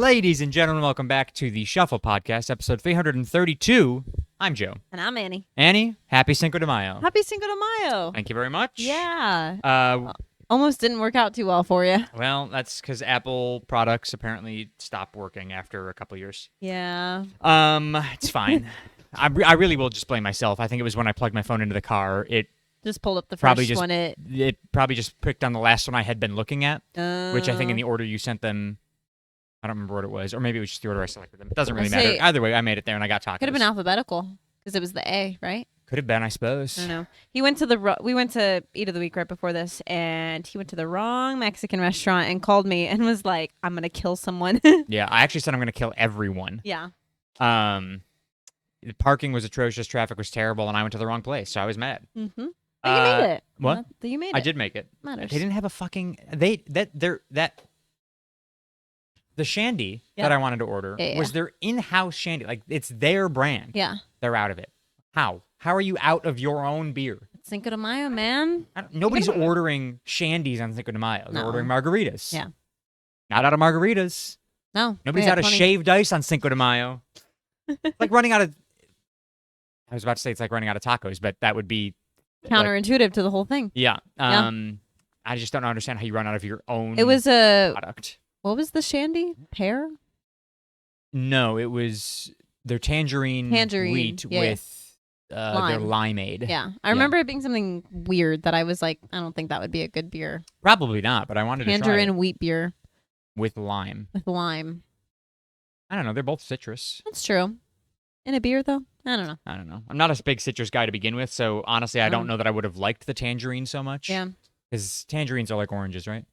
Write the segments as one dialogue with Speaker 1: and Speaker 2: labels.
Speaker 1: Ladies and gentlemen, welcome back to the Shuffle Podcast, episode 332. I'm Joe.
Speaker 2: And I'm Annie.
Speaker 1: Annie, happy Cinco de Mayo.
Speaker 2: Happy Cinco de Mayo.
Speaker 1: Thank you very much.
Speaker 2: Yeah. Almost didn't work out too well for you.
Speaker 1: Well, that's because Apple products apparently stopped working after a couple years.
Speaker 2: Yeah.
Speaker 1: It's fine. I really will just blame myself. I think it was when I plugged my phone into the car. It
Speaker 2: Just pulled up the
Speaker 1: probably
Speaker 2: first
Speaker 1: just
Speaker 2: one.
Speaker 1: it probably just picked on the last one I had been looking at, which I think in the order you sent them, I don't remember what it was, or maybe it was just the order I selected them. It doesn't really matter. Either way, I made it there and I got tacos.
Speaker 2: Could have been alphabetical because it was the A, right?
Speaker 1: Could have been, I suppose.
Speaker 2: I don't know. We went to Eat of the Week right before this, and he went to the wrong Mexican restaurant and called me and was like, "I'm gonna kill someone."
Speaker 1: Yeah, I actually said I'm gonna kill everyone.
Speaker 2: Yeah.
Speaker 1: The parking was atrocious, traffic was terrible, and I went to the wrong place, so I was mad.
Speaker 2: Mm-hmm. But you made it.
Speaker 1: What?
Speaker 2: You made it.
Speaker 1: I did make it.
Speaker 2: Matters.
Speaker 1: They didn't have a fucking the shandy that I wanted to order was their in-house shandy. Like, it's their brand.
Speaker 2: Yeah.
Speaker 1: They're out of it. How? How are you out of your own beer?
Speaker 2: It's Cinco de Mayo, man.
Speaker 1: Nobody's ordering shandies on Cinco de Mayo. They're ordering margaritas.
Speaker 2: Yeah.
Speaker 1: Not out of margaritas.
Speaker 2: No.
Speaker 1: Nobody's out of shaved ice on Cinco de Mayo. Like running out of... I was about to say it's like running out of tacos, but that would be...
Speaker 2: counterintuitive to the whole thing.
Speaker 1: Yeah. I just don't understand how you run out of your own
Speaker 2: It was
Speaker 1: product.
Speaker 2: What was the shandy? Pear?
Speaker 1: No, it was their tangerine wheat with their limeade.
Speaker 2: Yeah. I remember it being something weird that I was like, I don't think that would be a good beer.
Speaker 1: Probably not, but I wanted to try it.
Speaker 2: Tangerine wheat beer.
Speaker 1: With lime.
Speaker 2: With lime.
Speaker 1: I don't know. They're both citrus.
Speaker 2: That's true. In a beer, though? I don't know.
Speaker 1: I'm not a big citrus guy to begin with, so honestly, I don't know that I would have liked the tangerine so much.
Speaker 2: Yeah.
Speaker 1: Because tangerines are like oranges, right?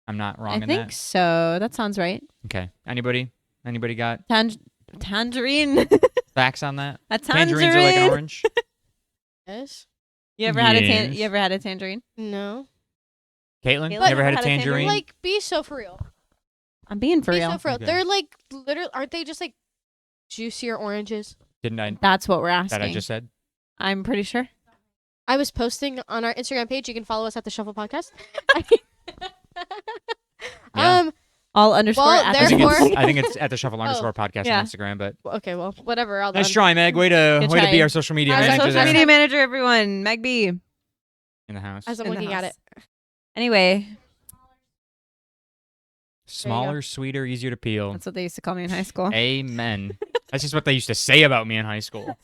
Speaker 1: I'm not wrong in that?
Speaker 2: I think so. That sounds right.
Speaker 1: Okay. Anybody got
Speaker 2: tangerine?
Speaker 1: facts on that?
Speaker 2: A tangerine.
Speaker 1: Tangerines are like an orange?
Speaker 3: Yes.
Speaker 2: You ever had a tangerine?
Speaker 3: No.
Speaker 1: Caitlin, you ever had a tangerine?
Speaker 3: Like, be so for real.
Speaker 2: I'm being for
Speaker 3: Be
Speaker 2: real.
Speaker 3: so for real.
Speaker 1: Okay.
Speaker 3: They're like, literally, aren't they just like juicier oranges?
Speaker 1: Didn't I?
Speaker 2: That's what we're asking.
Speaker 1: That I just said?
Speaker 2: I'm pretty sure.
Speaker 3: I was posting on our Instagram page. You can follow us at the Shuffle Podcast.
Speaker 1: Yeah.
Speaker 2: All underscore
Speaker 3: Well,
Speaker 2: at
Speaker 3: therefore-
Speaker 1: I think it's at the Shuffle _ podcast
Speaker 2: Yeah.
Speaker 1: on Instagram, but
Speaker 3: Okay, well, whatever. I'll
Speaker 1: nice try, Meg. Way to
Speaker 2: try.
Speaker 1: be our social media
Speaker 3: As a
Speaker 1: manager
Speaker 2: social
Speaker 1: there
Speaker 2: media manager, everyone. Meg B.
Speaker 1: in the house.
Speaker 3: as I'm
Speaker 2: in the
Speaker 3: looking at
Speaker 2: house.
Speaker 3: it.
Speaker 2: Anyway,
Speaker 1: Smaller, sweeter, easier to peel.
Speaker 2: that's what they used to call me in high school.
Speaker 1: Amen. That's just what they used to say about me in high school.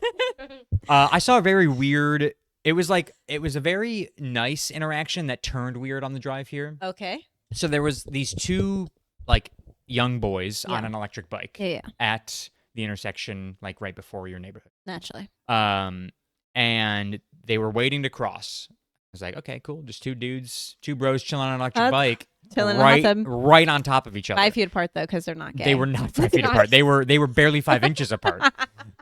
Speaker 1: I saw a very weird. It was a very nice interaction that turned weird on the drive here.
Speaker 2: Okay.
Speaker 1: So there was these two young boys on an electric bike
Speaker 2: Yeah.
Speaker 1: at the intersection, like right before your neighborhood.
Speaker 2: Naturally.
Speaker 1: And they were waiting to cross. I was like, okay, cool. Just two bros chilling on an electric bike,
Speaker 2: chilling
Speaker 1: right on top of each other.
Speaker 2: 5 feet apart though, because they're not gay.
Speaker 1: They were not 5 feet apart. They were barely 5 inches apart.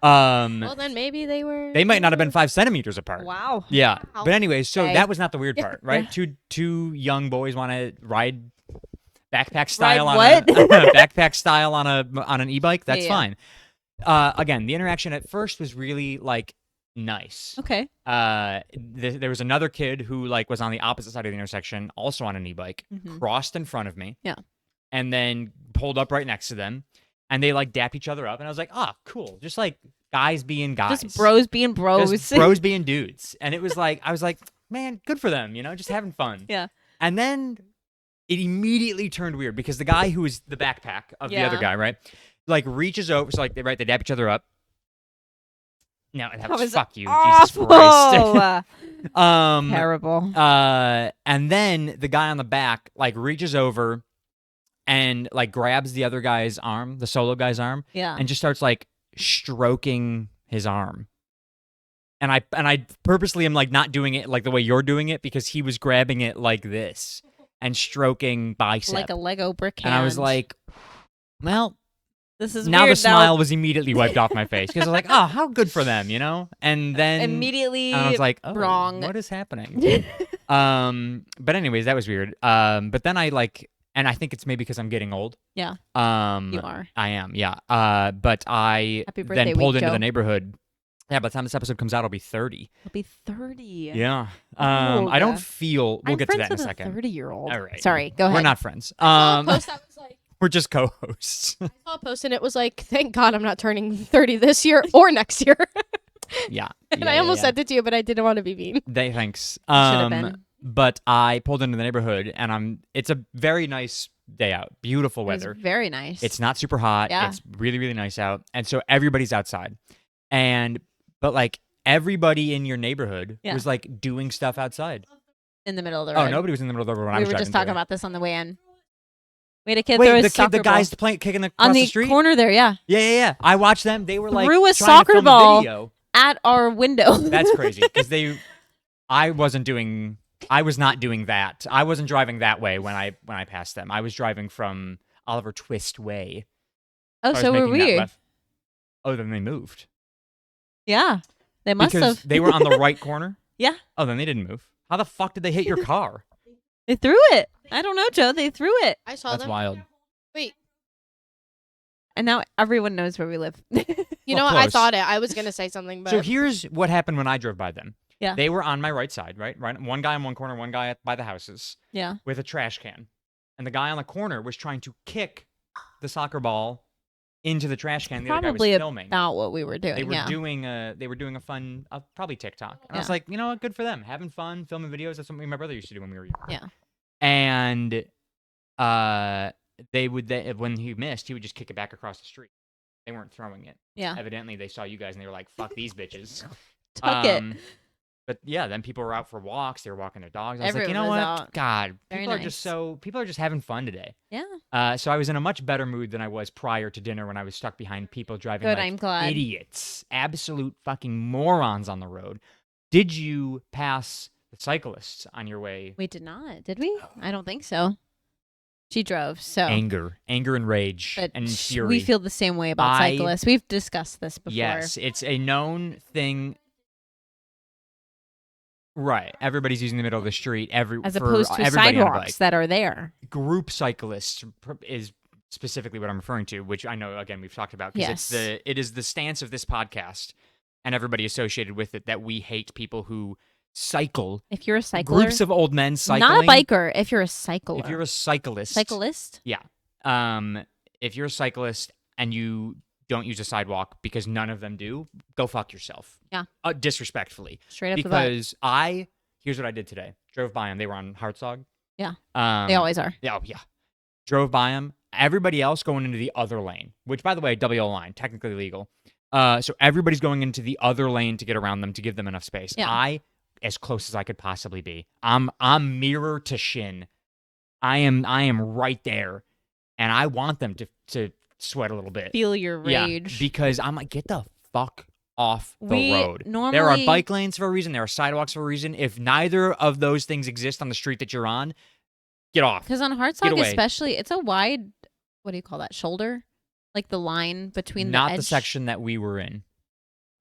Speaker 3: Well, then maybe they were.
Speaker 1: They might not have been 5 centimeters apart.
Speaker 2: Wow.
Speaker 1: Yeah.
Speaker 3: Wow.
Speaker 1: But anyway, so
Speaker 2: Okay.
Speaker 1: that was not the weird part, right?
Speaker 2: Yeah.
Speaker 1: Two young boys want to ride backpack style
Speaker 2: Ride
Speaker 1: on
Speaker 2: what?
Speaker 1: backpack style on an e-bike. That's
Speaker 2: Yeah.
Speaker 1: fine. Again, the interaction at first was really nice.
Speaker 2: Okay.
Speaker 1: There was another kid who was on the opposite side of the intersection, also on an e-bike,
Speaker 2: Mhm.
Speaker 1: crossed in front of me.
Speaker 2: Yeah.
Speaker 1: And then pulled up right next to them, and they dapped each other up, and I was like, cool, just guys being guys,
Speaker 2: Just bros being bros.
Speaker 1: just bros being dudes, and it was I was like, man, good for them, just having fun.
Speaker 2: Yeah.
Speaker 1: And then it immediately turned weird because the guy who was the backpack of the other
Speaker 2: Yeah.
Speaker 1: guy, right, reaches over, so they dap each other up. No, that was fuck you, Jesus Christ.
Speaker 2: Terrible.
Speaker 1: And then the guy on the back reaches over and grabs the other guy's arm, the solo guy's arm,
Speaker 2: Yeah.
Speaker 1: and just starts stroking his arm. And I purposely am not doing it the way you're doing it because he was grabbing it like this and stroking bicep.
Speaker 2: Like a Lego brick hand.
Speaker 1: And I was like, well,
Speaker 2: this is
Speaker 1: now
Speaker 2: weird.
Speaker 1: the smile was immediately wiped off my face because I was like, oh, how good for them, And then
Speaker 2: immediately
Speaker 1: I was like, oh,
Speaker 2: wrong.
Speaker 1: what is happening? But anyways, that was weird. But then and I think it's maybe because I'm getting old.
Speaker 2: Yeah.
Speaker 1: You
Speaker 2: are.
Speaker 1: I am, yeah. But I
Speaker 2: Happy birthday
Speaker 1: then pulled
Speaker 2: week,
Speaker 1: into
Speaker 2: Joe.
Speaker 1: the neighborhood. Yeah, by the time this episode comes out, I'll be 30.
Speaker 2: I'll be 30.
Speaker 1: Yeah.
Speaker 2: Oh,
Speaker 1: I don't
Speaker 2: yeah.
Speaker 1: feel. We'll
Speaker 2: I'm
Speaker 1: get to
Speaker 2: friends
Speaker 1: that in a
Speaker 2: with
Speaker 1: second.
Speaker 2: 30-year-old.
Speaker 1: All right.
Speaker 2: Sorry, go ahead.
Speaker 1: We're not friends.
Speaker 3: Post that was
Speaker 1: We're just co-hosts.
Speaker 3: I saw a post and it was like, "Thank God I'm not turning 30 this year or next year."
Speaker 1: Yeah.
Speaker 3: And
Speaker 1: yeah,
Speaker 3: I almost
Speaker 1: yeah.
Speaker 3: sent it to you, but I didn't want to be mean.
Speaker 1: Thanks.
Speaker 2: have been.
Speaker 1: But I pulled into the neighborhood, and it's a very nice day out. Beautiful
Speaker 2: It was
Speaker 1: weather.
Speaker 2: very nice.
Speaker 1: It's not super hot.
Speaker 2: Yeah.
Speaker 1: It's really, really nice out. And so everybody's outside. But like everybody in your neighborhood
Speaker 2: Yeah.
Speaker 1: was like doing stuff outside.
Speaker 2: in the middle of the road.
Speaker 1: Oh, nobody was in the middle of the road when I
Speaker 2: We
Speaker 1: was
Speaker 2: were
Speaker 1: driving
Speaker 2: just talking
Speaker 1: through.
Speaker 2: about this on the way in. We had a kid
Speaker 1: Wait,
Speaker 2: throw
Speaker 1: the
Speaker 2: his soccer
Speaker 1: the guys
Speaker 2: ball
Speaker 1: playing kicking across
Speaker 2: on the
Speaker 1: the street?
Speaker 2: corner there, yeah,
Speaker 1: Yeah. I watched them. They were like
Speaker 2: Threw a
Speaker 1: trying to
Speaker 2: soccer
Speaker 1: film
Speaker 2: ball.
Speaker 1: a video.
Speaker 2: at our window.
Speaker 1: That's crazy because I was not doing that. I wasn't driving that way when I passed them. I was driving from Oliver Twist Way.
Speaker 2: Oh,
Speaker 1: I was
Speaker 2: so were
Speaker 1: making that
Speaker 2: we?
Speaker 1: left. Oh, then they moved.
Speaker 2: Yeah, they must
Speaker 1: Because
Speaker 2: have.
Speaker 1: they were on the right corner?
Speaker 2: Yeah.
Speaker 1: Oh, then they didn't move. How the fuck did they hit your car?
Speaker 2: They threw it. I don't know, Joe. They threw it,
Speaker 3: I saw
Speaker 1: That's
Speaker 3: them.
Speaker 1: wild.
Speaker 3: Wait,
Speaker 2: and now everyone knows where we live.
Speaker 3: you
Speaker 1: Well,
Speaker 3: know what? I
Speaker 1: close.
Speaker 3: thought it. I was gonna say something, but
Speaker 1: So here's what happened when I drove by them.
Speaker 2: Yeah.
Speaker 1: They were on my right side, right? One guy in one corner, one guy by the houses
Speaker 2: Yeah.
Speaker 1: with a trash can. And the guy on the corner was trying to kick the soccer ball into the trash can. The other guy was
Speaker 2: Probably
Speaker 1: filming.
Speaker 2: about what we were doing.
Speaker 1: They were
Speaker 2: yeah.
Speaker 1: doing a fun, probably TikTok. And I was
Speaker 2: Yeah.
Speaker 1: like, you know what, good for them, having fun, filming videos. That's something my brother used to do when we were young.
Speaker 2: Yeah.
Speaker 1: And when he missed, he would just kick it back across the street. They weren't throwing it.
Speaker 2: Yeah.
Speaker 1: Evidently, they saw you guys and they were like, "Fuck these bitches."
Speaker 2: Tuck it.
Speaker 1: But yeah, then people were out for walks. They were walking their dogs. I was like,
Speaker 2: Everyone
Speaker 1: you know
Speaker 2: was
Speaker 1: what?
Speaker 2: out.
Speaker 1: God,
Speaker 2: Very
Speaker 1: people are just having fun today.
Speaker 2: Yeah.
Speaker 1: So I was in a much better mood than I was prior to dinner when I was stuck behind people driving
Speaker 2: Good.
Speaker 1: like
Speaker 2: I'm glad.
Speaker 1: idiots, absolute fucking morons on the road. Did you pass the cyclists on your way?
Speaker 2: We did not, did we? I don't think so. She drove, so.
Speaker 1: Anger and rage
Speaker 2: But
Speaker 1: and
Speaker 2: sh-
Speaker 1: fury.
Speaker 2: we feel the same way about
Speaker 1: I-
Speaker 2: cyclists. We've discussed this before.
Speaker 1: Yes, it's a known thing. Right, everybody's using the middle of the street.
Speaker 2: As
Speaker 1: for
Speaker 2: opposed to
Speaker 1: everybody on a bike.
Speaker 2: sidewalks that are there.
Speaker 1: Group cyclists is specifically what I'm referring to, which I know again we've talked about because
Speaker 2: Yes.
Speaker 1: it is the stance of this podcast and everybody associated with it that we hate people who cycle.
Speaker 2: If you're a cycler,
Speaker 1: Groups of old men cycling.
Speaker 2: not a biker. If you're a cycler,
Speaker 1: If you're a cyclist,
Speaker 2: cyclist,
Speaker 1: if you're a cyclist and you don't use a sidewalk because none of them do, go fuck yourself.
Speaker 2: Yeah.
Speaker 1: Disrespectfully.
Speaker 2: straight up the butt.
Speaker 1: Because here's what I did today. Drove by them. They were on Hartzog.
Speaker 2: Yeah.
Speaker 1: They
Speaker 2: They always are.
Speaker 1: Yeah, drove by them. Everybody else going into the other lane, which, by the way, WL line, technically legal. So everybody's going into the other lane to get around them to give them enough space.
Speaker 2: Yeah.
Speaker 1: As close as I could possibly be. I'm mirror to shin. I am right there, and I want them to sweat a little bit.
Speaker 2: Feel your rage.
Speaker 1: Yeah, because I'm like, get the fuck off the
Speaker 2: We
Speaker 1: road.
Speaker 2: normally-
Speaker 1: There are bike lanes for a reason. There are sidewalks for a reason. If neither of those things exist on the street that you're on, get off.
Speaker 2: Because on
Speaker 1: Get
Speaker 2: Hartzog,
Speaker 1: away.
Speaker 2: especially, it's a wide, what do you call that, shoulder? Like the line between
Speaker 1: Not
Speaker 2: the edge.
Speaker 1: the section that we were in.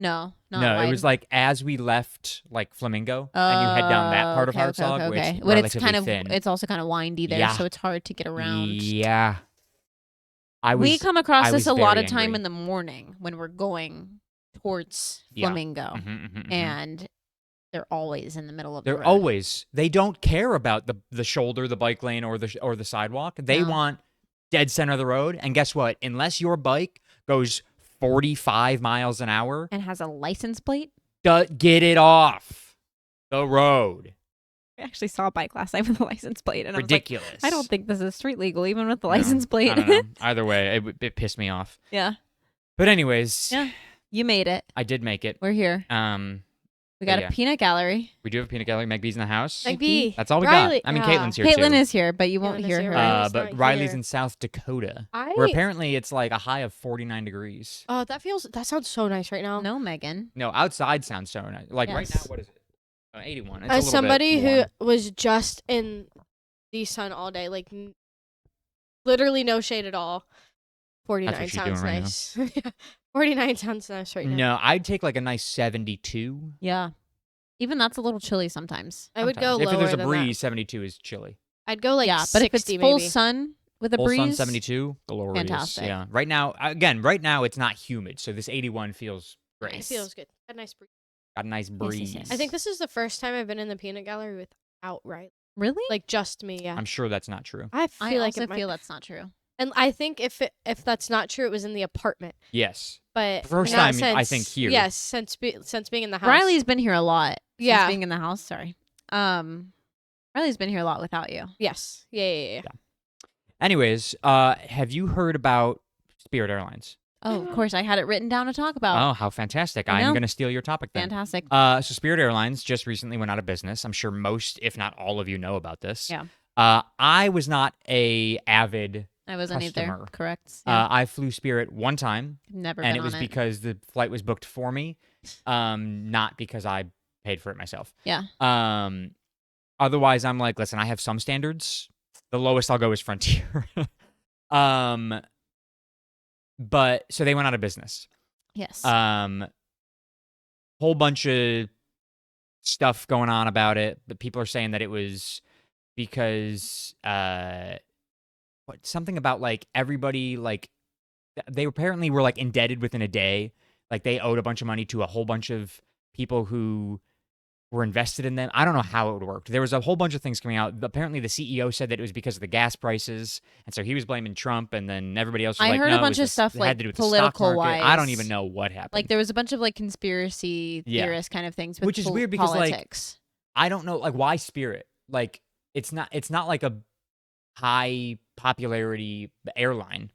Speaker 2: No, not
Speaker 1: No,
Speaker 2: wide.
Speaker 1: it was like as we left like Flamingo and you head down that part of
Speaker 2: okay,
Speaker 1: Hartzog,
Speaker 2: okay,
Speaker 1: which
Speaker 2: okay.
Speaker 1: is
Speaker 2: But it's
Speaker 1: relatively
Speaker 2: kind of,
Speaker 1: thin.
Speaker 2: it's also kind of windy there,
Speaker 1: Yeah.
Speaker 2: so it's hard to get around.
Speaker 1: Yeah.
Speaker 2: We come across
Speaker 1: I
Speaker 2: this
Speaker 1: was
Speaker 2: a lot
Speaker 1: very
Speaker 2: of time
Speaker 1: angry.
Speaker 2: in the morning when we're going towards
Speaker 1: Yeah.
Speaker 2: Flamingo,
Speaker 1: Mhm.
Speaker 2: and they're always in the middle of the
Speaker 1: They're
Speaker 2: road.
Speaker 1: always. They don't care about the shoulder, the bike lane, or the sidewalk. They
Speaker 2: No.
Speaker 1: want dead center of the road. And guess what? Unless your bike goes 45 miles an hour,
Speaker 2: and has a license plate.
Speaker 1: get it off the road.
Speaker 2: I actually saw a bike last night with a license plate, and
Speaker 1: Ridiculous.
Speaker 2: I was like, I don't think this is street legal, even with the
Speaker 1: No,
Speaker 2: license plate.
Speaker 1: I don't know. Either way, it pissed me off.
Speaker 2: Yeah,
Speaker 1: But anyways,
Speaker 2: Yeah. you made it.
Speaker 1: I did make it.
Speaker 2: We're here. We got
Speaker 1: yeah.
Speaker 2: a peanut gallery.
Speaker 1: We do have a peanut gallery. Meg B's in the house.
Speaker 3: Meg B.
Speaker 1: That's all we
Speaker 3: Riley-
Speaker 1: got. I mean,
Speaker 3: uh,
Speaker 1: Caitlin's here
Speaker 2: Caitlin
Speaker 1: too.
Speaker 2: is here, but you won't
Speaker 3: Caitlin is
Speaker 2: hear
Speaker 3: here.
Speaker 2: her.
Speaker 3: Riley's
Speaker 1: But
Speaker 3: not
Speaker 1: Riley's
Speaker 3: here.
Speaker 1: in South Dakota,
Speaker 3: I
Speaker 1: where apparently it's like a high of 49 degrees.
Speaker 3: Oh, that sounds so nice right now.
Speaker 2: No, Megan.
Speaker 1: No, outside sounds so nice. Like right now,
Speaker 2: Yes.
Speaker 1: what is it? 81. It's a
Speaker 3: As
Speaker 1: little
Speaker 3: somebody
Speaker 1: bit
Speaker 3: who
Speaker 1: warm.
Speaker 3: was just in the sun all day, like literally no shade at all, 49
Speaker 1: That's what she's
Speaker 3: sounds
Speaker 1: doing right now.
Speaker 3: nice. Yeah, 49 sounds nice right now.
Speaker 1: No, I'd take like a nice 72.
Speaker 2: Yeah. Even that's a little chilly sometimes.
Speaker 3: I would go
Speaker 1: Sometimes.
Speaker 3: lower
Speaker 1: If there's a
Speaker 3: than
Speaker 1: breeze, 72 is chilly.
Speaker 3: that. I'd go like
Speaker 2: yeah, but if it's
Speaker 3: 60
Speaker 2: full
Speaker 3: maybe.
Speaker 2: sun with a
Speaker 1: Full
Speaker 2: breeze,
Speaker 1: sun, 72, glorious.
Speaker 2: Fantastic.
Speaker 1: Yeah. Right now, it's not humid, so this 81 feels great.
Speaker 3: It feels good. Got a nice breeze.
Speaker 1: Got a nice
Speaker 2: yes,
Speaker 1: breeze.
Speaker 2: yes.
Speaker 3: I think this is the first time I've been in the peanut gallery without Riley.
Speaker 2: Really?
Speaker 3: Like just me, yeah.
Speaker 1: I'm sure that's not true.
Speaker 3: I feel
Speaker 2: I
Speaker 3: like
Speaker 2: also
Speaker 3: it might-
Speaker 2: feel that's not true.
Speaker 3: And I think if that's not true, it was in the apartment.
Speaker 1: Yes.
Speaker 3: But
Speaker 1: First
Speaker 3: now
Speaker 1: time, I think, here.
Speaker 3: Yes, since being in the house.
Speaker 2: Riley's been here a lot.
Speaker 3: Yeah.
Speaker 2: Since being in the house. Sorry. Riley's been here a lot without you.
Speaker 3: Yes. Yeah.
Speaker 1: Anyways, have you heard about Spirit Airlines?
Speaker 2: Oh, of course. I had it written down to talk about.
Speaker 1: Oh, how fantastic.
Speaker 2: I
Speaker 1: I'm
Speaker 2: know.
Speaker 1: going to steal your topic then.
Speaker 2: Fantastic.
Speaker 1: So Spirit Airlines just recently went out of business. I'm sure most, if not all of you know about this.
Speaker 2: Yeah.
Speaker 1: I was not a avid
Speaker 2: I wasn't
Speaker 1: customer.
Speaker 2: either. Correct. Yeah.
Speaker 1: I flew Spirit one time,
Speaker 2: Never
Speaker 1: and
Speaker 2: been
Speaker 1: it was
Speaker 2: on
Speaker 1: because the flight was booked for me, not because I paid for it myself.
Speaker 2: Yeah.
Speaker 1: Otherwise, I'm like, listen, I have some standards. The lowest I'll go is Frontier. But so they went out of business.
Speaker 2: Yes.
Speaker 1: Whole bunch of stuff going on about it, but people are saying that it was because something about like everybody like they apparently were like indebted within a day. Like they owed a bunch of money to a whole bunch of people who were invested in them. I don't know how it would work. There was a whole bunch of things coming out. Apparently, the CEO said that it was because of the gas prices, and so he was blaming Trump, and then everybody else was
Speaker 2: I
Speaker 1: like,
Speaker 2: heard
Speaker 1: no,
Speaker 2: a bunch of stuff
Speaker 1: it
Speaker 2: like
Speaker 1: had to do with the stock
Speaker 2: political
Speaker 1: market. I don't
Speaker 2: wise.
Speaker 1: even know what happened.
Speaker 2: Like there was a bunch of like conspiracy
Speaker 1: Yeah.
Speaker 2: theorist kind of things, with
Speaker 1: Which is weird because, like,
Speaker 2: politics.
Speaker 1: I don't know, like, why Spirit? Like, it's not like a high popularity airline.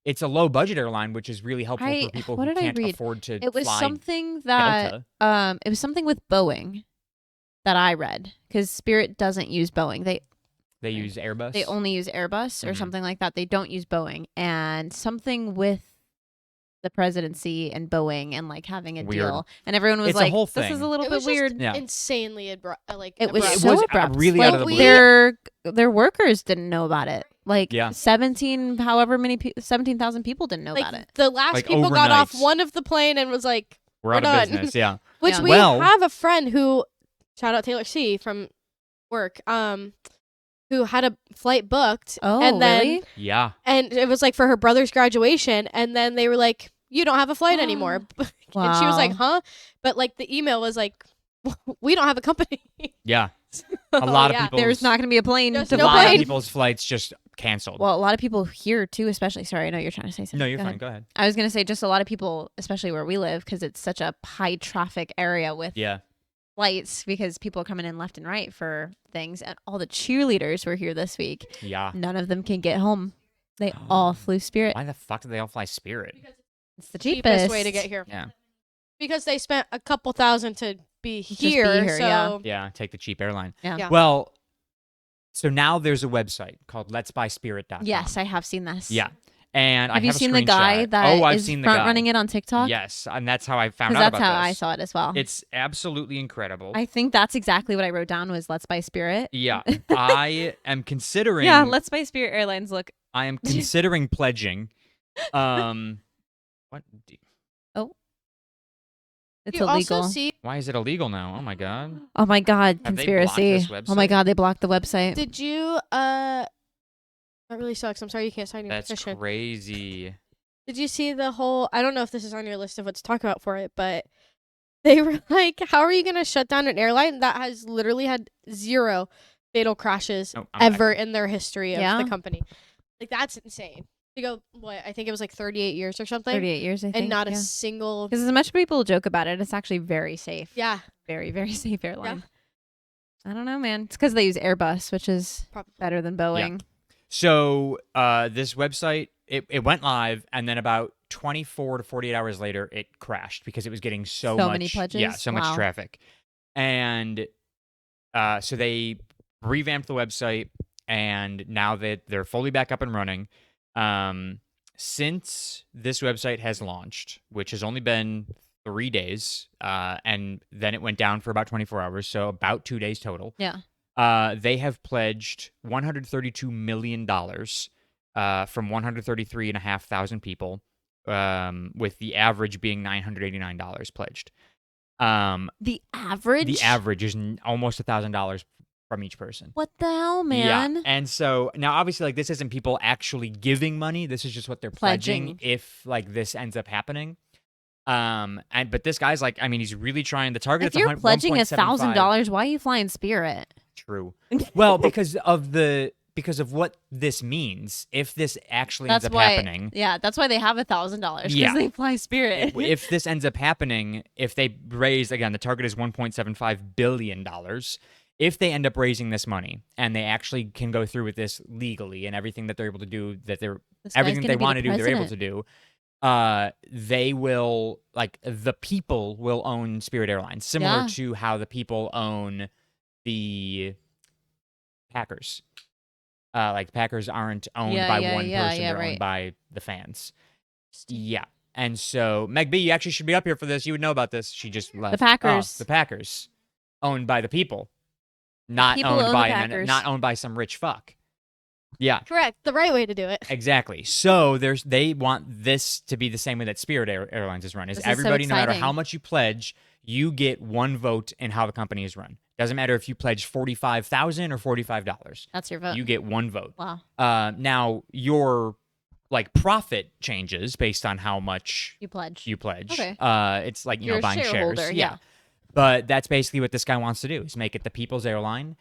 Speaker 1: It's a low budget airline, which is really helpful for people
Speaker 2: what
Speaker 1: who
Speaker 2: did I
Speaker 1: can't
Speaker 2: read?
Speaker 1: afford to
Speaker 2: It was
Speaker 1: fly
Speaker 2: something that
Speaker 1: Delta.
Speaker 2: it was something with Boeing that I read, because Spirit doesn't use Boeing.
Speaker 1: They use Airbus.
Speaker 2: They only use Airbus or
Speaker 1: Mhm.
Speaker 2: something like that. They don't use Boeing, and something with the presidency and Boeing and like having a
Speaker 1: Weird.
Speaker 2: deal, and everyone was
Speaker 1: It's a
Speaker 2: like,
Speaker 1: whole
Speaker 2: "This is
Speaker 1: thing.
Speaker 2: a little
Speaker 3: It
Speaker 2: bit
Speaker 3: was just
Speaker 2: weird."
Speaker 1: Yeah.
Speaker 3: insanely
Speaker 2: It was
Speaker 3: abrupt.
Speaker 2: so
Speaker 1: was,
Speaker 2: abrupt.
Speaker 1: really
Speaker 2: like,
Speaker 1: out of the blue.
Speaker 2: their workers didn't know about it. Like
Speaker 1: Yeah.
Speaker 2: 17,000 people didn't know
Speaker 3: like
Speaker 2: about it.
Speaker 3: the last
Speaker 1: Like,
Speaker 3: people got off
Speaker 1: overnight.
Speaker 3: one of the plane and was like,
Speaker 1: We're out
Speaker 3: We're
Speaker 1: of
Speaker 3: done.
Speaker 1: business. Yeah.
Speaker 3: which
Speaker 2: Yeah.
Speaker 3: we
Speaker 1: Well-
Speaker 3: have a friend who, shout out Taylor C from work, who had a flight booked.
Speaker 2: Oh,
Speaker 3: and then,
Speaker 2: really?
Speaker 1: Yeah.
Speaker 3: And it was like for her brother's graduation, and then they were like, you don't have a flight anymore. And she was like,
Speaker 2: Wow.
Speaker 3: huh? But like the email was like, we don't have a company.
Speaker 1: Yeah. A lot of
Speaker 3: Yeah.
Speaker 1: people.
Speaker 2: There's not going to be a plane
Speaker 3: There's
Speaker 2: to
Speaker 1: a
Speaker 3: no
Speaker 1: lot
Speaker 2: fly.
Speaker 1: of
Speaker 3: plane.
Speaker 1: people's flights just canceled.
Speaker 2: Well, a lot of people here too, especially. Sorry, I know you're trying to say something.
Speaker 1: no, you're
Speaker 2: Go
Speaker 1: fine.
Speaker 2: ahead.
Speaker 1: Go ahead.
Speaker 2: I was going to say just a lot of people, especially where we live, because it's such a high traffic area with
Speaker 1: Yeah.
Speaker 2: flights, because people are coming in left and right for things. And all the cheerleaders were here this week.
Speaker 1: Yeah.
Speaker 2: None of them can get home. They all flew Spirit.
Speaker 1: Why the fuck did they all fly Spirit?
Speaker 2: It's the
Speaker 3: Cheapest way to get here.
Speaker 1: Yeah.
Speaker 3: Because they spent a couple thousand to be
Speaker 2: Just
Speaker 3: here.
Speaker 2: be here,
Speaker 3: so
Speaker 2: yeah.
Speaker 1: Yeah. Take the cheap airline.
Speaker 2: Yeah.
Speaker 3: Yeah.
Speaker 1: Well, so now there's a website called letsbuyspirit.com.
Speaker 2: Yes, I have seen this.
Speaker 1: Yeah. And I
Speaker 2: Have you
Speaker 1: have a
Speaker 2: seen the guy
Speaker 1: screenshot.
Speaker 2: that
Speaker 1: I've
Speaker 2: is
Speaker 1: seen the
Speaker 2: front
Speaker 1: guy.
Speaker 2: running it on TikTok?
Speaker 1: Yes, and that's how I found
Speaker 2: Because
Speaker 1: out
Speaker 2: that's
Speaker 1: about
Speaker 2: how
Speaker 1: this.
Speaker 2: I saw it as well.
Speaker 1: It's absolutely incredible.
Speaker 2: I think that's exactly what I wrote down was Let's Buy Spirit.
Speaker 1: Yeah, I am considering.
Speaker 2: Yeah, Let's Buy Spirit Airlines. Look,
Speaker 1: I am considering pledging. What?
Speaker 2: it's
Speaker 3: you
Speaker 2: illegal.
Speaker 3: also see,
Speaker 1: Why is it illegal now? Oh my god.
Speaker 2: Oh my God,
Speaker 1: Have they blocked
Speaker 2: conspiracy.
Speaker 1: this
Speaker 2: Oh my
Speaker 1: website?
Speaker 2: God, they blocked the website.
Speaker 3: did you, that really sucks. I'm sorry you can't sign your
Speaker 1: That's
Speaker 3: petition.
Speaker 1: crazy.
Speaker 3: Did you see the whole, I don't know if this is on your list of what to talk about for it, but they were like, how are you going to shut down an airline that has literally had 0 fatal crashes
Speaker 1: Oh, I'm back.
Speaker 3: ever in their history of
Speaker 2: Yeah.
Speaker 3: the company? Like, that's insane. To go, what, I think it was like 38 years or something.
Speaker 2: 38 years, I think.
Speaker 3: And not a
Speaker 2: yeah.
Speaker 3: single,
Speaker 2: Because as much as people joke about it, it's actually very safe.
Speaker 3: yeah,
Speaker 2: Very, very safe airline. I don't know, man. It's because they use Airbus, which is
Speaker 3: probably.
Speaker 2: better than Boeing.
Speaker 1: So this website, it went live, and then about 24 to 48 hours later, it crashed because it was getting so much,
Speaker 2: many pledges?
Speaker 1: Yeah, so much
Speaker 2: Wow.
Speaker 1: traffic, and so they revamped the website, and now that they're fully back up and running, since this website has launched, which has only been 3 days, and then it went down for about 24 hours, so about 2 days total.
Speaker 2: Yeah.
Speaker 1: They have pledged $132 million from 133,500 people, with the average being $989 pledged.
Speaker 2: The average?
Speaker 1: The average is almost $1,000 from each person.
Speaker 2: What the hell, man?
Speaker 1: Yeah. And so now, obviously, like, this isn't people actually giving money. This is just what they're pledging if like this ends up happening. But this guy's like, I mean, he's really trying. The target.
Speaker 2: If you're pledging $1,000, why are you flying Spirit?
Speaker 1: True. Well, because of the because of what this means, if this actually
Speaker 2: That's
Speaker 1: ends up
Speaker 2: why.
Speaker 1: happening,
Speaker 2: Yeah, that's why they have $1,000 because
Speaker 1: Yeah.
Speaker 2: they fly Spirit.
Speaker 1: if this ends up happening, if they raise, again, the target is $1.75 billion. If they end up raising this money and they actually can go through with this legally and everything that they're able to do,
Speaker 2: This guy's
Speaker 1: everything that
Speaker 2: gonna
Speaker 1: they
Speaker 2: be
Speaker 1: want
Speaker 2: the
Speaker 1: to do, they're able to
Speaker 2: president.
Speaker 1: do, they will, like, the people will own Spirit Airlines, similar
Speaker 2: Yeah.
Speaker 1: to how the people own the Packers. Like, Packers aren't owned
Speaker 2: Yeah,
Speaker 1: by
Speaker 2: yeah,
Speaker 1: one
Speaker 2: yeah,
Speaker 1: person,
Speaker 2: yeah,
Speaker 1: they're
Speaker 2: right.
Speaker 1: owned by the fans. Yeah. And so, Meg B, you actually should be up here for this. You would know about this. She just left.
Speaker 2: Packers.
Speaker 1: The Packers, owned by the people, not
Speaker 2: people
Speaker 1: owned
Speaker 2: own the
Speaker 1: by
Speaker 2: Packers.
Speaker 1: not owned by some rich fuck. Yeah,
Speaker 3: Correct. The right way to do it.
Speaker 1: exactly. So they want this to be the same way that Spirit Airlines is run. Is
Speaker 2: This is so
Speaker 1: everybody, no matter
Speaker 2: exciting.
Speaker 1: how much you pledge, you get one vote in how the company is run. Doesn't matter if you pledge $45,000 or $45.
Speaker 2: That's your vote.
Speaker 1: You get one vote.
Speaker 2: Wow.
Speaker 1: Now your profit changes based on how much
Speaker 2: You pledge.
Speaker 1: you pledge.
Speaker 2: Okay.
Speaker 1: It's like,
Speaker 2: You're a
Speaker 1: buying
Speaker 2: shareholder,
Speaker 1: shares.
Speaker 2: yeah.
Speaker 1: But that's basically what this guy wants to do, is make it the people's airline,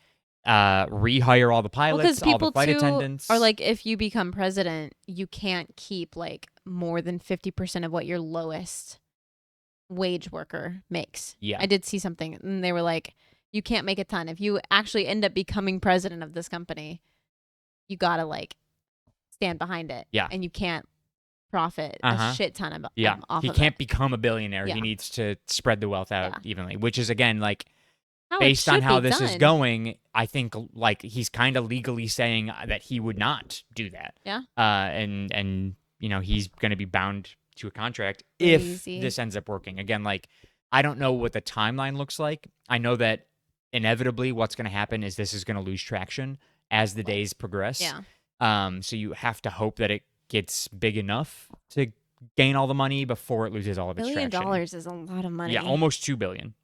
Speaker 1: rehire all the pilots, all the
Speaker 2: people
Speaker 1: flight
Speaker 2: too
Speaker 1: attendants.
Speaker 2: are like, if you become president, you can't keep like more than 50% of what your lowest wage worker makes.
Speaker 1: Yeah.
Speaker 2: I did see something, and they were like, you can't make a ton. If you actually end up becoming president of this company, you gotta like stand behind it.
Speaker 1: Yeah.
Speaker 2: And you can't profit
Speaker 1: Uh-huh.
Speaker 2: a shit ton of
Speaker 1: Yeah,
Speaker 2: off
Speaker 1: he
Speaker 2: of
Speaker 1: can't
Speaker 2: it.
Speaker 1: become a billionaire.
Speaker 2: Yeah.
Speaker 1: He needs to spread the wealth out evenly, which is, again, like,
Speaker 2: How it
Speaker 1: based on
Speaker 2: should
Speaker 1: how
Speaker 2: be
Speaker 1: this is
Speaker 2: done.
Speaker 1: going, I think, like, he's kind of legally saying that he would not do that.
Speaker 2: Yeah.
Speaker 1: And he's going to be bound to a contract if
Speaker 2: Crazy.
Speaker 1: this ends up working. Again, like, I don't know what the timeline looks like. I know that inevitably what's going to happen is this is going to lose traction as the days progress.
Speaker 2: Yeah.
Speaker 1: So you have to hope that it gets big enough to gain all the money before it loses all of its
Speaker 2: $1 billion
Speaker 1: traction.
Speaker 2: is a lot of money.
Speaker 1: Yeah, almost $2 billion.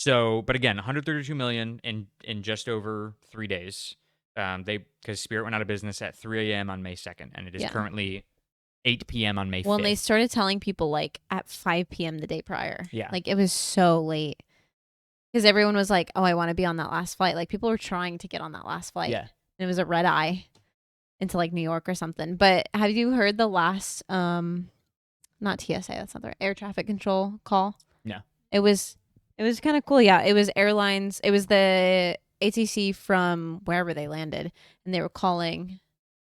Speaker 1: But again, 132 million in just over 3 days. Because Spirit went out of business at 3 a.m. on May 2nd, and it is currently 8 p.m. on May 5th.
Speaker 2: Well, and they started telling people like at 5 p.m. the day prior.
Speaker 1: Yeah.
Speaker 2: Like it was so late. Because everyone was like, oh, I want to be on that last flight. Like people were trying to get on that last flight.
Speaker 1: Yeah.
Speaker 2: And it was a red eye into like New York or something. But have you heard the last, not TSA, that's not the right, air traffic control call?
Speaker 1: No.
Speaker 2: It was kind of cool. Yeah. It was airlines. It was the ATC from wherever they landed. And they were calling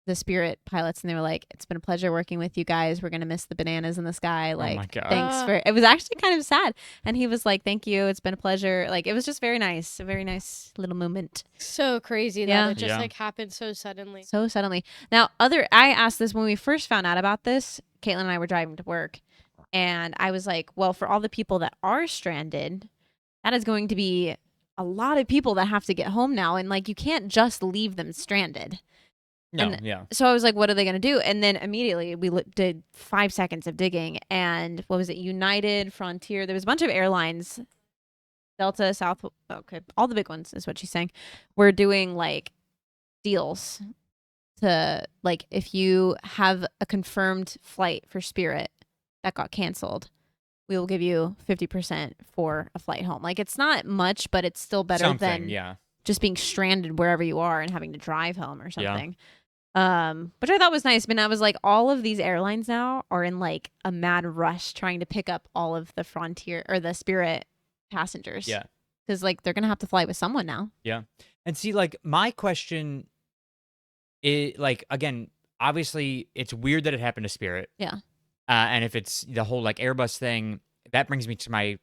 Speaker 2: the Spirit pilots and they were like, it's been a pleasure working with you guys. We're going to miss the bananas in the sky. Like,
Speaker 1: oh my God.
Speaker 2: thanks for, it was actually kind of sad. And he was like, thank you. It's been a pleasure. Like, it was just very nice. A very nice little moment.
Speaker 3: So crazy that
Speaker 2: Yeah.
Speaker 3: it just
Speaker 1: Yeah.
Speaker 3: like happened so suddenly.
Speaker 2: So suddenly. Now, I asked this when we first found out about this. Caitlin and I were driving to work. And I was like, well, for all the people that are stranded, that is going to be a lot of people that have to get home now. And like, you can't just leave them stranded.
Speaker 1: No,
Speaker 2: and-
Speaker 1: yeah.
Speaker 2: So I was like, what are they going to do? And then immediately we did 5 seconds of digging. And what was it? United, Frontier. There was a bunch of airlines. Delta, South. Okay. All the big ones is what she's saying. We're doing like deals to like, if you have a confirmed flight for Spirit that got canceled, we will give you 50% for a flight home. Like it's not much, but it's still better
Speaker 1: Something,
Speaker 2: than
Speaker 1: yeah.
Speaker 2: just being stranded wherever you are and having to drive home or something. Which I thought was nice. But I was like, all of these airlines now are in like a mad rush trying to pick up all of the Frontier or the Spirit passengers.
Speaker 1: Yeah.
Speaker 2: Because like they're gonna have to fly with someone now.
Speaker 1: And see, like, my question is, like, again, obviously, it's weird that it happened to Spirit.
Speaker 2: Yeah.
Speaker 1: And if it's the whole, like, Airbus thing, that brings me to my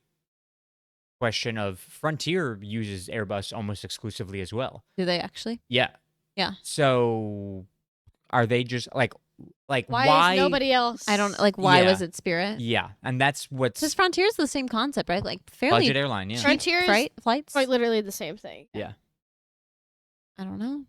Speaker 1: question of Frontier uses Airbus almost exclusively as well.
Speaker 2: Do they actually?
Speaker 1: Yeah.
Speaker 2: Yeah.
Speaker 1: So are they just, like
Speaker 3: Why is nobody else?
Speaker 2: I don't like. Why
Speaker 1: Yeah.
Speaker 2: was it Spirit?
Speaker 1: Yeah. And that's what's
Speaker 2: Because Frontier's the same concept, right? Like fairly
Speaker 1: budget airline, yeah.
Speaker 2: cheap
Speaker 3: Frontier's
Speaker 2: flights.
Speaker 3: quite literally the same thing.
Speaker 1: Yeah.
Speaker 2: I don't know.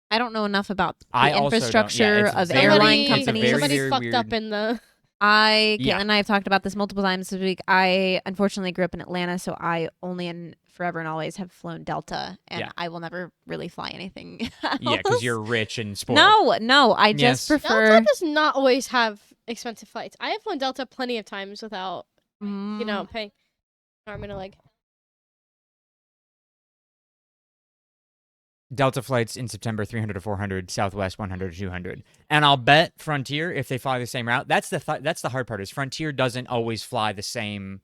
Speaker 2: I don't know enough about the
Speaker 1: I also don't. Yeah,
Speaker 2: infrastructure
Speaker 1: it's
Speaker 2: of
Speaker 1: very-
Speaker 2: airline
Speaker 1: it's a
Speaker 2: companies.
Speaker 1: very,
Speaker 3: Somebody
Speaker 1: very
Speaker 3: fucked
Speaker 1: weird-
Speaker 3: up in the.
Speaker 2: Caitlin
Speaker 1: Yeah.
Speaker 2: and I have talked about this multiple times this week. I unfortunately grew up in Atlanta, so I only and forever and always have flown Delta, and
Speaker 1: Yeah.
Speaker 2: I will never really fly anything else.
Speaker 1: Yeah, because you're rich and spoiled.
Speaker 2: No, I just
Speaker 1: Yes.
Speaker 2: prefer.
Speaker 3: Delta does not always have expensive flights. I have flown Delta plenty of times without, paying arm and a leg.
Speaker 1: Delta flights in September 300 to 400, Southwest 100 to 200. And I'll bet Frontier, if they fly the same route, that's the hard part is Frontier doesn't always fly the same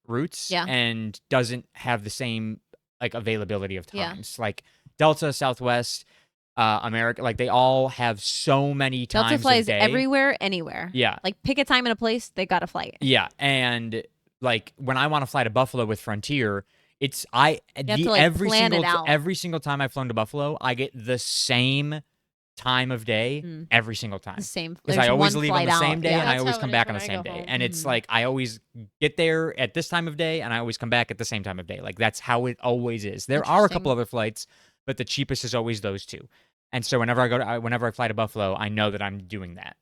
Speaker 1: routes
Speaker 2: Yeah.
Speaker 1: and doesn't have the same like availability of
Speaker 2: Yeah.
Speaker 1: times. Like Delta, Southwest, America, like they all have so many times
Speaker 2: Delta flies
Speaker 1: of day.
Speaker 2: everywhere, anywhere.
Speaker 1: Yeah.
Speaker 2: Like pick a time and a place, they got a flight.
Speaker 1: Yeah, and like when I want to fly to Buffalo with Frontier, it's
Speaker 2: have to, like, plan it out.
Speaker 1: every single time I've flown to Buffalo, I get the same time of day every single time.
Speaker 2: The same.
Speaker 1: Because
Speaker 2: there's
Speaker 1: I always
Speaker 2: one
Speaker 1: leave on
Speaker 2: flight
Speaker 1: the
Speaker 2: out.
Speaker 1: same day
Speaker 2: Yeah.
Speaker 1: and I
Speaker 3: That's
Speaker 1: always
Speaker 3: how
Speaker 1: come
Speaker 3: it is
Speaker 1: back on
Speaker 3: when
Speaker 1: the
Speaker 3: I
Speaker 1: same
Speaker 3: go
Speaker 1: day.
Speaker 3: home.
Speaker 1: And it's
Speaker 2: Mhm.
Speaker 1: like I always get there at this time of day and I always come back at the same time of day. Like that's how it always is. There are a couple
Speaker 2: Interesting.
Speaker 1: other flights, but the cheapest is always those two. And so whenever I fly to Buffalo, I know that I'm doing that.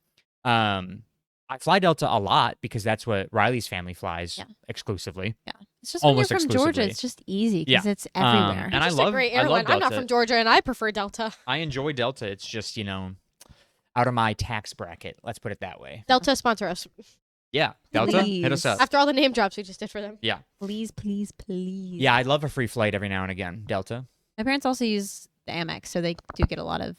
Speaker 1: I fly Delta a lot because that's what Riley's family flies
Speaker 2: Yeah.
Speaker 1: exclusively.
Speaker 2: Yeah. It's just when you're
Speaker 1: Almost
Speaker 2: from Georgia,
Speaker 1: exclusively.
Speaker 2: it's just easy because
Speaker 1: Yeah.
Speaker 2: it's everywhere.
Speaker 1: And I
Speaker 3: Just
Speaker 1: love
Speaker 3: a great
Speaker 1: I love
Speaker 3: airline. I'm not
Speaker 1: Delta.
Speaker 3: from Georgia, and I prefer Delta.
Speaker 1: I enjoy Delta. It's just, out of my tax bracket. Let's put it that way.
Speaker 3: Delta sponsor us.
Speaker 1: Yeah. Delta, hit us
Speaker 2: Please.
Speaker 1: up.
Speaker 3: After all the name drops we just did for them.
Speaker 2: Please, please, please.
Speaker 1: Yeah, I'd love a free flight every now and again. Delta.
Speaker 2: My parents also use the Amex, so they do get a lot of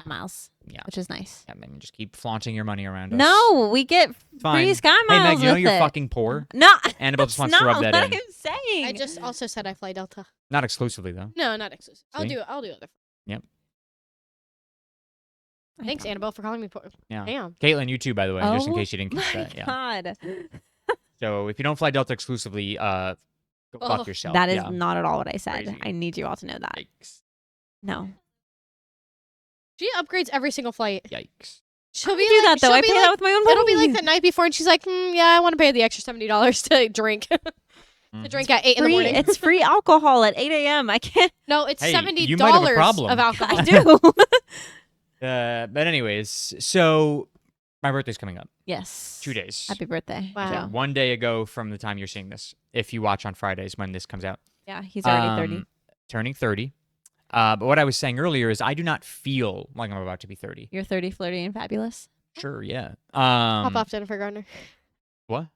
Speaker 2: miles,
Speaker 1: Yeah.
Speaker 2: which is nice.
Speaker 1: I mean, just keep flaunting your money around us.
Speaker 2: No, we get
Speaker 1: Fine.
Speaker 2: free Sky
Speaker 1: Hey,
Speaker 2: Miles
Speaker 1: Meg, you know
Speaker 2: with
Speaker 1: you're
Speaker 2: it.
Speaker 1: fucking poor?
Speaker 2: No,
Speaker 1: Annabelle just
Speaker 2: that's
Speaker 1: wants to rub
Speaker 2: not
Speaker 1: that
Speaker 2: what
Speaker 1: in.
Speaker 2: I'm saying.
Speaker 3: I just also said I fly Delta.
Speaker 1: Not exclusively, though.
Speaker 3: No, not exclusive. I'll
Speaker 1: See?
Speaker 3: do other. Thanks, Annabelle, for calling me poor.
Speaker 1: Yeah.
Speaker 3: Damn.
Speaker 1: Caitlin, you too, by the way, just in
Speaker 2: Oh
Speaker 1: case you didn't catch
Speaker 2: my
Speaker 1: that. Yeah.
Speaker 2: God,
Speaker 1: So if you don't fly Delta exclusively, go fuck yourself.
Speaker 2: that is
Speaker 1: Yeah.
Speaker 2: not at all what I said.
Speaker 1: Crazy.
Speaker 2: I need you all to know that.
Speaker 1: Yikes.
Speaker 2: No,
Speaker 3: She upgrades every single flight.
Speaker 1: Yikes.
Speaker 3: She'll
Speaker 2: I
Speaker 3: be
Speaker 2: do
Speaker 3: like,
Speaker 2: that though.
Speaker 3: she'll
Speaker 2: I
Speaker 3: be
Speaker 2: pay
Speaker 3: like,
Speaker 2: that with my own money.
Speaker 3: It'll be like the night before, and she's like, "Yeah, I want to pay the extra $70 to drink." To drink at 8 in the
Speaker 2: free.
Speaker 3: morning.
Speaker 2: It's free alcohol at 8 a.m. I can't.
Speaker 3: No, it's
Speaker 1: Hey,
Speaker 3: $70
Speaker 1: you might have a problem.
Speaker 3: of alcohol.
Speaker 2: I do.
Speaker 1: But anyways, so my birthday's coming up.
Speaker 2: Yes.
Speaker 1: 2 days.
Speaker 2: Happy birthday.
Speaker 3: Wow.
Speaker 1: So 1 day ago from the time you're seeing this, if you watch on Fridays when this comes out.
Speaker 2: Yeah, he's already 30.
Speaker 1: Turning 30. But what I was saying earlier is I do not feel like I'm about to be 30.
Speaker 2: You're 30, flirty, and fabulous.
Speaker 1: Sure, yeah.
Speaker 3: Pop off Jennifer Garner.
Speaker 1: What?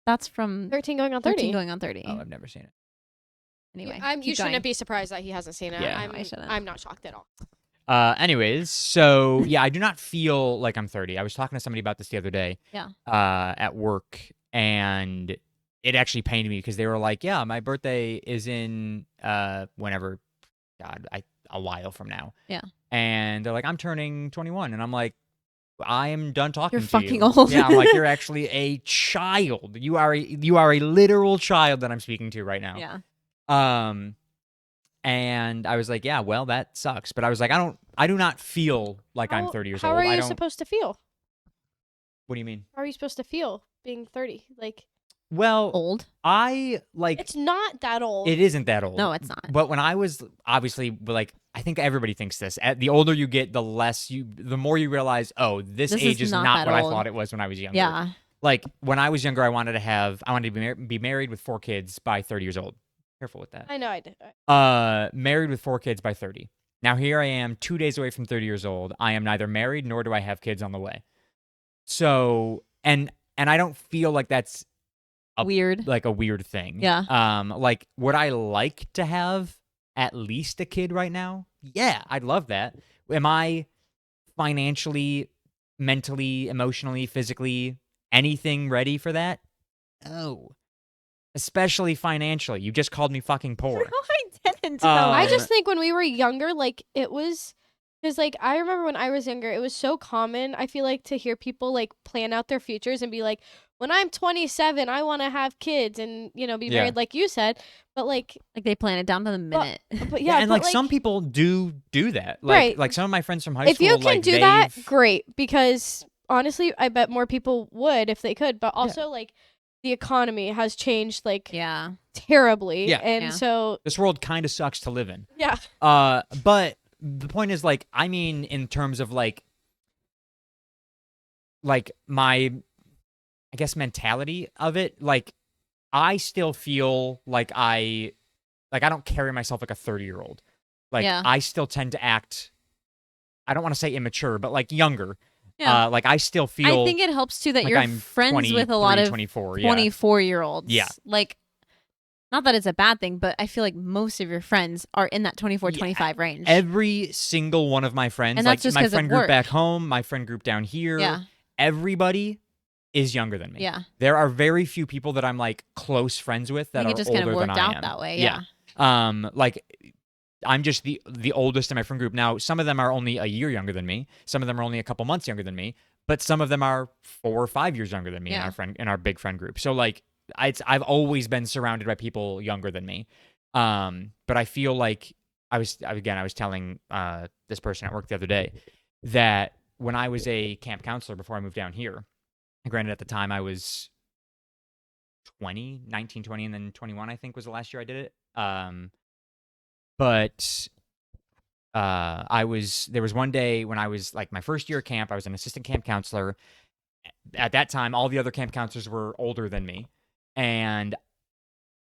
Speaker 2: That's from
Speaker 3: 13 going on 30.
Speaker 2: 13 going on 30.
Speaker 1: Oh, I've never seen it.
Speaker 2: Anyway,
Speaker 3: You
Speaker 2: keep
Speaker 3: shouldn't
Speaker 2: going.
Speaker 3: be surprised that he hasn't seen it.
Speaker 1: Yeah.
Speaker 3: I'm,
Speaker 2: No, I shouldn't.
Speaker 3: I'm not shocked at all.
Speaker 1: Anyways, so yeah, I do not feel like I'm 30. I was talking to somebody about this the other day.
Speaker 2: Yeah.
Speaker 1: At work, and it actually pained me because they were like, "Yeah, my birthday is in whenever, God, a while from now."
Speaker 2: Yeah.
Speaker 1: And they're like, "I'm turning 21," and I'm like, "I am done talking
Speaker 2: You're
Speaker 1: to
Speaker 2: fucking
Speaker 1: you."
Speaker 2: old.
Speaker 1: Yeah, I'm like, "You're actually a child. You are a literal child that I'm speaking to right now."
Speaker 2: Yeah.
Speaker 1: And I was like, yeah, well, that sucks. But I was like, I do not feel like I'm 30 years
Speaker 3: How
Speaker 1: old.
Speaker 3: are
Speaker 1: I
Speaker 3: you
Speaker 1: don't.
Speaker 3: supposed to feel?
Speaker 1: What do you mean?
Speaker 3: How are you supposed to feel being 30? Like,
Speaker 1: Well,
Speaker 2: Old?
Speaker 1: I like.
Speaker 3: it's not that old.
Speaker 1: It isn't that old.
Speaker 2: No, it's not.
Speaker 1: But when I was obviously like, I think everybody thinks this. The older you get, the more you realize, oh, this age is not
Speaker 2: that
Speaker 1: what
Speaker 2: old.
Speaker 1: I thought it was when I was younger.
Speaker 2: Yeah.
Speaker 1: Like when I was younger, I wanted to be married with 4 kids by 30 years old. Careful with that.
Speaker 3: I know I did.
Speaker 1: Married with 4 kids by 30. Now here I am 2 days away from 30 years old. I am neither married nor do I have kids on the way. So, and I don't feel like that's
Speaker 2: Weird.
Speaker 1: like a weird thing.
Speaker 2: Yeah.
Speaker 1: Like would I like to have at least a kid right now? Yeah, I'd love that. Am I financially, mentally, emotionally, physically, anything ready for that? No. Especially financially. You just called me fucking poor.
Speaker 2: No, I didn't.
Speaker 3: I just think when we were younger, like, it was. Because, like, I remember when I was younger, it was so common, I feel like, to hear people, like, plan out their futures and be like, when I'm 27, I want to have kids and, be
Speaker 1: Yeah.
Speaker 3: married, like you said. But, like
Speaker 2: they plan it down to the minute.
Speaker 3: but yeah,
Speaker 1: and
Speaker 3: but,
Speaker 1: like some people do that. Like,
Speaker 3: Right.
Speaker 1: like some of my friends from high
Speaker 3: if
Speaker 1: school,
Speaker 3: you can
Speaker 1: like,
Speaker 3: do that,
Speaker 1: they've-
Speaker 3: great. Because, honestly, I bet more people would if they could. But also, like, the economy has changed, like,
Speaker 2: Yeah.
Speaker 3: terribly.
Speaker 1: Yeah.
Speaker 3: And
Speaker 2: Yeah.
Speaker 3: so,
Speaker 1: this world kind of sucks to live in.
Speaker 3: yeah.
Speaker 1: But the point is, like, I mean, in terms of like my, I guess, mentality of it, like, I still feel like I don't carry myself like a 30-year-old. Like,
Speaker 2: Yeah.
Speaker 1: I still tend to act, I don't want to say immature, but like younger.
Speaker 2: Yeah.
Speaker 1: Like I still feel.
Speaker 2: I think it helps too that
Speaker 1: like
Speaker 2: you're
Speaker 1: I'm
Speaker 2: friends with a lot
Speaker 1: 23,
Speaker 2: of
Speaker 1: 24, yeah.
Speaker 2: 24-year-olds.
Speaker 1: Yeah.
Speaker 2: Like, Not that it's a bad thing, but I feel like most of your friends are in that 24,
Speaker 1: Yeah.
Speaker 2: 25 range.
Speaker 1: Every single one of my friends,
Speaker 2: And
Speaker 1: like
Speaker 2: that's just
Speaker 1: my
Speaker 2: 'cause of
Speaker 1: friend group
Speaker 2: work.
Speaker 1: back home, my friend group down here,
Speaker 2: Yeah.
Speaker 1: everybody is younger than me.
Speaker 2: Yeah.
Speaker 1: There are very few people that I'm like close friends with
Speaker 2: I
Speaker 1: that
Speaker 2: think
Speaker 1: are
Speaker 2: it just
Speaker 1: older
Speaker 2: kind of
Speaker 1: than
Speaker 2: worked
Speaker 1: I
Speaker 2: out
Speaker 1: am.
Speaker 2: that way. Yeah.
Speaker 1: Like I'm just the oldest in my friend group. Now, some of them are only a year younger than me. Some of them are only a couple months younger than me. But some of them are 4 or 5 years younger than me
Speaker 2: Yeah.
Speaker 1: in our big friend group. So like I've always been surrounded by people younger than me. But I feel like I was telling this person at work the other day that when I was a camp counselor before I moved down here, granted at the time I was 19, 20, and then 21, I think was the last year I did it. But there was one day when I was like my first year at camp, I was an assistant camp counselor. At that time, all the other camp counselors were older than me. And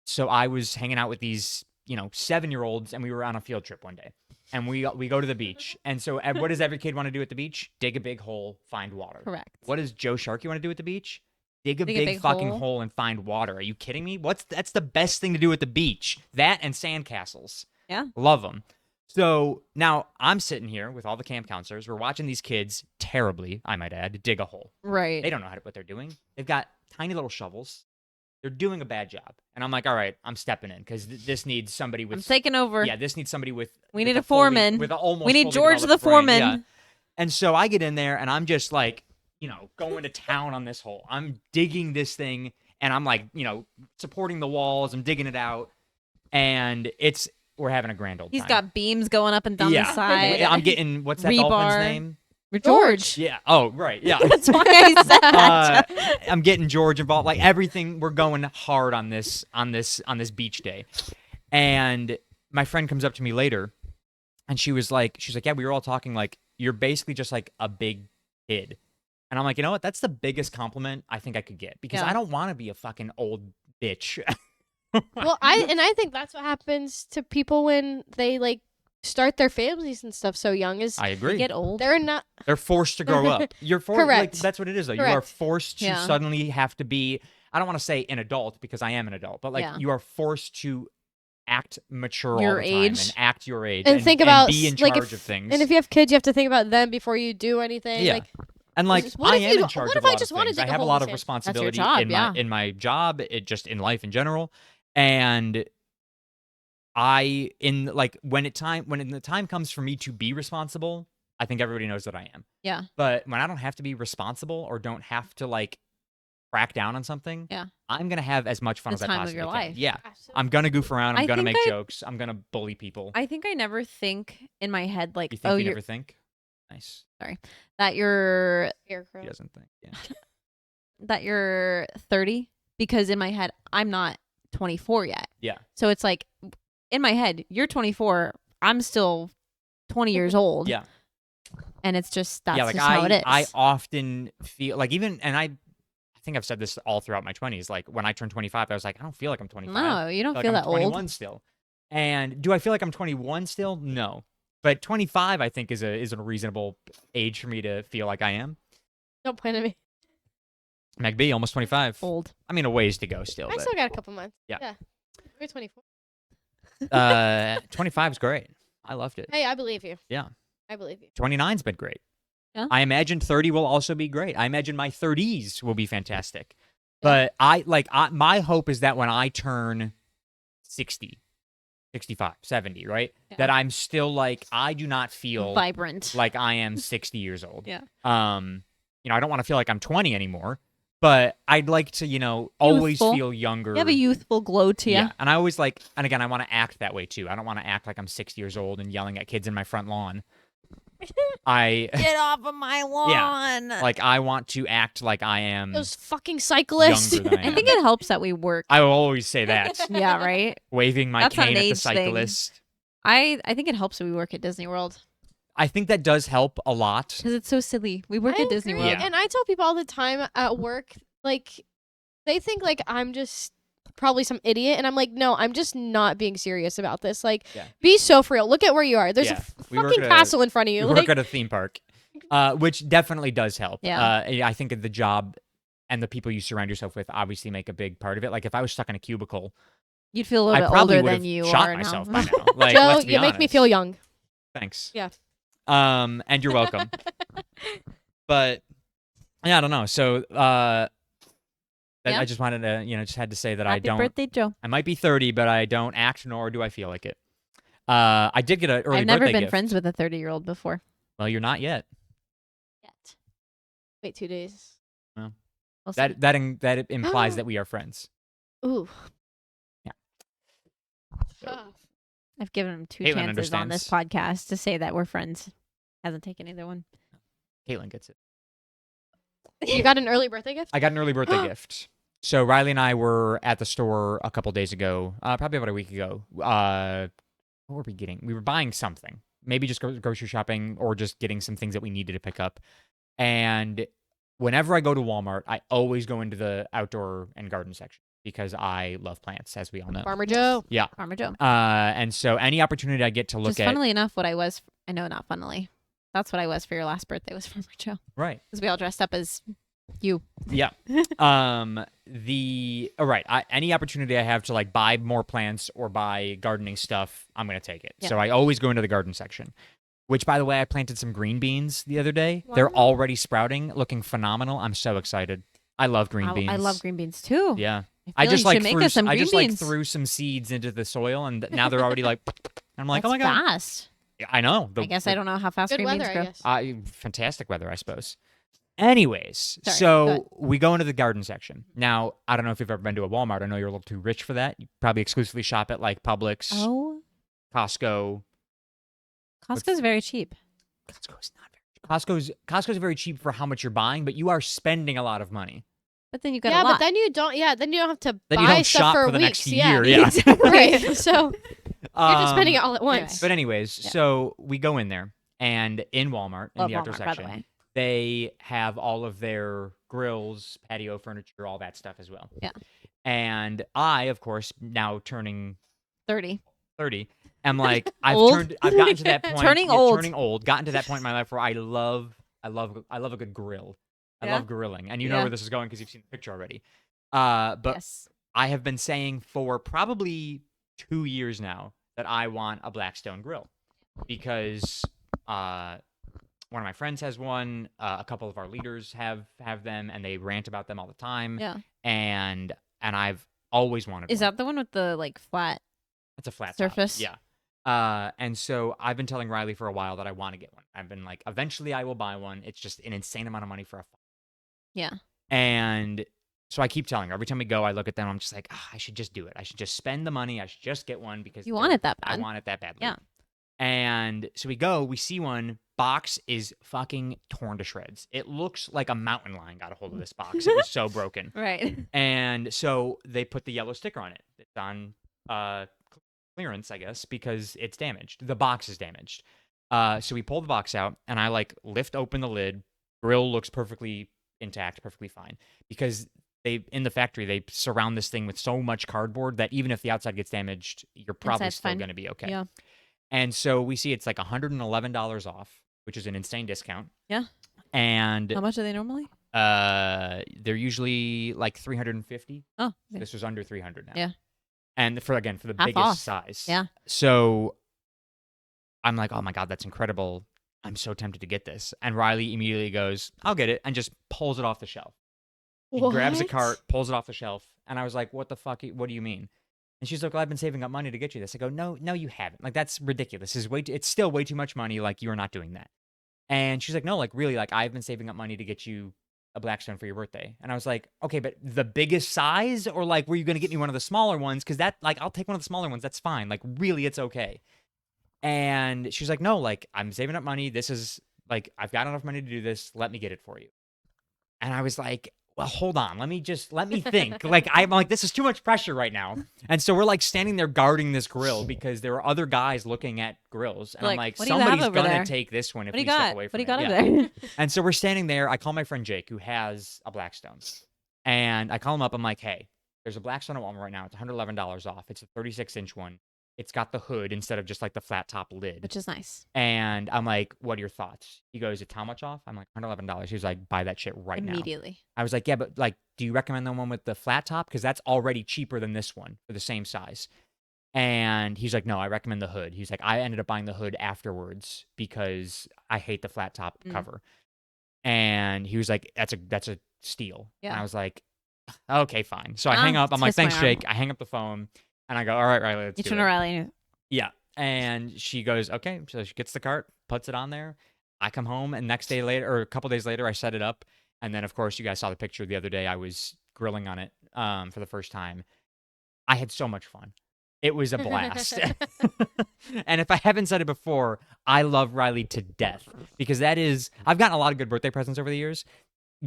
Speaker 1: so I was hanging out with these, 7-year-olds, and we were on a field trip one day. And we go to the beach. And so what does every kid want to do at the beach? Dig a big hole, find water.
Speaker 2: Correct.
Speaker 1: What does Joe Sharkey want to do at the beach? Dig a
Speaker 2: Dig a
Speaker 1: big
Speaker 2: big
Speaker 1: fucking
Speaker 2: hole.
Speaker 1: hole and find water. Are you kidding me? That's the best thing to do at the beach. That and sandcastles.
Speaker 2: Yeah.
Speaker 1: Love them. So now I'm sitting here with all the camp counselors. We're watching these kids terribly, I might add, dig a hole.
Speaker 2: Right.
Speaker 1: They don't know what they're doing. They've got tiny little shovels. They're doing a bad job. And I'm like, all right, I'm stepping in because this needs somebody with.
Speaker 2: I'm taking over.
Speaker 1: Yeah, this needs somebody with.
Speaker 2: We
Speaker 1: with
Speaker 2: need a
Speaker 1: fully-
Speaker 2: foreman.
Speaker 1: With a almost
Speaker 2: We need
Speaker 1: fully
Speaker 2: George the
Speaker 1: developed brain.
Speaker 2: foreman.
Speaker 1: Yeah. And so I get in there and I'm just like, going to town on this hole. I'm digging this thing and I'm like, supporting the walls. I'm digging it out. And we're having a grand old
Speaker 2: He's
Speaker 1: time.
Speaker 2: got beams going up and down
Speaker 1: Yeah.
Speaker 2: the side.
Speaker 1: I'm getting, what's that
Speaker 2: Rebar.
Speaker 1: dolphin's name?
Speaker 2: George.
Speaker 1: Yeah. Oh, right. Yeah.
Speaker 2: That's why I said that.
Speaker 1: I'm getting George involved. Like everything, we're going hard on this beach day. And my friend comes up to me later, and she's like, yeah, we were all talking like you're basically just like a big kid. And I'm like, you know what? That's the biggest compliment I think I could get because
Speaker 2: Yeah.
Speaker 1: I don't want to be a fucking old bitch.
Speaker 3: Well, I think that's what happens to people when they like start their families and stuff so young. Is
Speaker 1: I
Speaker 2: You
Speaker 1: agree.
Speaker 2: get old.
Speaker 3: they're not.
Speaker 1: They're forced to grow up. You're forced. Like,
Speaker 3: Correct.
Speaker 1: that's what it is, though. You are
Speaker 3: Correct.
Speaker 1: forced to
Speaker 2: Yeah.
Speaker 1: suddenly have to be. I don't want to say an adult because I am an adult, but like
Speaker 2: Yeah.
Speaker 1: you are forced to act mature
Speaker 2: Your
Speaker 1: all the
Speaker 2: age.
Speaker 1: time and act your age
Speaker 3: And think about,
Speaker 1: be in
Speaker 3: like,
Speaker 1: charge
Speaker 3: if-
Speaker 1: of things.
Speaker 3: And if you have kids, you have to think about them before you do anything.
Speaker 1: Yeah.
Speaker 3: Like,
Speaker 1: and like
Speaker 3: what
Speaker 1: I
Speaker 3: if
Speaker 1: am
Speaker 3: you-
Speaker 1: in charge
Speaker 3: what
Speaker 1: of
Speaker 3: if
Speaker 1: a
Speaker 3: I
Speaker 1: lot
Speaker 3: just
Speaker 1: of
Speaker 3: wanted
Speaker 1: things.
Speaker 3: to
Speaker 1: I
Speaker 3: dig a
Speaker 1: have a
Speaker 3: hole
Speaker 1: lot
Speaker 3: in
Speaker 1: of
Speaker 3: the sand?
Speaker 2: That's your
Speaker 1: responsibility
Speaker 2: job,
Speaker 1: in
Speaker 2: yeah.
Speaker 1: my job, just in life in general. And when the time comes for me to be responsible, I think everybody knows that I am.
Speaker 2: Yeah.
Speaker 1: But when I don't have to be responsible or don't have to like crack down on something,
Speaker 2: Yeah.
Speaker 1: I'm gonna have as much fun
Speaker 2: The
Speaker 1: as I
Speaker 2: time of
Speaker 1: possibly
Speaker 2: your
Speaker 1: can.
Speaker 2: life.
Speaker 1: Yeah,
Speaker 3: absolutely.
Speaker 1: I'm gonna goof around. I'm
Speaker 2: I
Speaker 1: gonna
Speaker 2: think
Speaker 1: make
Speaker 2: I-
Speaker 1: jokes. I'm gonna bully people.
Speaker 2: I think I never think in my head like,
Speaker 1: You think
Speaker 2: oh,
Speaker 1: you
Speaker 2: you're
Speaker 1: never think? Nice.
Speaker 2: that you're
Speaker 3: Scarecrow.
Speaker 1: He doesn't think. Yeah.
Speaker 2: that you're 30 because in my head I'm not 24 yet.
Speaker 1: Yeah.
Speaker 2: So it's like in my head you're 24, I'm still 20 years old.
Speaker 1: Yeah.
Speaker 2: And it's just that's
Speaker 1: yeah, like
Speaker 2: just how it is.
Speaker 1: I often feel like I think I've said this all throughout my 20s. Like when I turned 25, I was like, I don't feel like I'm 25.
Speaker 2: No, you don't
Speaker 1: I
Speaker 2: feel
Speaker 1: like
Speaker 2: that
Speaker 1: I'm 21
Speaker 2: old.
Speaker 1: still. And do I feel like I'm 21 still? No. But 25, I think, is a reasonable age for me to feel like I am.
Speaker 3: Don't point at me.
Speaker 1: Meg B, almost 25.
Speaker 2: Old.
Speaker 1: I mean, a ways to go still.
Speaker 3: I still got a couple months.
Speaker 1: Yeah.
Speaker 3: We're 24.
Speaker 1: But 25 is great. I loved it.
Speaker 3: Hey, I believe you.
Speaker 1: Yeah.
Speaker 3: I believe you.
Speaker 1: 29's been great.
Speaker 2: Yeah.
Speaker 1: I imagine 30 will also be great. I imagine my 30s will be fantastic. But my hope is that when I turn 60, 65, 70, right?
Speaker 2: Yeah.
Speaker 1: That I'm still like, I do not feel
Speaker 2: Vibrant.
Speaker 1: like I am 60 years old.
Speaker 2: Yeah.
Speaker 1: I don't want to feel like I'm 20 anymore, but I'd like to, always
Speaker 2: Youthful.
Speaker 1: feel younger.
Speaker 2: You have a youthful glow to you.
Speaker 1: Yeah. And I always and again, I want to act that way too. I don't want to act like I'm 60 years old and yelling at kids in my front lawn.
Speaker 2: Get off of my lawn.
Speaker 1: I want to act like I am
Speaker 3: Those fucking cyclists.
Speaker 1: younger than I am.
Speaker 2: I think it helps that we work.
Speaker 1: I will always say that.
Speaker 2: Yeah, right?
Speaker 1: Waving my
Speaker 2: That's not
Speaker 1: cane
Speaker 2: an
Speaker 1: at the
Speaker 2: age thing.
Speaker 1: cyclist.
Speaker 2: I think it helps that we work at Disney World
Speaker 1: I think that does help a lot.
Speaker 2: because it's so silly. We work
Speaker 3: I
Speaker 2: at Disney
Speaker 3: agree.
Speaker 2: World.
Speaker 1: Yeah.
Speaker 3: And I tell people all the time at work, like, they think like I'm just probably some idiot, and I'm like, no, I'm just not being serious about this. Like,
Speaker 1: Yeah.
Speaker 3: be so for real. Look at where you are. There's
Speaker 1: Yeah.
Speaker 3: a
Speaker 1: We work
Speaker 3: fucking
Speaker 1: at a-
Speaker 3: castle in front of
Speaker 1: We
Speaker 3: you.
Speaker 1: work
Speaker 3: Like,
Speaker 1: at a theme park, which definitely does help.
Speaker 2: Yeah.
Speaker 1: I think the job and the people you surround yourself with obviously make a big part of it. Like if I was stuck in a cubicle,
Speaker 2: You'd feel a
Speaker 1: I
Speaker 2: little bit
Speaker 1: probably
Speaker 2: older
Speaker 1: would
Speaker 2: than
Speaker 1: have
Speaker 2: you
Speaker 1: shot
Speaker 2: are
Speaker 1: myself
Speaker 2: now.
Speaker 1: by now. Like,
Speaker 3: Joe,
Speaker 1: let's be
Speaker 3: you make me
Speaker 1: honest.
Speaker 3: feel young.
Speaker 1: Thanks.
Speaker 3: Yeah.
Speaker 1: And you're welcome. But yeah, I don't know. So
Speaker 2: Yeah.
Speaker 1: I just wanted to, just had to say that I
Speaker 2: Happy
Speaker 1: don't.
Speaker 2: birthday, Joe.
Speaker 1: I might be 30, but I don't act nor do I feel like it. I did get an early
Speaker 2: I've never
Speaker 1: birthday
Speaker 2: been
Speaker 1: gift.
Speaker 2: friends with a 30-year-old before.
Speaker 1: Well, you're not yet.
Speaker 3: Yet. Wait 2 days.
Speaker 2: We'll see.
Speaker 1: That implies that we are friends.
Speaker 3: Ooh.
Speaker 1: Yeah.
Speaker 2: I've given him 2
Speaker 1: Caitlin
Speaker 2: chances on this podcast to say that we're friends. Hasn't taken either one.
Speaker 1: Caitlin gets it.
Speaker 3: You got an early birthday gift?
Speaker 1: I got an early birthday gift. So Riley and I were at the store a couple days ago, probably about a week ago. What were we getting? We were buying something, maybe just grocery shopping or just getting some things that we needed to pick up. And whenever I go to Walmart, I always go into the outdoor and garden section because I love plants, as we all know.
Speaker 3: Farmer Joe.
Speaker 1: Yeah.
Speaker 2: Farmer Joe.
Speaker 1: And so any opportunity I get to look
Speaker 2: Just
Speaker 1: at,
Speaker 2: funnily enough, what I was, I know, not funnily. That's what I was for your last birthday was Farmer Joe.
Speaker 1: right?
Speaker 2: Because we all dressed up as you.
Speaker 1: Yeah. Any opportunity I have to like buy more plants or buy gardening stuff, I'm gonna take it.
Speaker 2: Yeah.
Speaker 1: So I always go into the garden section. Which, by the way, I planted some green beans the other day. They're
Speaker 3: Wow.
Speaker 1: already sprouting, looking phenomenal. I'm so excited. I love green beans.
Speaker 2: I love green beans too.
Speaker 1: Yeah.
Speaker 2: I feel
Speaker 1: just
Speaker 2: like you
Speaker 1: like
Speaker 2: should
Speaker 1: threw
Speaker 2: make us some
Speaker 1: I
Speaker 2: green
Speaker 1: just
Speaker 2: beans.
Speaker 1: like threw some seeds into the soil, and now they're already like. I'm like,
Speaker 2: That's
Speaker 1: oh my god!
Speaker 2: fast.
Speaker 1: Yeah, I know.
Speaker 2: I guess I don't know how fast
Speaker 3: Good
Speaker 2: green
Speaker 3: weather,
Speaker 2: beans
Speaker 3: I
Speaker 2: grow.
Speaker 3: guess.
Speaker 1: Fantastic weather, I suppose. Anyways,
Speaker 2: Sorry, go
Speaker 1: so
Speaker 2: ahead.
Speaker 1: we go into the garden section. Now, I don't know if you've ever been to a Walmart. I know you're a little too rich for that. You probably exclusively shop at like Publix,
Speaker 2: Oh,
Speaker 1: Costco.
Speaker 2: Costco's very cheap.
Speaker 1: Costco's not very cheap. Costco's very cheap for how much you're buying, but you are spending a lot of money.
Speaker 2: But then you got
Speaker 3: Yeah,
Speaker 2: a lot.
Speaker 3: but then you don't. Yeah, then you don't have to
Speaker 1: Then you
Speaker 3: buy
Speaker 1: don't
Speaker 3: stuff
Speaker 1: shop
Speaker 3: for
Speaker 1: for the
Speaker 3: weeks.
Speaker 1: next year. Yeah.
Speaker 3: Right. So you're just spending it all at
Speaker 2: anyway.
Speaker 3: once.
Speaker 1: But anyways,
Speaker 2: Yeah.
Speaker 1: so we go in there, and in Walmart, in
Speaker 2: Love
Speaker 1: the outdoor
Speaker 2: Walmart, by the
Speaker 1: section,
Speaker 2: way.
Speaker 1: they have all of their grills, patio furniture, all that stuff as well.
Speaker 2: Yeah.
Speaker 1: And I, of course, now turning
Speaker 2: 30.
Speaker 1: 30, am like, I've
Speaker 2: Old.
Speaker 1: gotten to that point.
Speaker 2: Turning old.
Speaker 1: Turning old. Gotten to that point in my life where I love a good grill. I
Speaker 2: Yeah?
Speaker 1: love grilling, and you know
Speaker 2: Yeah.
Speaker 1: where this is going because you've seen the picture already. But
Speaker 2: Yes.
Speaker 1: I have been saying for probably 2 years now that I want a Blackstone grill because one of my friends has one. A couple of our leaders have them, and they rant about them all the time.
Speaker 2: Yeah.
Speaker 1: And I've always wanted.
Speaker 2: Is
Speaker 1: one.
Speaker 2: that the one with the like flat?
Speaker 1: It's a flat
Speaker 2: surface?
Speaker 1: Top. Yeah. And so I've been telling Riley for a while that I want to get one. I've been like, eventually I will buy one. It's just an insane amount of money for a.
Speaker 2: Yeah.
Speaker 1: And so I keep telling her every time we go, I look at them. I'm just like, I should just do it. I should just spend the money. I should just get one because
Speaker 2: You want it that
Speaker 1: I
Speaker 2: bad.
Speaker 1: want it that badly.
Speaker 2: Yeah.
Speaker 1: And so we go, we see one. Box is fucking torn to shreds. It looks like a mountain lion got a hold of this box. It was so broken.
Speaker 2: Right.
Speaker 1: And so they put the yellow sticker on it. It's on clearance, I guess, because it's damaged. The box is damaged. So we pull the box out, and I like lift open the lid. Grill looks perfectly intact, perfectly fine. Because in the factory, they surround this thing with so much cardboard that even if the outside gets damaged, you're probably
Speaker 2: Inside's
Speaker 1: still
Speaker 2: fine.
Speaker 1: going to be okay.
Speaker 2: Yeah.
Speaker 1: And so we see it's like $111 off, which is an insane discount.
Speaker 2: Yeah.
Speaker 1: And
Speaker 2: How much are they normally?
Speaker 1: they're usually like 350.
Speaker 2: Oh. okay.
Speaker 1: This was under 300 now.
Speaker 2: Yeah.
Speaker 1: And for the
Speaker 2: Half
Speaker 1: biggest
Speaker 2: off.
Speaker 1: size.
Speaker 2: Yeah.
Speaker 1: So I'm like, oh my God, that's incredible. I'm so tempted to get this. And Riley immediately goes, I'll get it, and just pulls it off the shelf. He grabs a
Speaker 3: What?
Speaker 1: cart, pulls it off the shelf, and I was like, what the fuck? What do you mean? And she's like, well, I've been saving up money to get you this. I go, no, you haven't. Like, that's ridiculous. It's still way too much money. Like, you are not doing that. And she's like, no, like, really, like, I've been saving up money to get you a Blackstone for your birthday. And I was like, okay, but the biggest size, or like, were you going to get me one of the smaller ones? Because that, like, I'll take one of the smaller ones. That's fine. Like, really, it's okay. And she's like, no, like, I'm saving up money. This is, like, I've got enough money to do this. Let me get it for you. And I was like, well, hold on. Let me think. Like, I'm like, this is too much pressure right now. And so we're like standing there guarding this grill because there are other guys looking at grills. And I'm like,
Speaker 2: "What do you have
Speaker 1: somebody's
Speaker 2: over
Speaker 1: going
Speaker 2: there?
Speaker 1: to take this one if
Speaker 2: What do
Speaker 1: we
Speaker 2: you
Speaker 1: step
Speaker 2: got?
Speaker 1: away
Speaker 2: What
Speaker 1: from
Speaker 2: do you got
Speaker 1: it.
Speaker 2: over there?
Speaker 1: And so we're standing there. I call my friend Jake, who has a Blackstone. And I call him up. I'm like, hey, there's a Blackstone at Walmart right now. It's $111 off. It's a 36-inch one. It's got the hood instead of just like the flat top lid.
Speaker 2: Which is nice.
Speaker 1: And I'm like, what are your thoughts? He goes, it's how much off? I'm like, $111. He was like, buy that shit right now.
Speaker 2: Immediately.
Speaker 1: I was like, yeah, but like, do you recommend the one with the flat top? Because that's already cheaper than this one for the same size. And he's like, no, I recommend the hood. He's like, I ended up buying the hood afterwards because I hate the flat top cover. And he was like, that's a steal.
Speaker 2: Yeah.
Speaker 1: And I was like, okay, fine. So I hang up. I'm like,
Speaker 2: twist my
Speaker 1: thanks,
Speaker 2: arm.
Speaker 1: Jake. I hang up the phone and I go, all right, Riley, let's
Speaker 2: You
Speaker 1: do
Speaker 2: turn
Speaker 1: it.
Speaker 2: to Riley and
Speaker 1: Yeah. And she goes, okay. So she gets the cart, puts it on there. I come home, and next day later, or a couple days later, I set it up. And then, of course, you guys saw the picture the other day. I was grilling on it for the first time. I had so much fun. It was a blast. And if I haven't said it before, I love Riley to death because I've gotten a lot of good birthday presents over the years.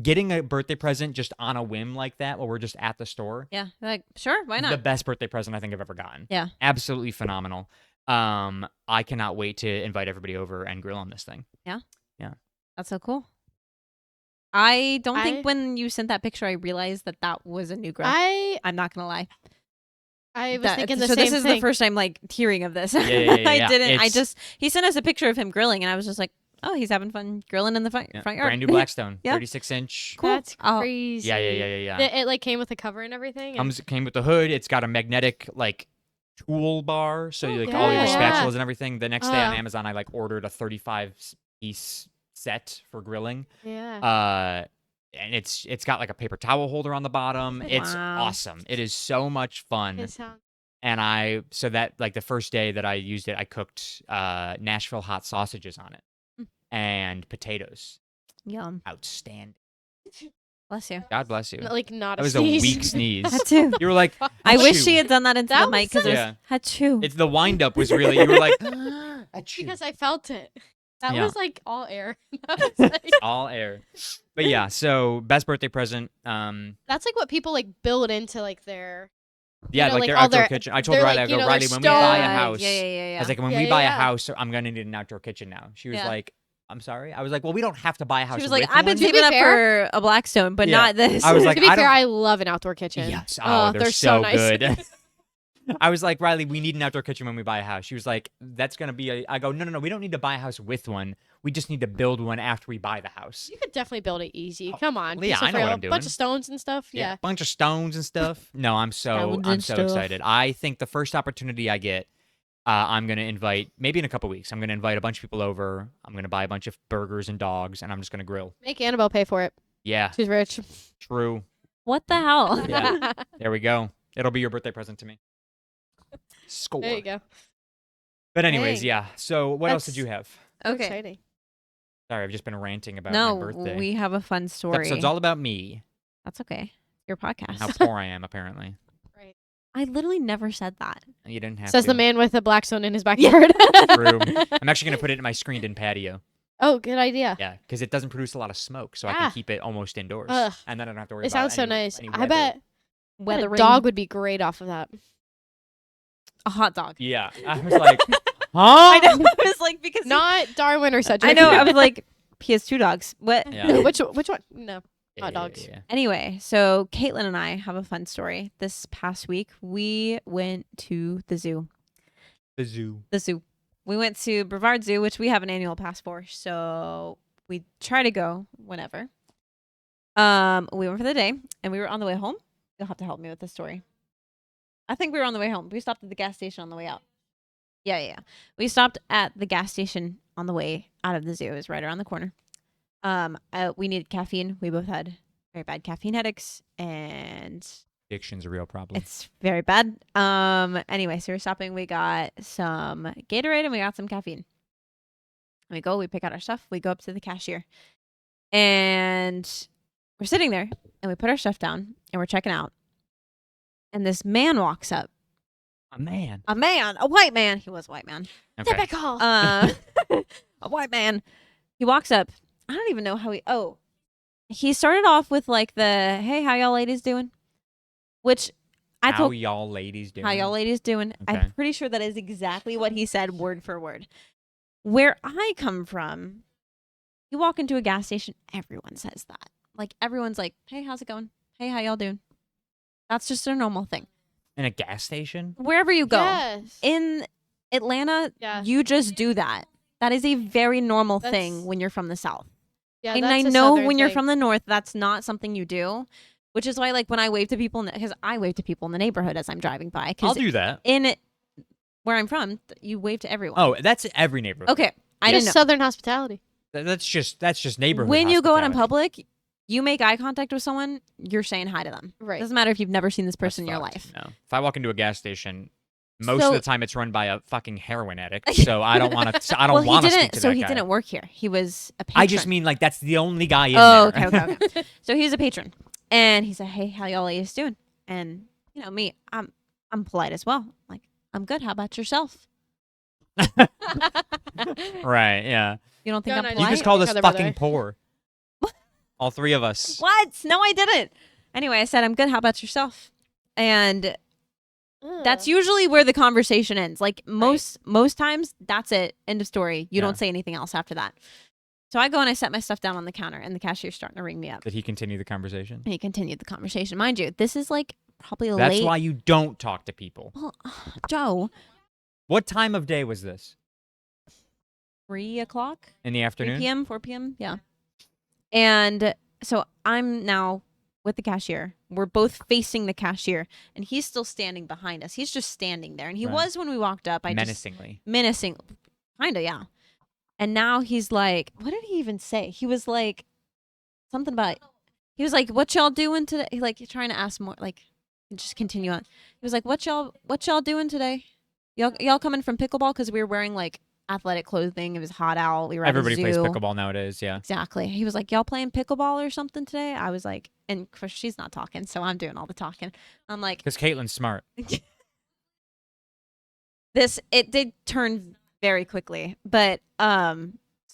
Speaker 1: Getting a birthday present just on a whim like that while we're just at the store.
Speaker 2: yeah, like, sure, why not?
Speaker 1: The best birthday present I think I've ever gotten.
Speaker 2: Yeah.
Speaker 1: Absolutely phenomenal. I cannot wait to invite everybody over and grill on this thing.
Speaker 2: That's so cool. I don't think when you sent that picture, I realized that was a new grill. I'm not gonna lie.
Speaker 3: I was thinking the
Speaker 2: so
Speaker 3: same
Speaker 2: this is
Speaker 3: thing.
Speaker 2: the first time like hearing of this.
Speaker 1: Yeah.
Speaker 2: I didn't.
Speaker 1: It's-
Speaker 2: He sent us a picture of him grilling, and I was just like, oh, he's having fun grilling in the front yard.
Speaker 1: Brand new Blackstone,
Speaker 2: Yeah.
Speaker 1: 36-inch.
Speaker 2: Cool.
Speaker 3: That's
Speaker 2: Oh.
Speaker 3: crazy.
Speaker 1: Yeah.
Speaker 3: It like came with a cover and everything. and-
Speaker 1: Came with the hood. It's got a magnetic like tool bar, so like all your
Speaker 3: yeah.
Speaker 1: spatulas and everything. The next day on
Speaker 3: Oh.
Speaker 1: Amazon, I like ordered a 35-piece set for grilling.
Speaker 3: Yeah.
Speaker 1: And it's got like a paper towel holder on the bottom. It's
Speaker 2: Wow.
Speaker 1: awesome. It is so much fun.
Speaker 3: It sounds
Speaker 1: And so that like the first day that I used it, I cooked Nashville hot sausages on it and potatoes.
Speaker 2: Yum.
Speaker 1: Outstanding.
Speaker 2: Bless you.
Speaker 1: God bless you.
Speaker 3: like not
Speaker 1: That
Speaker 3: a
Speaker 1: was a
Speaker 3: sneeze.
Speaker 1: weak sneeze.
Speaker 2: That too.
Speaker 1: You were like,
Speaker 2: I wish
Speaker 1: "Achoo."
Speaker 2: she had done that into
Speaker 3: That
Speaker 2: the mic because
Speaker 3: was
Speaker 2: it was
Speaker 1: Yeah.
Speaker 2: achoo.
Speaker 1: It's the wind up was really. You were like, achoo.
Speaker 3: because I felt it. That
Speaker 1: Yeah.
Speaker 3: was like all air. That was like-
Speaker 1: All air. But yeah, so best birthday present.
Speaker 3: that's like what people like build into like their.
Speaker 1: Yeah,
Speaker 3: know,
Speaker 1: like
Speaker 3: like,
Speaker 1: their
Speaker 3: all
Speaker 1: outdoor
Speaker 3: their-
Speaker 1: kitchen. I told
Speaker 3: they're,
Speaker 1: Riley,
Speaker 3: like,
Speaker 1: I
Speaker 3: you
Speaker 1: go,
Speaker 3: know,
Speaker 1: Riley,
Speaker 3: their
Speaker 1: when we buy a
Speaker 3: stove.
Speaker 1: house,
Speaker 2: Yeah.
Speaker 1: I was like, when
Speaker 3: Yeah,
Speaker 1: we buy a
Speaker 3: yeah.
Speaker 1: house, I'm gonna need an outdoor kitchen now. She was
Speaker 2: Yeah.
Speaker 1: like, I'm sorry. I was like, well, we don't have to buy a house.
Speaker 2: She was like,
Speaker 1: with
Speaker 2: I've been
Speaker 1: one.
Speaker 3: To be
Speaker 2: saving up
Speaker 3: fair-
Speaker 2: for a Blackstone, but
Speaker 1: Yeah.
Speaker 2: not this.
Speaker 1: I was like,
Speaker 3: to be
Speaker 1: I
Speaker 3: fair,
Speaker 1: don't-
Speaker 3: I love an outdoor kitchen.
Speaker 1: Yes. Oh, they're
Speaker 3: so
Speaker 1: so
Speaker 3: nice.
Speaker 1: good. I was like, Riley, we need an outdoor kitchen when we buy a house. She was like, that's gonna be I go, no, we don't need to buy a house with one. We just need to build one after we buy the house.
Speaker 3: You could definitely build it easy. Come on.
Speaker 1: yeah,
Speaker 3: piece of
Speaker 1: I know what
Speaker 3: frail-
Speaker 1: I'm doing.
Speaker 3: Bunch of stones and stuff. Yeah.
Speaker 1: Bunch of stones and stuff. No, I'm
Speaker 2: Stones
Speaker 1: so
Speaker 2: and stuff.
Speaker 1: excited. I think the first opportunity I get, I'm gonna invite maybe in a couple weeks. I'm gonna invite a bunch of people over. I'm gonna buy a bunch of burgers and dogs, and I'm just gonna grill.
Speaker 3: Make Annabelle pay for it.
Speaker 1: Yeah,
Speaker 3: She's rich.
Speaker 1: true.
Speaker 2: What the hell?
Speaker 1: Yeah. There we go. It'll be your birthday present to me. Score.
Speaker 3: There you go.
Speaker 1: But anyways,
Speaker 3: Dang.
Speaker 1: yeah. So what else did
Speaker 3: That's-
Speaker 1: you have?
Speaker 3: So
Speaker 2: Okay.
Speaker 3: Exciting.
Speaker 1: Sorry, I've just been ranting about
Speaker 2: No,
Speaker 1: my birthday.
Speaker 2: we have a fun
Speaker 1: This
Speaker 2: story.
Speaker 1: episode's all about me
Speaker 2: That's okay. Your
Speaker 1: and
Speaker 2: podcast.
Speaker 1: how poor I am. Apparently,
Speaker 3: Right.
Speaker 2: I literally never said that.
Speaker 1: you didn't have
Speaker 3: Says
Speaker 1: to.
Speaker 3: the man with a Blackstone in his backyard.
Speaker 1: True. I'm actually gonna put it in my screened-in patio.
Speaker 3: Oh, good idea.
Speaker 1: Yeah, because it doesn't produce a lot of smoke, so I can
Speaker 3: Ah.
Speaker 1: keep it almost indoors,
Speaker 3: Ugh.
Speaker 1: and then I don't have to worry
Speaker 3: It
Speaker 1: about
Speaker 3: sounds so
Speaker 1: any-
Speaker 3: nice.
Speaker 1: any
Speaker 3: I
Speaker 1: weather.
Speaker 3: bet a
Speaker 2: Weathering
Speaker 3: dog would be great off of that.
Speaker 2: a hot dog.
Speaker 1: Yeah, I was like, huh?
Speaker 2: I know. I was like because
Speaker 3: Not Darwin or Cedric.
Speaker 2: I know. I was like, he has 2 dogs. What?
Speaker 1: Yeah.
Speaker 3: which one? No.
Speaker 1: Yeah,
Speaker 3: hot dogs.
Speaker 1: yeah.
Speaker 2: Anyway, so Caitlin and I have a fun story. This past week, we went to the zoo.
Speaker 1: The zoo.
Speaker 2: The zoo. We went to Brevard Zoo, which we have an annual pass for, so we try to go whenever. We went for the day, and we were on the way home. You'll have to help me with this story. I think we were on the way home. We stopped at the gas station on the way out. Yeah. We stopped at the gas station on the way out of the zoo. It was right around the corner. We needed caffeine. We both had very bad caffeine headaches, and
Speaker 1: Addiction's a real problem.
Speaker 2: it's very bad. Anyway, so we're stopping. We got some Gatorade and we got some caffeine. And we pick out our stuff. We go up to the cashier. And we're sitting there and we put our stuff down and we're checking out. And this man walks up.
Speaker 1: A man.
Speaker 2: A white man. He was a white man.
Speaker 1: Okay.
Speaker 3: Typical.
Speaker 2: A white man. He walks up. I don't even know how he started off with like the, hey, how y'all ladies doing? Which I
Speaker 1: How
Speaker 2: told
Speaker 1: y'all ladies doing?
Speaker 2: How y'all ladies doing?
Speaker 1: Okay.
Speaker 2: I'm pretty sure that is exactly what he said word for word. Where I come from, you walk into a gas station, everyone says that. Like everyone's like, hey, how's it going? Hey, how y'all doing? That's just a normal thing.
Speaker 1: In a gas station?
Speaker 2: Wherever you go.
Speaker 3: Yes.
Speaker 2: In Atlanta,
Speaker 3: Yeah.
Speaker 2: you just do that. That is a very normal
Speaker 3: That's-
Speaker 2: thing when you're from the South.
Speaker 3: Yeah,
Speaker 2: And
Speaker 3: that's
Speaker 2: I
Speaker 3: a
Speaker 2: know
Speaker 3: Southern
Speaker 2: when you're
Speaker 3: thing.
Speaker 2: from the North, that's not something you do, which is why, like, when I wave to people, because I wave to people in the neighborhood as I'm driving by.
Speaker 1: I'll
Speaker 2: Because
Speaker 1: do that.
Speaker 2: where I'm from, you wave to everyone.
Speaker 1: Oh, that's every neighborhood.
Speaker 2: Okay. I
Speaker 3: Just
Speaker 2: didn't know.
Speaker 3: Southern hospitality.
Speaker 1: That's just neighborhood.
Speaker 2: When you go out in
Speaker 1: hospitality.
Speaker 2: public, you make eye contact with someone, you're saying hi to them.
Speaker 3: Right.
Speaker 2: Doesn't matter if you've never seen this
Speaker 1: That's
Speaker 2: person in your
Speaker 1: fucked.
Speaker 2: life.
Speaker 1: No. If I walk into a gas station, most
Speaker 2: So-
Speaker 1: of the time it's run by a fucking heroin addict. So I don't want to. I don't
Speaker 2: Well,
Speaker 1: want
Speaker 2: he
Speaker 1: to speak
Speaker 2: didn't.
Speaker 1: to
Speaker 2: So
Speaker 1: that
Speaker 2: he
Speaker 1: guy.
Speaker 2: didn't work here. He was a patron.
Speaker 1: I just mean like that's the only guy in
Speaker 2: Oh,
Speaker 1: there.
Speaker 2: okay, okay, okay. So he's a patron, and he said, "Hey, how y'all ladies doing?" And you know me, I'm polite as well. Like, I'm good. How about yourself?
Speaker 1: Right? Yeah.
Speaker 2: You don't think
Speaker 3: No,
Speaker 2: I'm
Speaker 3: no,
Speaker 1: You
Speaker 2: polite?
Speaker 1: just called us
Speaker 3: Other
Speaker 1: fucking
Speaker 3: brother.
Speaker 1: poor. All three of us.
Speaker 2: What? No, I didn't. Anyway, I said, "I'm good. How about yourself?" And that's usually where the conversation ends. Like most times, that's it. End of story. You
Speaker 1: Yeah.
Speaker 2: don't say anything else after that. So I go and I set my stuff down on the counter, and the cashier's starting to ring me up.
Speaker 1: Did he continue the conversation?
Speaker 2: And he continued the conversation. Mind you, this is like probably
Speaker 1: That's
Speaker 2: late.
Speaker 1: why you don't talk to people.
Speaker 2: Well, Joe,
Speaker 1: What time of day was this?
Speaker 2: 3 o'clock,
Speaker 1: In the
Speaker 2: 3
Speaker 1: afternoon?
Speaker 2: p.m., 4 p.m. Yeah. And so I'm now with the cashier. We're both facing the cashier, and he's still standing behind us. He's just standing there, and he
Speaker 1: Right.
Speaker 2: was when we walked up.
Speaker 1: Menacingly.
Speaker 2: Menacing, kinda, yeah. And now he's like, what did he even say? He was like something about. He was like, "What y'all doing today?" Like trying to ask more, like just continue on. He was like, "What y'all doing today? Y'all coming from pickleball?" Because we were wearing like athletic clothing. It was hot out. We were
Speaker 1: Everybody
Speaker 2: at a
Speaker 1: plays
Speaker 2: zoo.
Speaker 1: pickleball nowadays. Yeah.
Speaker 2: Exactly. He was like, "Y'all playing pickleball or something today?" I was like, and of course she's not talking, so I'm doing all the talking. I'm like,
Speaker 1: Because Caitlin's smart.
Speaker 2: it did turn very quickly, but so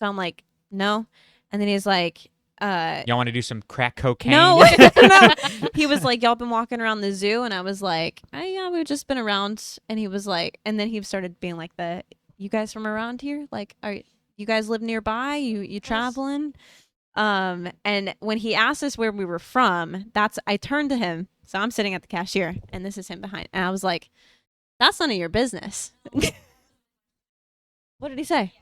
Speaker 2: I'm like, no, and then he's like,
Speaker 1: Y'all want to do some crack cocaine?
Speaker 2: no, no. He was like, "Y'all been walking around the zoo," and I was like, "Yeah, we've just been around." And he was like, and then he started being like, "You guys from around here? Like, are you guys live nearby? You traveling?" And when he asked us where we were from, I turned to him. So I'm sitting at the cashier, and this is him behind, and I was like, "That's none of your business." What did he say?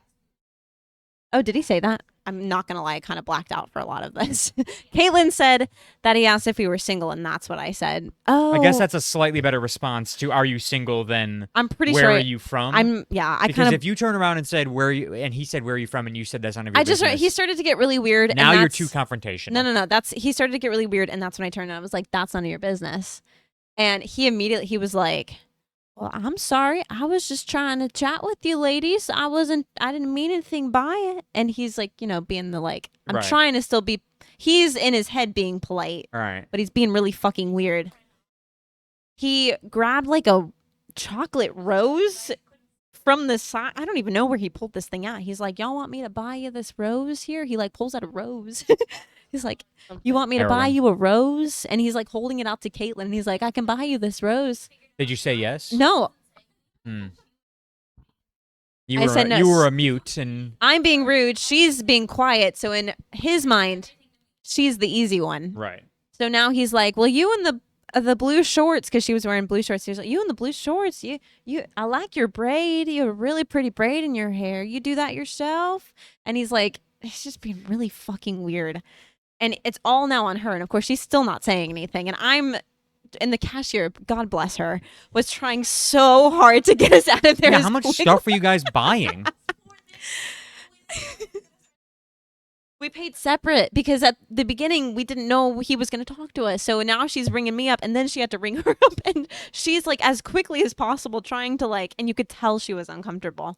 Speaker 2: Oh, did he say that? I'm not gonna lie, I kind of blacked out for a lot of this. Caitlin said that he asked if we were single, and that's what I said. Oh,
Speaker 1: I guess that's a slightly better response to "Are you single?" than
Speaker 2: I'm pretty
Speaker 1: "Where
Speaker 2: sure
Speaker 1: are you from?"
Speaker 2: I
Speaker 1: because
Speaker 2: kind of
Speaker 1: if you turn around and said "Where are you?" and he said "Where are you from?" and you said "That's none of your
Speaker 2: I just
Speaker 1: business,"
Speaker 2: he started to get really weird.
Speaker 1: now
Speaker 2: and
Speaker 1: you're
Speaker 2: that's-
Speaker 1: too confrontational.
Speaker 2: No. He started to get really weird, and that's when I turned and I was like, "That's none of your business." And he was like, "Well, I'm sorry. I was just trying to chat with you ladies. I didn't mean anything by it." And he's like, being the like, I'm
Speaker 1: Right.
Speaker 2: trying to still be, he's in his head being polite,
Speaker 1: All right.
Speaker 2: but he's being really fucking weird. He grabbed like a chocolate rose from the side. I don't even know where he pulled this thing out. He's like, "Y'all want me to buy you this rose here?" He like pulls out a rose. He's like, "You want me to buy
Speaker 1: Heroin.
Speaker 2: you a rose?" And he's like holding it out to Caitlin. And he's like, "I can buy you this rose."
Speaker 1: Did you say yes?
Speaker 2: No,
Speaker 1: Hmm. You
Speaker 2: I
Speaker 1: were
Speaker 2: said no.
Speaker 1: you were a mute, and
Speaker 2: I'm being rude. She's being quiet. So in his mind, she's the easy one.
Speaker 1: right.
Speaker 2: So now he's like, "Well, you and the blue shorts," because she was wearing blue shorts. He's like, "You and the blue shorts. You. I like your braid. You have a really pretty braid in your hair. You do that yourself." And he's like, it's just being really fucking weird. And it's all now on her. And of course, she's still not saying anything. And the cashier, God bless her, was trying so hard to get us out of there.
Speaker 1: Yeah.
Speaker 2: as
Speaker 1: How much
Speaker 2: quick-
Speaker 1: stuff were you guys buying?
Speaker 2: We paid separate because at the beginning we didn't know he was going to talk to us. So now she's ringing me up, and then she had to ring her up, and she's like as quickly as possible trying to like, and you could tell she was uncomfortable.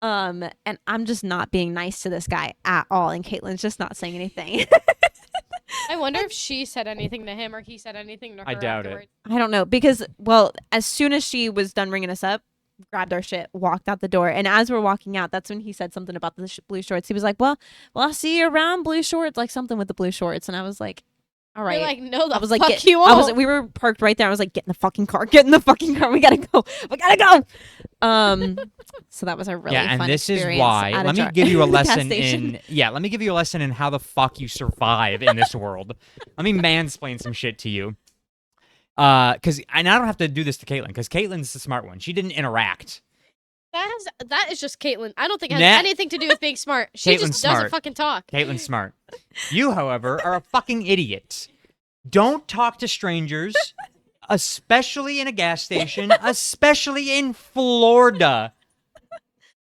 Speaker 2: And I'm just not being nice to this guy at all, and Caitlin's just not saying anything.
Speaker 3: I wonder if she said anything to him or he said anything to her.
Speaker 1: I doubt it.
Speaker 3: afterwards.
Speaker 2: I don't know because, well, as soon as she was done ringing us up, grabbed our shit, walked out the door, and as we're walking out, that's when he said something about the blue shorts. He was like, well, I'll see you around, blue shorts," like something with the blue shorts, and I was like, "All right."
Speaker 3: You're like, no, the
Speaker 2: I was like,
Speaker 3: fuck you won't.
Speaker 2: we were parked right there. I was like, "Get in the fucking car, get in the fucking car. We gotta go, we gotta go." So that was a really
Speaker 1: yeah, and
Speaker 2: fun
Speaker 1: this is
Speaker 2: experience
Speaker 1: why.
Speaker 2: at
Speaker 1: Let me
Speaker 2: jar-
Speaker 1: give you a
Speaker 2: gas
Speaker 1: lesson
Speaker 2: station.
Speaker 1: let me give you a lesson in how the fuck you survive in this world. Let me mansplain some shit to you. Because and I don't have to do this to Caitlin because Caitlin's the smart one. She didn't interact.
Speaker 3: That is just Caitlin. I don't think it has
Speaker 1: Nah.
Speaker 3: anything to do with being smart. She
Speaker 1: Caitlin's
Speaker 3: just doesn't
Speaker 1: smart.
Speaker 3: fucking talk.
Speaker 1: Caitlin's smart. You, however, are a fucking idiot. Don't talk to strangers, especially in a gas station, especially in Florida.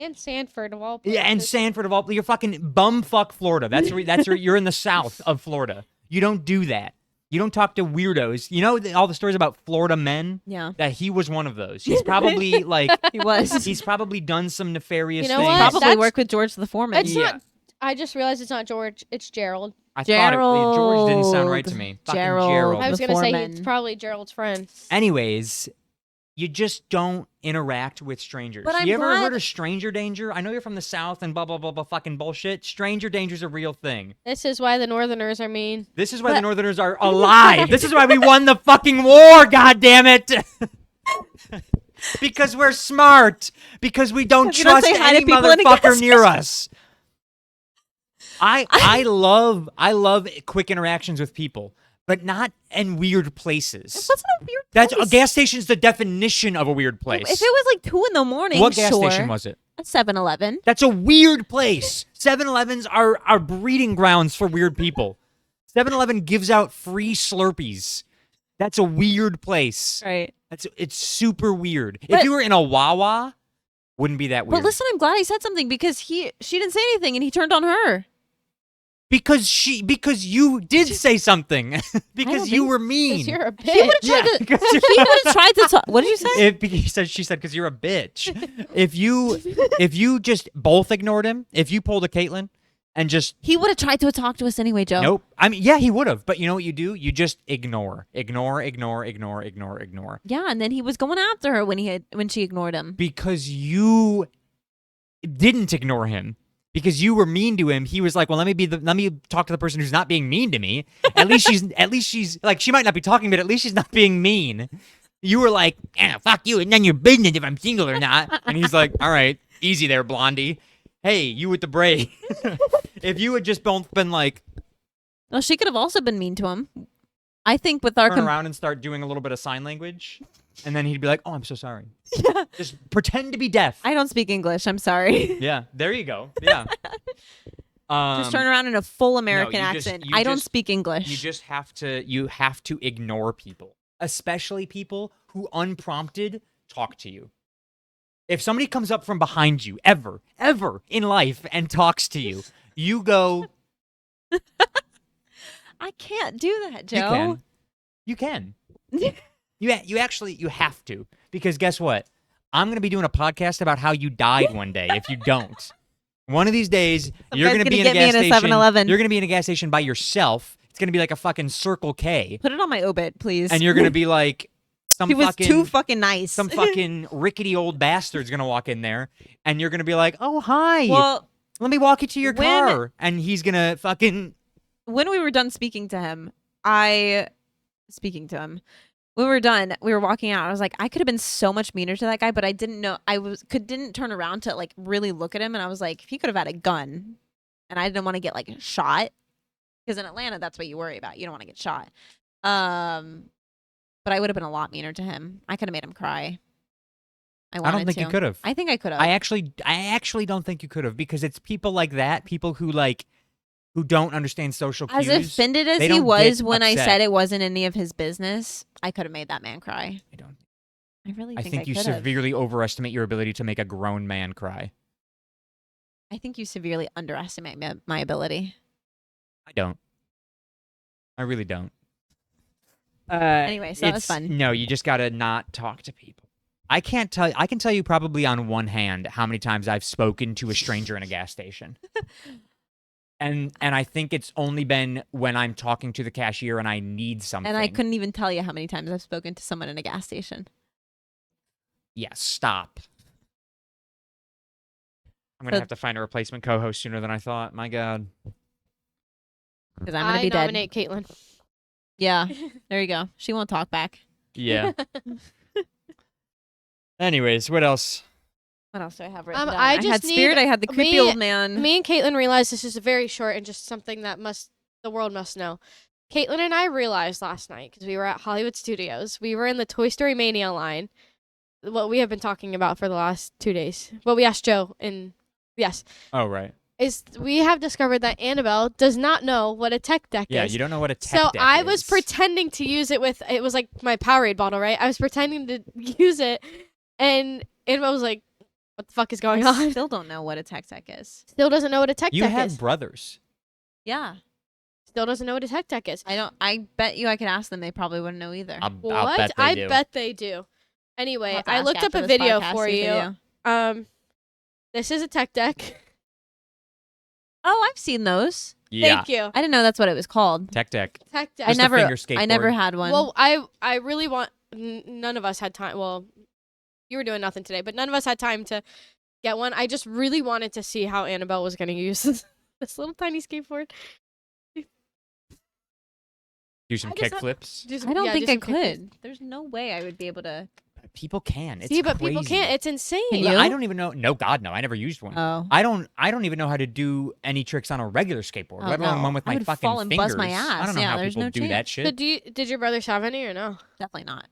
Speaker 3: And Sanford of all places.
Speaker 1: Yeah, and Sanford of all. You're fucking bumfuck Florida. That's where you're in the south of Florida. You don't do that. You don't talk to weirdos. You know all the stories about Florida men?
Speaker 2: Yeah.
Speaker 1: That he was one of those. He's probably like
Speaker 2: He was.
Speaker 1: he's probably done some nefarious
Speaker 3: You know
Speaker 1: things.
Speaker 3: what?
Speaker 2: Probably
Speaker 3: That's-
Speaker 2: worked with George the Foreman.
Speaker 3: It's
Speaker 1: Yeah.
Speaker 3: not. I just realized it's not George. It's Gerald.
Speaker 1: I thought George didn't sound right to
Speaker 2: Gerald.
Speaker 1: me. Fucking
Speaker 2: Gerald.
Speaker 1: Gerald.
Speaker 3: I was
Speaker 2: The
Speaker 3: gonna say
Speaker 2: foreman.
Speaker 3: it's probably Gerald's friend.
Speaker 1: Anyways, you just don't interact with strangers.
Speaker 2: But I'm
Speaker 1: you ever
Speaker 2: glad-
Speaker 1: heard of stranger danger? I know you're from the south and blah blah blah blah fucking bullshit. Stranger danger's a real thing.
Speaker 3: This is why the Northerners are mean.
Speaker 1: This is why the Northerners are alive. This is why we won the fucking war, god damn it. Because we're smart. Because we don't
Speaker 2: You don't
Speaker 1: trust
Speaker 2: say hi to
Speaker 1: any
Speaker 2: people in a
Speaker 1: motherfucker
Speaker 2: gas
Speaker 1: near us. I love quick interactions with people, but not in weird places.
Speaker 2: That's not a weird
Speaker 1: That's a
Speaker 2: place.
Speaker 1: gas station's the definition of a weird place.
Speaker 2: If it was like 2 a.m,
Speaker 1: What gas
Speaker 2: sure.
Speaker 1: station was it?
Speaker 2: A 7-Eleven.
Speaker 1: That's a weird place. 7-Elevens are breeding grounds for weird people. 7-Eleven gives out free Slurpees. That's a weird place.
Speaker 2: Right.
Speaker 1: It's super weird. If
Speaker 2: But-
Speaker 1: you were in a Wawa, wouldn't be that weird.
Speaker 2: But listen, I'm glad he said something because she didn't say anything and he turned on her.
Speaker 1: because you did say something. Because you
Speaker 2: think-
Speaker 1: were
Speaker 3: Because
Speaker 1: mean.
Speaker 3: you're a
Speaker 2: He would
Speaker 3: bitch.
Speaker 2: have tried to.
Speaker 1: because
Speaker 2: He would have tried to talk. What did you say?
Speaker 1: she said because you're a bitch. if you just both ignored him, if you pulled a Caitlyn and just
Speaker 2: He would have tried to talk to us anyway, Joe.
Speaker 1: nope. I mean, yeah, he would have. But you know what you do? You just ignore.
Speaker 2: Yeah, and then he was going after her when she ignored him.
Speaker 1: Because you didn't ignore him. Because you were mean to him, he was like, "Well, let me talk to the person who's not being mean to me. At least she's like, she might not be talking, but at least she's not being mean." You were like, "Fuck you, and then your business if I'm single or not." And he's like, "All right, easy there, Blondie. Hey, you with the braid." If you had just both been like,
Speaker 2: Well, she could have also been mean to him. I think with our
Speaker 1: turn around and start doing a little bit of sign language, and then he'd be like, "Oh, I'm so sorry."
Speaker 2: Yeah.
Speaker 1: Just pretend to be deaf.
Speaker 2: I don't speak English. I'm sorry.
Speaker 1: Yeah, there you go. Yeah.
Speaker 2: Just turn around in a full American
Speaker 1: you just-
Speaker 2: accent.
Speaker 1: you
Speaker 2: I don't
Speaker 1: just-
Speaker 2: speak English.
Speaker 1: You have to ignore people, especially people who unprompted talk to you. If somebody comes up from behind you ever in life and talks to you, you go,
Speaker 2: I can't do that, Joe.
Speaker 1: you can. You actually have to, because guess what? I'm going to be doing a podcast about how you died one day if you don't. One of these days, you're
Speaker 2: guy's
Speaker 1: going to be in
Speaker 2: gonna
Speaker 1: a
Speaker 2: get me
Speaker 1: gas
Speaker 2: in a
Speaker 1: station.
Speaker 2: 7-Eleven.
Speaker 1: You're going to be in a gas station by yourself. It's going to be like a fucking Circle K,
Speaker 2: Put it on my obit, please.
Speaker 1: and you're going to be like some
Speaker 2: he was
Speaker 1: fucking
Speaker 2: too fucking nice.
Speaker 1: some fucking rickety old bastard's going to walk in there, and you're going to be like, "Oh, hi.
Speaker 2: Well,
Speaker 1: Let me walk you to your
Speaker 2: when-
Speaker 1: car." And he's going to fucking
Speaker 2: when we were done speaking to him, when we were done, we were walking out. I was like, I could have been so much meaner to that guy, but I didn't know. Didn't turn around to like really look at him, and I was like, if he could have had a gun, and I didn't want to get like shot, because in Atlanta, that's what you worry about. You don't want to get shot. But I would have been a lot meaner to him. I could have made him cry. I
Speaker 1: don't think you could have.
Speaker 2: I think I could have.
Speaker 1: I actually don't think you could have, because it's people like that, people who don't understand social cues.
Speaker 2: As offended as
Speaker 1: they
Speaker 2: he
Speaker 1: don't
Speaker 2: was
Speaker 1: get
Speaker 2: when I
Speaker 1: upset.
Speaker 2: said it wasn't any of his business, I could have made that man cry.
Speaker 1: I don't.
Speaker 2: I really
Speaker 1: I
Speaker 2: think
Speaker 1: think you
Speaker 2: could have.
Speaker 1: severely overestimate your ability to make a grown man cry.
Speaker 2: I think you severely underestimate my ability.
Speaker 1: I don't. I really don't.
Speaker 2: Anyway, so that was
Speaker 1: it's-
Speaker 2: fun.
Speaker 1: No, you just gotta not talk to people. I can tell you probably on one hand how many times I've spoken to a stranger in a gas station. And I think it's only been when I'm talking to the cashier and I need something.
Speaker 2: And I couldn't even tell you how many times I've spoken to someone in a gas station.
Speaker 1: Yeah, stop. I'm gonna
Speaker 2: So-
Speaker 1: have to find a replacement co-host sooner than I thought. My God.
Speaker 2: Because I'm going to
Speaker 3: I
Speaker 2: be dead.
Speaker 3: nominate Caitlin.
Speaker 2: Yeah, there you go. She won't talk back.
Speaker 1: Yeah. Anyways, what else?
Speaker 2: What else do I have written down?
Speaker 3: I
Speaker 2: had
Speaker 3: just
Speaker 2: Spirit.
Speaker 3: need
Speaker 2: I had the creepy
Speaker 3: me-
Speaker 2: old man.
Speaker 3: Me and Caitlin realized this is very short and just something that the world must know. Caitlin and I realized last night because we were at Hollywood Studios. We were in the Toy Story Mania line. What we have been talking about for the last 2 days. What we asked Joe, and yes,
Speaker 1: Oh, right.
Speaker 3: is we have discovered that Annabelle does not know what a tech deck
Speaker 1: Yeah,
Speaker 3: is.
Speaker 1: you don't know what a tech
Speaker 3: So
Speaker 1: deck
Speaker 3: I
Speaker 1: is.
Speaker 3: was pretending to use it with, it was like my Powerade bottle, right? I was pretending to use it, and Annabelle was like, what the fuck is going
Speaker 2: I
Speaker 3: on?
Speaker 2: still don't know what a tech is.
Speaker 3: Still doesn't know what a tech
Speaker 1: You
Speaker 3: deck
Speaker 1: have
Speaker 3: is.
Speaker 1: brothers.
Speaker 2: Yeah.
Speaker 3: Still doesn't know what a tech deck is.
Speaker 2: I bet you I could ask them. They probably wouldn't know either.
Speaker 1: I'll
Speaker 3: What?
Speaker 1: bet they
Speaker 3: I
Speaker 1: do.
Speaker 3: bet they do.
Speaker 2: I'll
Speaker 3: Anyway,
Speaker 2: have to
Speaker 3: I
Speaker 2: ask
Speaker 3: looked up
Speaker 2: after
Speaker 3: a
Speaker 2: this
Speaker 3: video
Speaker 2: podcast,
Speaker 3: for
Speaker 2: see if they
Speaker 3: you.
Speaker 2: do.
Speaker 3: This is a tech deck.
Speaker 2: Oh, I've seen those.
Speaker 1: Yeah.
Speaker 3: Thank you.
Speaker 2: I didn't know that's what it was called.
Speaker 1: Tech deck.
Speaker 3: Tech deck.
Speaker 2: I
Speaker 1: Just a
Speaker 2: never
Speaker 1: finger
Speaker 2: I never
Speaker 1: skateboard.
Speaker 2: had one.
Speaker 3: Well, I really want. None of us had time. Well, you were doing nothing today, but none of us had time to get one. I just really wanted to see how Annabelle was going to use this little tiny skateboard.
Speaker 1: Do some
Speaker 3: I just
Speaker 1: kick flips.
Speaker 3: Do some-
Speaker 2: I don't
Speaker 3: yeah,
Speaker 2: think
Speaker 3: do
Speaker 2: I
Speaker 3: some kick flips.
Speaker 2: could. There's no way I would be able to.
Speaker 1: People can. It's
Speaker 3: See, but people
Speaker 1: crazy.
Speaker 3: can't. It's insane.
Speaker 2: Can
Speaker 1: But
Speaker 2: you?
Speaker 1: I don't even know. No, God, no. I never used one.
Speaker 2: Oh.
Speaker 1: I don't even know how to do any tricks on a regular skateboard,
Speaker 2: Oh,
Speaker 1: let alone
Speaker 2: no.
Speaker 1: one with
Speaker 2: I
Speaker 1: my
Speaker 2: would
Speaker 1: fucking
Speaker 2: fall and
Speaker 1: fingers.
Speaker 2: bust my
Speaker 1: I
Speaker 2: ass.
Speaker 1: don't know
Speaker 2: Yeah,
Speaker 1: how
Speaker 2: there's
Speaker 1: people
Speaker 2: no
Speaker 1: do that
Speaker 2: chance.
Speaker 1: shit.
Speaker 3: So did your brothers have any or no?
Speaker 2: Definitely not.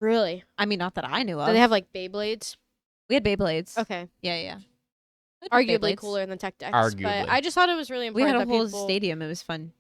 Speaker 3: Really?
Speaker 2: I mean, not that I knew of.
Speaker 3: Do they have like Beyblades?
Speaker 2: We had Beyblades.
Speaker 3: Okay.
Speaker 2: Yeah, yeah. We had
Speaker 3: Arguably
Speaker 2: Beyblades.
Speaker 3: cooler than tech decks.
Speaker 1: Arguably.
Speaker 3: But I just thought it was really
Speaker 2: We
Speaker 3: important
Speaker 2: had a
Speaker 3: that
Speaker 2: whole
Speaker 3: people...
Speaker 2: stadium. It was fun.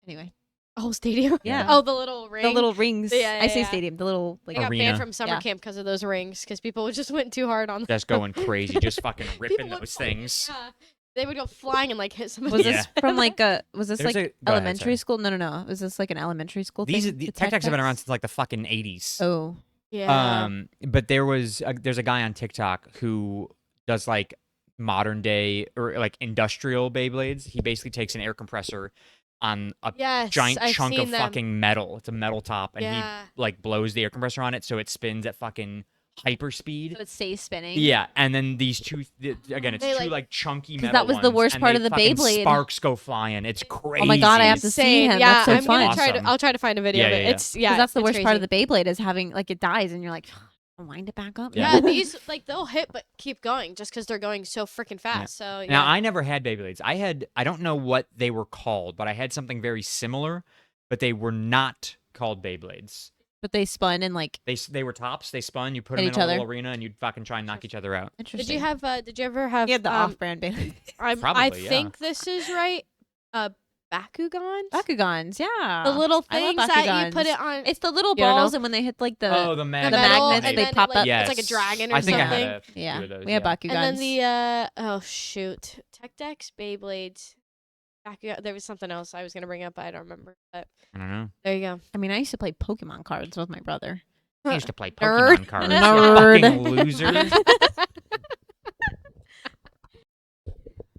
Speaker 2: Anyway,
Speaker 3: A whole stadium?
Speaker 2: Yeah.
Speaker 3: Oh, the little ring?
Speaker 2: the little rings.
Speaker 3: Yeah,
Speaker 2: I say
Speaker 3: yeah.
Speaker 2: stadium. The little
Speaker 3: They
Speaker 2: like.
Speaker 3: got
Speaker 1: Arena.
Speaker 3: banned from summer
Speaker 2: Yeah.
Speaker 3: camp because of those rings because people just went too hard on them.
Speaker 1: Just going crazy, just fucking ripping
Speaker 3: People would
Speaker 1: those
Speaker 3: fall-
Speaker 1: things.
Speaker 3: Yeah. They would go flying and like hit somebody.
Speaker 2: Was
Speaker 1: Yeah.
Speaker 2: this from like a? Was this
Speaker 1: There's
Speaker 2: like
Speaker 1: a- go ahead,
Speaker 2: elementary
Speaker 1: sorry.
Speaker 2: school? No. Was this like an elementary school
Speaker 1: These
Speaker 2: thing?
Speaker 1: the
Speaker 2: The
Speaker 1: tech decks have been
Speaker 2: decks?
Speaker 1: around since like the fucking 80s.
Speaker 2: Oh,
Speaker 3: Yeah.
Speaker 1: But there's a guy on TikTok who does like modern day or like industrial Beyblades. He basically takes an air compressor on a
Speaker 3: Yes.
Speaker 1: giant
Speaker 3: I've
Speaker 1: chunk
Speaker 3: seen
Speaker 1: of
Speaker 3: them.
Speaker 1: fucking metal. It's a metal top, and
Speaker 3: Yeah.
Speaker 1: he like blows the air compressor on it so it spins at fucking hyper speed.
Speaker 2: so it stays spinning.
Speaker 1: Yeah, and then these two again, it's
Speaker 3: They,
Speaker 1: two
Speaker 3: like-
Speaker 1: like chunky
Speaker 2: 'Cause
Speaker 1: metal
Speaker 2: that was the
Speaker 1: ones,
Speaker 2: worst
Speaker 1: and
Speaker 2: part
Speaker 1: they
Speaker 2: of the
Speaker 1: fucking
Speaker 2: Beyblade.
Speaker 1: Sparks go flying. It's crazy.
Speaker 2: Oh my God, I have to see him.
Speaker 3: Yeah,
Speaker 2: That's so
Speaker 3: I'm
Speaker 2: fun.
Speaker 3: gonna try to.
Speaker 1: Awesome.
Speaker 3: I'll try to find a video.
Speaker 1: Yeah,
Speaker 3: of it.
Speaker 1: yeah, yeah.
Speaker 3: It's yeah.
Speaker 2: Because that's the
Speaker 3: it's
Speaker 2: worst part of
Speaker 3: crazy.
Speaker 2: the Beyblade is having like it dies and you're like, wind it back up.
Speaker 1: Yeah.
Speaker 3: Yeah, these like they'll hit but keep going just because they're going so freaking fast. So yeah.
Speaker 1: Now I never had Beyblades. I don't know what they were called, but I had something very similar, but they were not called Beyblades.
Speaker 2: But they spun and like
Speaker 1: They were tops. They spun. You put
Speaker 2: Hit
Speaker 1: them in
Speaker 2: each
Speaker 1: a
Speaker 2: other.
Speaker 1: little arena, and you'd fucking try and knock each other out.
Speaker 2: interesting.
Speaker 3: Did you have? Did you ever have?
Speaker 2: He had the off-brand Beyblade.
Speaker 3: I
Speaker 1: Probably, yeah.
Speaker 3: think this is right. Bakugans.
Speaker 2: Bakugans, yeah.
Speaker 3: The little
Speaker 2: I love
Speaker 3: things that you
Speaker 2: Bakugans.
Speaker 3: put it on.
Speaker 2: It's the little
Speaker 3: You don't
Speaker 2: balls,
Speaker 3: know?
Speaker 2: and when they hit like the
Speaker 1: Oh, the
Speaker 3: the
Speaker 1: magnets.
Speaker 3: metal,
Speaker 2: magnets,
Speaker 3: and
Speaker 2: they
Speaker 3: then
Speaker 2: pop
Speaker 3: it, like,
Speaker 2: up.
Speaker 1: Yes.
Speaker 3: It's like a dragon or
Speaker 1: I think
Speaker 3: something.
Speaker 1: I had a few
Speaker 2: yeah,
Speaker 1: of those,
Speaker 2: we had
Speaker 1: yeah.
Speaker 2: Bakugans.
Speaker 3: And then the oh shoot, Tech Decks, Beyblades, Bakugan. There was something else I was gonna bring up, but I don't remember. But
Speaker 1: I don't know.
Speaker 3: there you go.
Speaker 2: I mean, I used to play Pokemon cards with my brother.
Speaker 1: I used to play
Speaker 2: Nerd.
Speaker 1: Pokemon cards.
Speaker 2: Nerd.
Speaker 1: You fucking loser.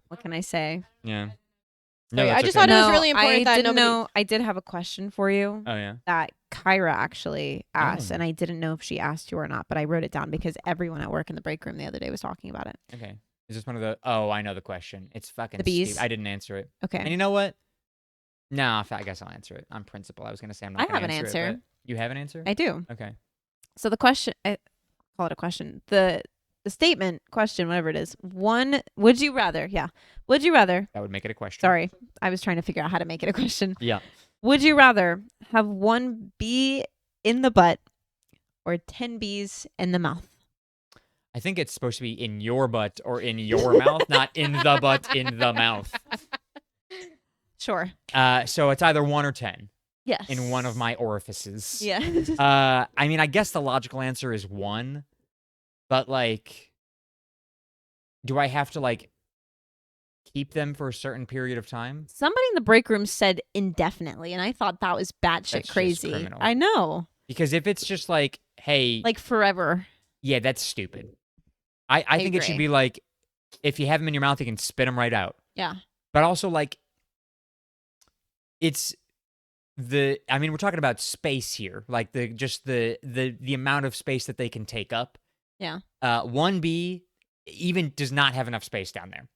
Speaker 2: What can I say?
Speaker 1: Yeah.
Speaker 3: Sorry, I
Speaker 1: that's
Speaker 3: just
Speaker 1: okay.
Speaker 3: thought it was really important
Speaker 2: I
Speaker 3: that
Speaker 2: didn't
Speaker 3: nobody-
Speaker 2: know. I did have a question for you
Speaker 1: Oh yeah.
Speaker 2: that Kyra actually asked,
Speaker 1: Oh.
Speaker 2: and I didn't know if she asked you or not, but I wrote it down because everyone at work in the break room the other day was talking about it.
Speaker 1: Okay. Is this one of the? Oh, I know the question. It's fucking.
Speaker 2: The bees?
Speaker 1: stupid. I didn't answer it. And
Speaker 2: Okay.
Speaker 1: you know what? No, I guess I'll answer it on principle. I was gonna say I'm not.
Speaker 2: I
Speaker 1: gonna
Speaker 2: have an
Speaker 1: answer. It,
Speaker 2: answer.
Speaker 1: but you have an answer?
Speaker 2: I do.
Speaker 1: Okay.
Speaker 2: So the question, I call it a question. The statement, question, whatever it is. One, would you rather? Yeah. Would you rather?
Speaker 1: That would make it a question.
Speaker 2: Sorry, I was trying to figure out how to make it a question.
Speaker 1: Yeah.
Speaker 2: Would you rather have one bee in the butt or 10 bees in the mouth?
Speaker 1: I think it's supposed to be in your butt or in your mouth, not in the butt, in the mouth.
Speaker 2: Sure.
Speaker 1: So it's either 1 or 10
Speaker 2: Yes.
Speaker 1: in one of my orifices.
Speaker 2: Yeah.
Speaker 1: I mean, I guess the logical answer is 1, but like, do I have to like keep them for a certain period of time?
Speaker 2: Somebody in the break room said indefinitely, and I thought that was batshit
Speaker 1: That's just
Speaker 2: crazy.
Speaker 1: criminal.
Speaker 2: I know.
Speaker 1: Because if it's just like, hey,
Speaker 2: Like forever.
Speaker 1: yeah, that's stupid. I think it should
Speaker 2: agree.
Speaker 1: be like, if you have them in your mouth, you can spit them right out.
Speaker 2: Yeah.
Speaker 1: But also like, it's I mean, we're talking about space here, like the amount of space that they can take up.
Speaker 2: Yeah.
Speaker 1: 1 bee even does not have enough space down there.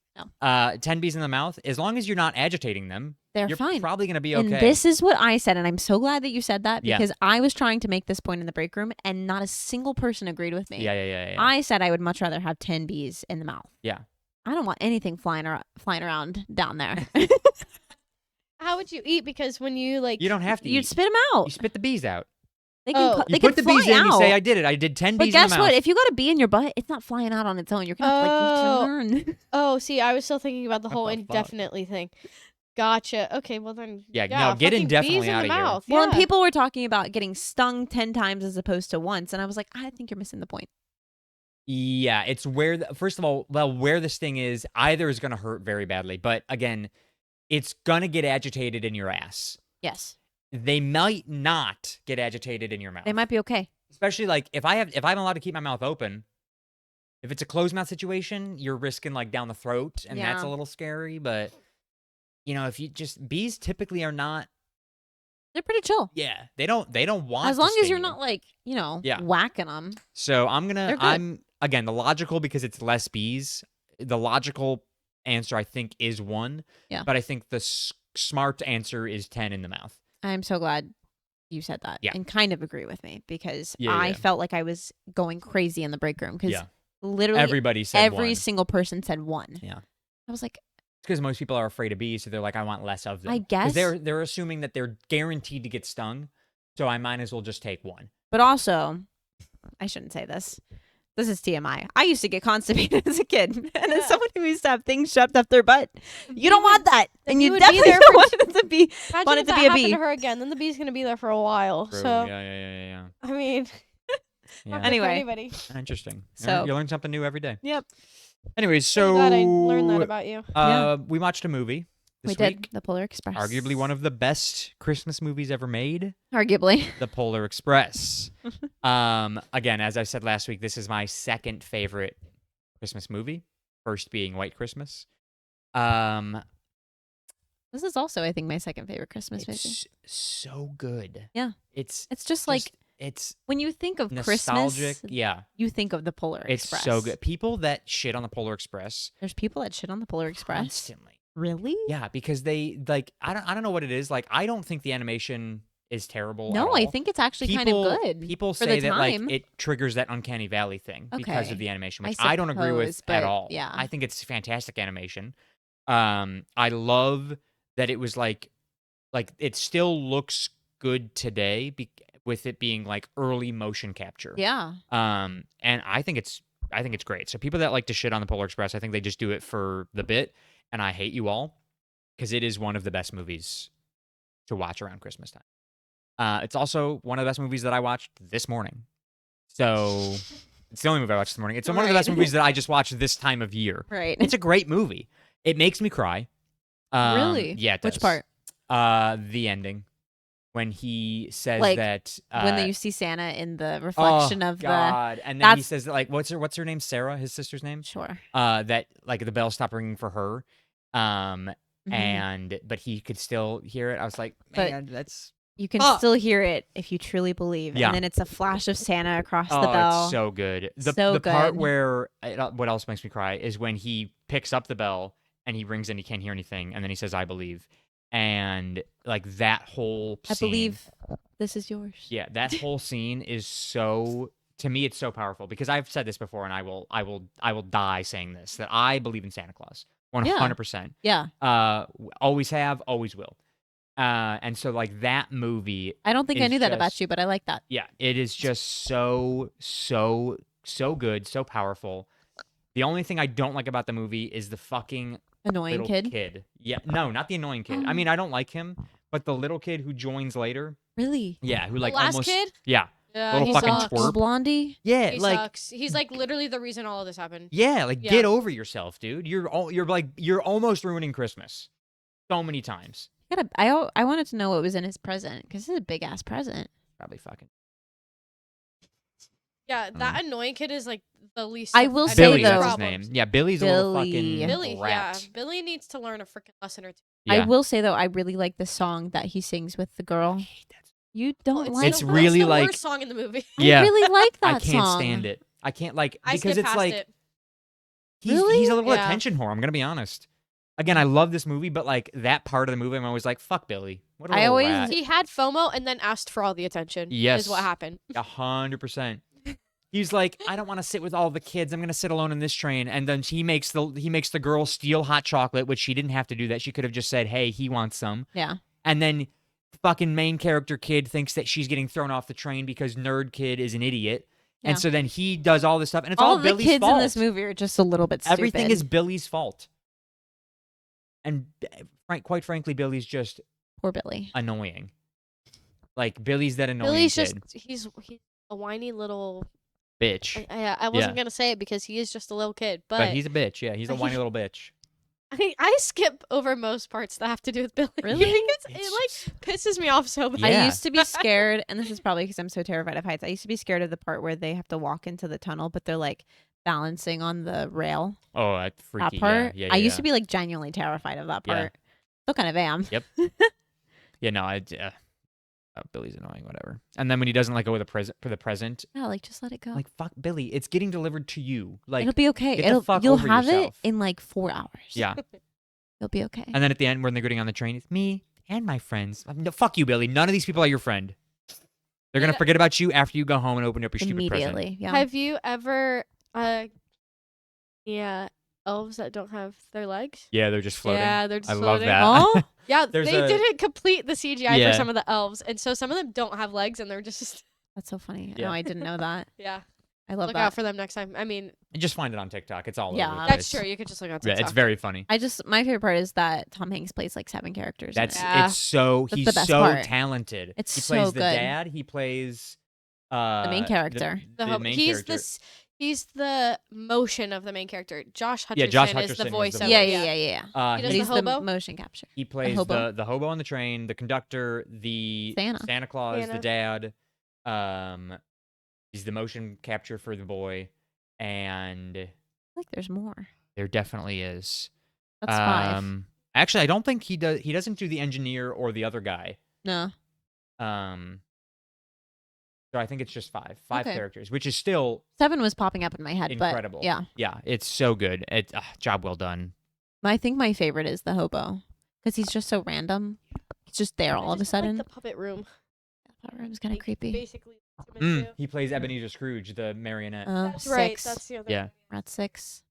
Speaker 2: No.
Speaker 1: 10 bees in the mouth, as long as you're not agitating them,
Speaker 2: They're
Speaker 1: you're
Speaker 2: fine.
Speaker 1: probably going to be okay.
Speaker 2: And this is what I said, and I'm so glad that you said that
Speaker 1: Yeah.
Speaker 2: because I was trying to make this point in the break room, and not a single person agreed with me.
Speaker 1: yeah.
Speaker 2: I said I would much rather have 10 bees in the mouth.
Speaker 1: Yeah.
Speaker 2: I don't want anything flying around down there.
Speaker 3: How would you eat? Because when you like,
Speaker 1: You don't have to
Speaker 2: You'd
Speaker 1: eat.
Speaker 2: spit them
Speaker 1: You
Speaker 2: out.
Speaker 1: spit the bees out.
Speaker 2: They can.
Speaker 3: Oh.
Speaker 2: They
Speaker 1: You
Speaker 2: can
Speaker 1: put the
Speaker 2: fly
Speaker 1: bees in.
Speaker 2: out.
Speaker 1: You say, "I did it. I did 10
Speaker 2: But
Speaker 1: bees in
Speaker 2: guess
Speaker 1: the mouth."
Speaker 2: what? If you got a bee in your butt, it's not flying out on its own. You're gonna have to like
Speaker 3: oh, see, I was still thinking about the
Speaker 1: What
Speaker 3: whole
Speaker 1: the fuck?
Speaker 3: indefinitely thing. Gotcha. Okay, well then.
Speaker 1: Yeah, no, get
Speaker 3: fucking
Speaker 1: indefinitely
Speaker 3: bees in
Speaker 1: outta
Speaker 3: the
Speaker 1: here.
Speaker 3: mouth.
Speaker 2: Well, and
Speaker 3: yeah.
Speaker 2: people were talking about getting stung 10 times as opposed to once, and I was like, I think you're missing the point.
Speaker 1: Yeah, it's where first of all, where this thing is, either is going to hurt very badly, but again, it's going to get agitated in your ass.
Speaker 2: Yes,
Speaker 1: They might not get agitated in your mouth.
Speaker 2: they might be okay.
Speaker 1: Especially like if I'm allowed to keep my mouth open. If it's a closed mouth situation, you're risking like down the throat, and that's a
Speaker 2: Yeah.
Speaker 1: little scary. But if you just bees typically are not.
Speaker 2: They're pretty chill.
Speaker 1: Yeah, they don't want.
Speaker 2: As
Speaker 1: to
Speaker 2: long as
Speaker 1: sting
Speaker 2: you're
Speaker 1: you.
Speaker 2: not like
Speaker 1: Yeah.
Speaker 2: whacking them.
Speaker 1: So
Speaker 2: They're good.
Speaker 1: I'm again the logical because it's less bees. The logical answer I think is 1.
Speaker 2: Yeah.
Speaker 1: But I think the smart answer is 10 in the mouth.
Speaker 2: I'm so glad you said that.
Speaker 1: Yeah.
Speaker 2: And kind of agree with me because
Speaker 1: Yeah,
Speaker 2: I
Speaker 1: yeah.
Speaker 2: felt like I was going crazy in the break room because
Speaker 1: Yeah.
Speaker 2: literally
Speaker 1: Everybody said
Speaker 2: every
Speaker 1: 1.
Speaker 2: single person said 1.
Speaker 1: Yeah.
Speaker 2: I was like,
Speaker 1: It's because most people are afraid of bees, so they're like, I want less of them.
Speaker 2: I
Speaker 1: 'Cause
Speaker 2: guess.
Speaker 1: they're assuming that they're guaranteed to get stung, so I might as well just take 1.
Speaker 2: But also, I shouldn't say this. This is TMI. I used to get constipated as a kid, and as someone who used to have things shoved up their butt, you don't want that, and
Speaker 3: bee
Speaker 2: you
Speaker 3: would be
Speaker 2: definitely
Speaker 3: there
Speaker 2: don't
Speaker 3: for-
Speaker 2: want it to be.
Speaker 3: Imagine
Speaker 2: want
Speaker 3: if
Speaker 2: it to
Speaker 3: that
Speaker 2: be a
Speaker 3: happened
Speaker 2: bee.
Speaker 3: to her again, then the bee's gonna be there for a while.
Speaker 1: True.
Speaker 3: So
Speaker 1: Yeah.
Speaker 3: I mean,
Speaker 1: Yeah.
Speaker 3: not good for
Speaker 2: Anyway.
Speaker 3: anybody.
Speaker 1: Interesting.
Speaker 2: So-
Speaker 1: You learn something new every day.
Speaker 2: Yep,
Speaker 1: Anyways,
Speaker 3: I'm
Speaker 1: so
Speaker 3: glad I learned that about you.
Speaker 1: we watched a movie
Speaker 2: we
Speaker 1: this
Speaker 2: did
Speaker 1: week.
Speaker 2: the Polar Express.
Speaker 1: Arguably one of the best Christmas movies ever made.
Speaker 2: Arguably.
Speaker 1: The Polar Express. Again, as I said last week, this is my second favorite Christmas movie. First being White Christmas.
Speaker 2: This is also, I think, my second favorite Christmas movie.
Speaker 1: It's so good.
Speaker 2: Yeah.
Speaker 1: It's
Speaker 2: It's just like
Speaker 1: it's
Speaker 2: when you think of
Speaker 1: nostalgic.
Speaker 2: Christmas,
Speaker 1: Yeah.
Speaker 2: you think of the Polar
Speaker 1: It's
Speaker 2: Express.
Speaker 1: so good. People that shit on the Polar Express
Speaker 2: There's people that shit on the Polar Express.
Speaker 1: constantly.
Speaker 2: Really?
Speaker 1: Yeah, because they like I don't know what it is. Like I don't think the animation is terrible.
Speaker 2: No,
Speaker 1: at
Speaker 2: I
Speaker 1: all.
Speaker 2: think it's actually kind
Speaker 1: People-
Speaker 2: of good.
Speaker 1: People
Speaker 2: for the
Speaker 1: say that like
Speaker 2: time.
Speaker 1: it triggers that uncanny valley thing because
Speaker 2: Okay.
Speaker 1: of the animation,
Speaker 2: I
Speaker 1: which I don't agree with
Speaker 2: suppose,
Speaker 1: at
Speaker 2: but
Speaker 1: all.
Speaker 2: yeah.
Speaker 1: I think it's fantastic animation. I love that it was like it still looks good today with it being like early motion capture.
Speaker 2: Yeah.
Speaker 1: And I think it's great. So people that like to shit on the Polar Express, I think they just do it for the bit, and I hate you all because it is one of the best movies to watch around Christmas time. It's also one of the best movies that I watched this morning. So it's the only movie I watched this morning. It's one of the best
Speaker 2: Right.
Speaker 1: movies that I just watched this time of year.
Speaker 2: Right.
Speaker 1: It's a great movie. It makes me cry.
Speaker 2: Really?
Speaker 1: Yeah, it
Speaker 2: Which
Speaker 1: does.
Speaker 2: part?
Speaker 1: The ending. When he says
Speaker 2: Like,
Speaker 1: that
Speaker 2: when you see Santa in the reflection of
Speaker 1: God. And then he
Speaker 2: that's-
Speaker 1: says that like what's her name? Sarah, his sister's name?
Speaker 2: the sure.
Speaker 1: That like the bell stopped ringing for her.
Speaker 2: Mhm.
Speaker 1: But he could still hear it. I was like,
Speaker 2: But-
Speaker 1: man, that's
Speaker 2: You can
Speaker 1: Ah!
Speaker 2: still hear it if you truly believe.
Speaker 1: Yeah.
Speaker 2: And then it's a flash of Santa across the
Speaker 1: oh,
Speaker 2: bell.
Speaker 1: it's so good. The
Speaker 2: So
Speaker 1: part
Speaker 2: good.
Speaker 1: where what else makes me cry is when he picks up the bell and he rings and he can't hear anything, and then he says, "I believe," and like that whole
Speaker 2: I
Speaker 1: scene,
Speaker 2: believe this is yours.
Speaker 1: Yeah, that whole scene is so. To me, it's so powerful because I've said this before, and I will die saying this that I believe in Santa Claus, 100%.
Speaker 2: Yeah.
Speaker 1: Always have, always will. And so like that movie,
Speaker 2: I don't think I
Speaker 1: is
Speaker 2: knew that about
Speaker 1: just-
Speaker 2: you, but I like that.
Speaker 1: yeah, it is just so good, so powerful. The only thing I don't like about the movie is the fucking
Speaker 2: Annoying
Speaker 1: little
Speaker 2: kid.
Speaker 1: Yeah, no, not the annoying kid. I mean, I don't like him, but the little kid who joins later.
Speaker 2: Really?
Speaker 1: Yeah, who like
Speaker 3: the last
Speaker 1: almost.
Speaker 3: kid?
Speaker 1: Yeah,
Speaker 3: Yeah,
Speaker 1: Little
Speaker 3: he
Speaker 1: fucking
Speaker 3: sucks.
Speaker 1: twerp.
Speaker 2: Oh, Blondie?
Speaker 1: yeah,
Speaker 3: He
Speaker 1: like
Speaker 3: sucks. He's like literally the reason all of this happened.
Speaker 1: yeah, like
Speaker 3: Yeah.
Speaker 1: get over yourself, dude. You're almost ruining Christmas, so many times.
Speaker 2: I wanted to know what was in his present because this is a big ass present.
Speaker 1: Probably fucking.
Speaker 3: Yeah, that annoying kid is like the least.
Speaker 2: I
Speaker 3: of
Speaker 2: will
Speaker 3: any
Speaker 2: say,
Speaker 3: of
Speaker 1: Billy,
Speaker 3: the
Speaker 2: though-
Speaker 1: that's his
Speaker 3: problems.
Speaker 1: name. Yeah, Billy's a little
Speaker 2: Billy.
Speaker 1: fucking
Speaker 3: Billy, yeah,
Speaker 1: rat.
Speaker 3: Billy needs to learn a freaking lesson or two.
Speaker 1: Yeah.
Speaker 2: I will say though, I really like the song that he sings with the girl. You don't like
Speaker 1: It's
Speaker 2: that?
Speaker 1: really
Speaker 3: the
Speaker 1: like-
Speaker 3: worst song in the movie.
Speaker 1: Yeah.
Speaker 2: I really like that
Speaker 1: I can't
Speaker 2: song.
Speaker 1: stand it. I can't like
Speaker 3: I
Speaker 1: because
Speaker 3: skipped
Speaker 1: it's
Speaker 3: past
Speaker 1: like
Speaker 3: it.
Speaker 1: he's
Speaker 2: Really?
Speaker 1: a little
Speaker 3: Yeah.
Speaker 1: attention whore. I'm gonna be honest. Again, I love this movie, but like that part of the movie, I'm always like, "Fuck Billy." What a
Speaker 2: I
Speaker 1: little
Speaker 2: always-
Speaker 1: rat.
Speaker 3: He had FOMO and then asked for all the attention.
Speaker 1: Yes.
Speaker 3: is what happened.
Speaker 1: 100%. He's like, I don't want to sit with all the kids. I'm gonna sit alone in this train. And then he makes the girl steal hot chocolate, which she didn't have to do that. She could have just said, hey, he wants some.
Speaker 2: Yeah.
Speaker 1: And then fucking main character kid thinks that she's getting thrown off the train because nerd kid is an idiot.
Speaker 2: Yeah.
Speaker 1: And so then he does all this stuff, and it's all
Speaker 2: All the
Speaker 1: Billy's
Speaker 2: kids
Speaker 1: fault.
Speaker 2: in this movie are just a little bit stupid.
Speaker 1: Everything is Billy's fault. And quite frankly, Billy's just
Speaker 2: Poor Billy.
Speaker 1: annoying. Like, Billy's that annoying
Speaker 3: Billy's
Speaker 1: kid.
Speaker 3: he's a whiny little.
Speaker 1: Bitch.
Speaker 3: I wasn't gonna say it because he is just a little kid,
Speaker 1: But he's a bitch. Yeah, he's a whiny little bitch.
Speaker 3: I skip over most parts that have to do with Billy.
Speaker 2: Really?
Speaker 3: Because it like pisses me off so bad.
Speaker 1: Yeah.
Speaker 2: I used to be scared, and this is probably because I'm so terrified of heights. I used to be scared of the part where they have to walk into the tunnel, but they're like balancing on the rail.
Speaker 1: Oh, that's freaky.
Speaker 2: That part.
Speaker 1: Yeah,
Speaker 2: I used to be like genuinely terrified of that
Speaker 1: Yeah.
Speaker 2: part. Still kind of am.
Speaker 1: Yep. Yeah, no, Billy's annoying, whatever. And then when he doesn't let go of the present,
Speaker 2: Yeah, like just let it go.
Speaker 1: like, fuck, Billy, it's getting delivered to you. Like,
Speaker 2: It'll be okay.
Speaker 1: get the fuck
Speaker 2: You'll
Speaker 1: over
Speaker 2: have
Speaker 1: yourself.
Speaker 2: it in like 4 hours.
Speaker 1: yeah.
Speaker 2: It'll be okay.
Speaker 1: And then at the end, when they're getting on the train, it's me and my friends. No, fuck you, Billy. None of these people are your friend. They're gonna
Speaker 3: Yeah.
Speaker 1: forget about you after you go home and open up your stupid present.
Speaker 2: Immediately. Yeah.
Speaker 3: Have you ever elves that don't have their legs?
Speaker 1: Yeah, they're just floating.
Speaker 3: Yeah, they're just
Speaker 1: I love
Speaker 3: floating.
Speaker 1: that.
Speaker 2: Oh,
Speaker 3: Yeah,
Speaker 1: There's
Speaker 3: they
Speaker 1: a-
Speaker 3: didn't complete the CGI
Speaker 1: Yeah.
Speaker 3: for some of the elves, and so some of them don't have legs, and they're just
Speaker 2: that's so funny.
Speaker 1: Yeah.
Speaker 2: No, I didn't know that.
Speaker 3: yeah.
Speaker 2: I love
Speaker 3: Look
Speaker 2: that.
Speaker 3: out for them next time. I mean,
Speaker 1: And just find it on TikTok. It's all
Speaker 2: Yeah.
Speaker 1: over the
Speaker 3: that's
Speaker 1: place.
Speaker 3: true. You could just look on
Speaker 1: Yeah,
Speaker 3: TikTok.
Speaker 1: it's very funny.
Speaker 2: my favorite part is that Tom Hanks plays like 7 characters. in
Speaker 1: That's
Speaker 2: it.
Speaker 3: Yeah.
Speaker 1: it's so
Speaker 2: That's
Speaker 1: he's
Speaker 2: the best
Speaker 1: so
Speaker 2: part.
Speaker 1: talented.
Speaker 2: It's
Speaker 1: he plays
Speaker 2: so
Speaker 1: the
Speaker 2: good.
Speaker 1: dad. He plays
Speaker 2: main character.
Speaker 1: The main
Speaker 3: he's
Speaker 1: character.
Speaker 3: he's the motion of the main character. Josh Hutcherson,
Speaker 1: Yeah, Josh
Speaker 3: is
Speaker 1: Hutcherson
Speaker 3: the
Speaker 1: is
Speaker 3: voice
Speaker 1: the
Speaker 3: of
Speaker 2: Yeah,
Speaker 3: it.
Speaker 2: yeah, yeah, yeah. yeah.
Speaker 3: He
Speaker 2: But
Speaker 3: does
Speaker 2: he's
Speaker 3: the hobo?
Speaker 2: motion capture.
Speaker 1: He plays
Speaker 2: hobo?
Speaker 1: the hobo on the train, the conductor, the
Speaker 2: Santa.
Speaker 1: Claus,
Speaker 3: Santa.
Speaker 1: the dad. He's the motion capture for the boy, and
Speaker 2: I feel like there's more.
Speaker 1: there definitely is.
Speaker 2: That's 5.
Speaker 1: Actually, I don't think he does. He doesn't do the engineer or the other guy.
Speaker 2: No.
Speaker 1: So I think it's just 5
Speaker 2: Okay.
Speaker 1: characters, which is still
Speaker 2: 7 was popping up in my head,
Speaker 1: incredible.
Speaker 2: but yeah.
Speaker 1: Yeah, it's so good. Job well done.
Speaker 2: I think my favorite is the hobo because he's just so random. He's just there all of a sudden.
Speaker 3: Like the puppet room.
Speaker 2: That room's kind of creepy.
Speaker 3: Basically. too.
Speaker 1: He plays Ebenezer Scrooge, the marionette.
Speaker 3: That's
Speaker 2: 6.
Speaker 3: right. That's the other.
Speaker 1: Yeah,
Speaker 2: Rat 6.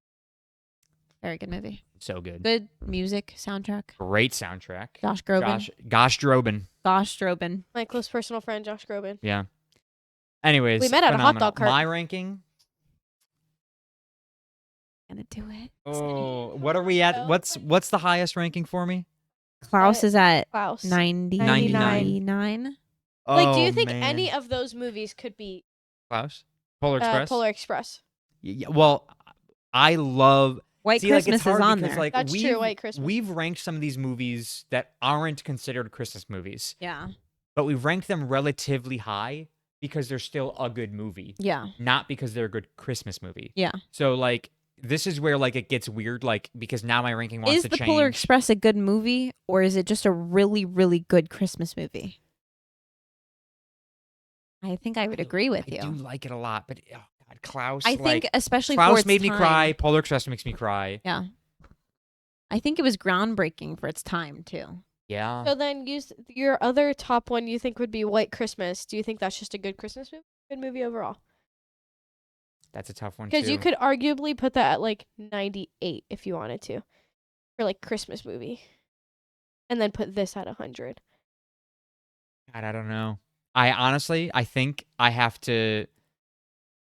Speaker 2: Very good movie.
Speaker 1: so good.
Speaker 2: Good music, soundtrack.
Speaker 1: Great soundtrack.
Speaker 2: Josh Groban.
Speaker 1: Gosh Drobin.
Speaker 2: Gosh Strobin.
Speaker 3: My close personal friend Josh Groban.
Speaker 1: Yeah. Anyways,
Speaker 3: We met at a hot dog
Speaker 1: phenomenal.
Speaker 3: cart.
Speaker 1: My ranking.
Speaker 2: Gonna do it.
Speaker 1: Oh, what are we at? What's the highest ranking for me?
Speaker 2: Klaus is at
Speaker 3: Klaus.
Speaker 2: 99.
Speaker 3: Like, do you
Speaker 1: Oh,
Speaker 3: think
Speaker 1: man.
Speaker 3: any of those movies could be
Speaker 1: Klaus? Polar Express?
Speaker 3: Polar Express?
Speaker 1: Yeah, well, I love
Speaker 2: White
Speaker 1: See, like,
Speaker 2: Christmas
Speaker 1: it's hard
Speaker 2: is on
Speaker 1: because,
Speaker 2: there.
Speaker 1: like,
Speaker 3: That's true, White Christmas.
Speaker 1: We've ranked some of these movies that aren't considered Christmas movies,
Speaker 2: Yeah.
Speaker 1: but we've ranked them relatively high because they're still a good movie,
Speaker 2: Yeah.
Speaker 1: not because they're a good Christmas movie.
Speaker 2: Yeah.
Speaker 1: So, like, this is where, like, it gets weird, like, because now my ranking wants
Speaker 2: Is
Speaker 1: to
Speaker 2: the
Speaker 1: change.
Speaker 2: Polar Express a good movie or is it just a really, really good Christmas movie? I think I would agree with
Speaker 1: I do
Speaker 2: you.
Speaker 1: like it a lot, but oh God, Klaus.
Speaker 2: I
Speaker 1: like,
Speaker 2: think especially for
Speaker 1: Klaus
Speaker 2: its
Speaker 1: made me
Speaker 2: time-
Speaker 1: cry. Polar Express makes me cry.
Speaker 2: Yeah. I think it was groundbreaking for its time too.
Speaker 1: Yeah.
Speaker 3: So then, use your other top one. You think would be White Christmas? Do you think that's just a good Christmas movie? Good movie overall?
Speaker 1: That's a tough one
Speaker 3: Because
Speaker 1: too.
Speaker 3: you could arguably put that at like 98 if you wanted to, for like Christmas movie, and then put this at 100.
Speaker 1: God, I don't know. I think I have to.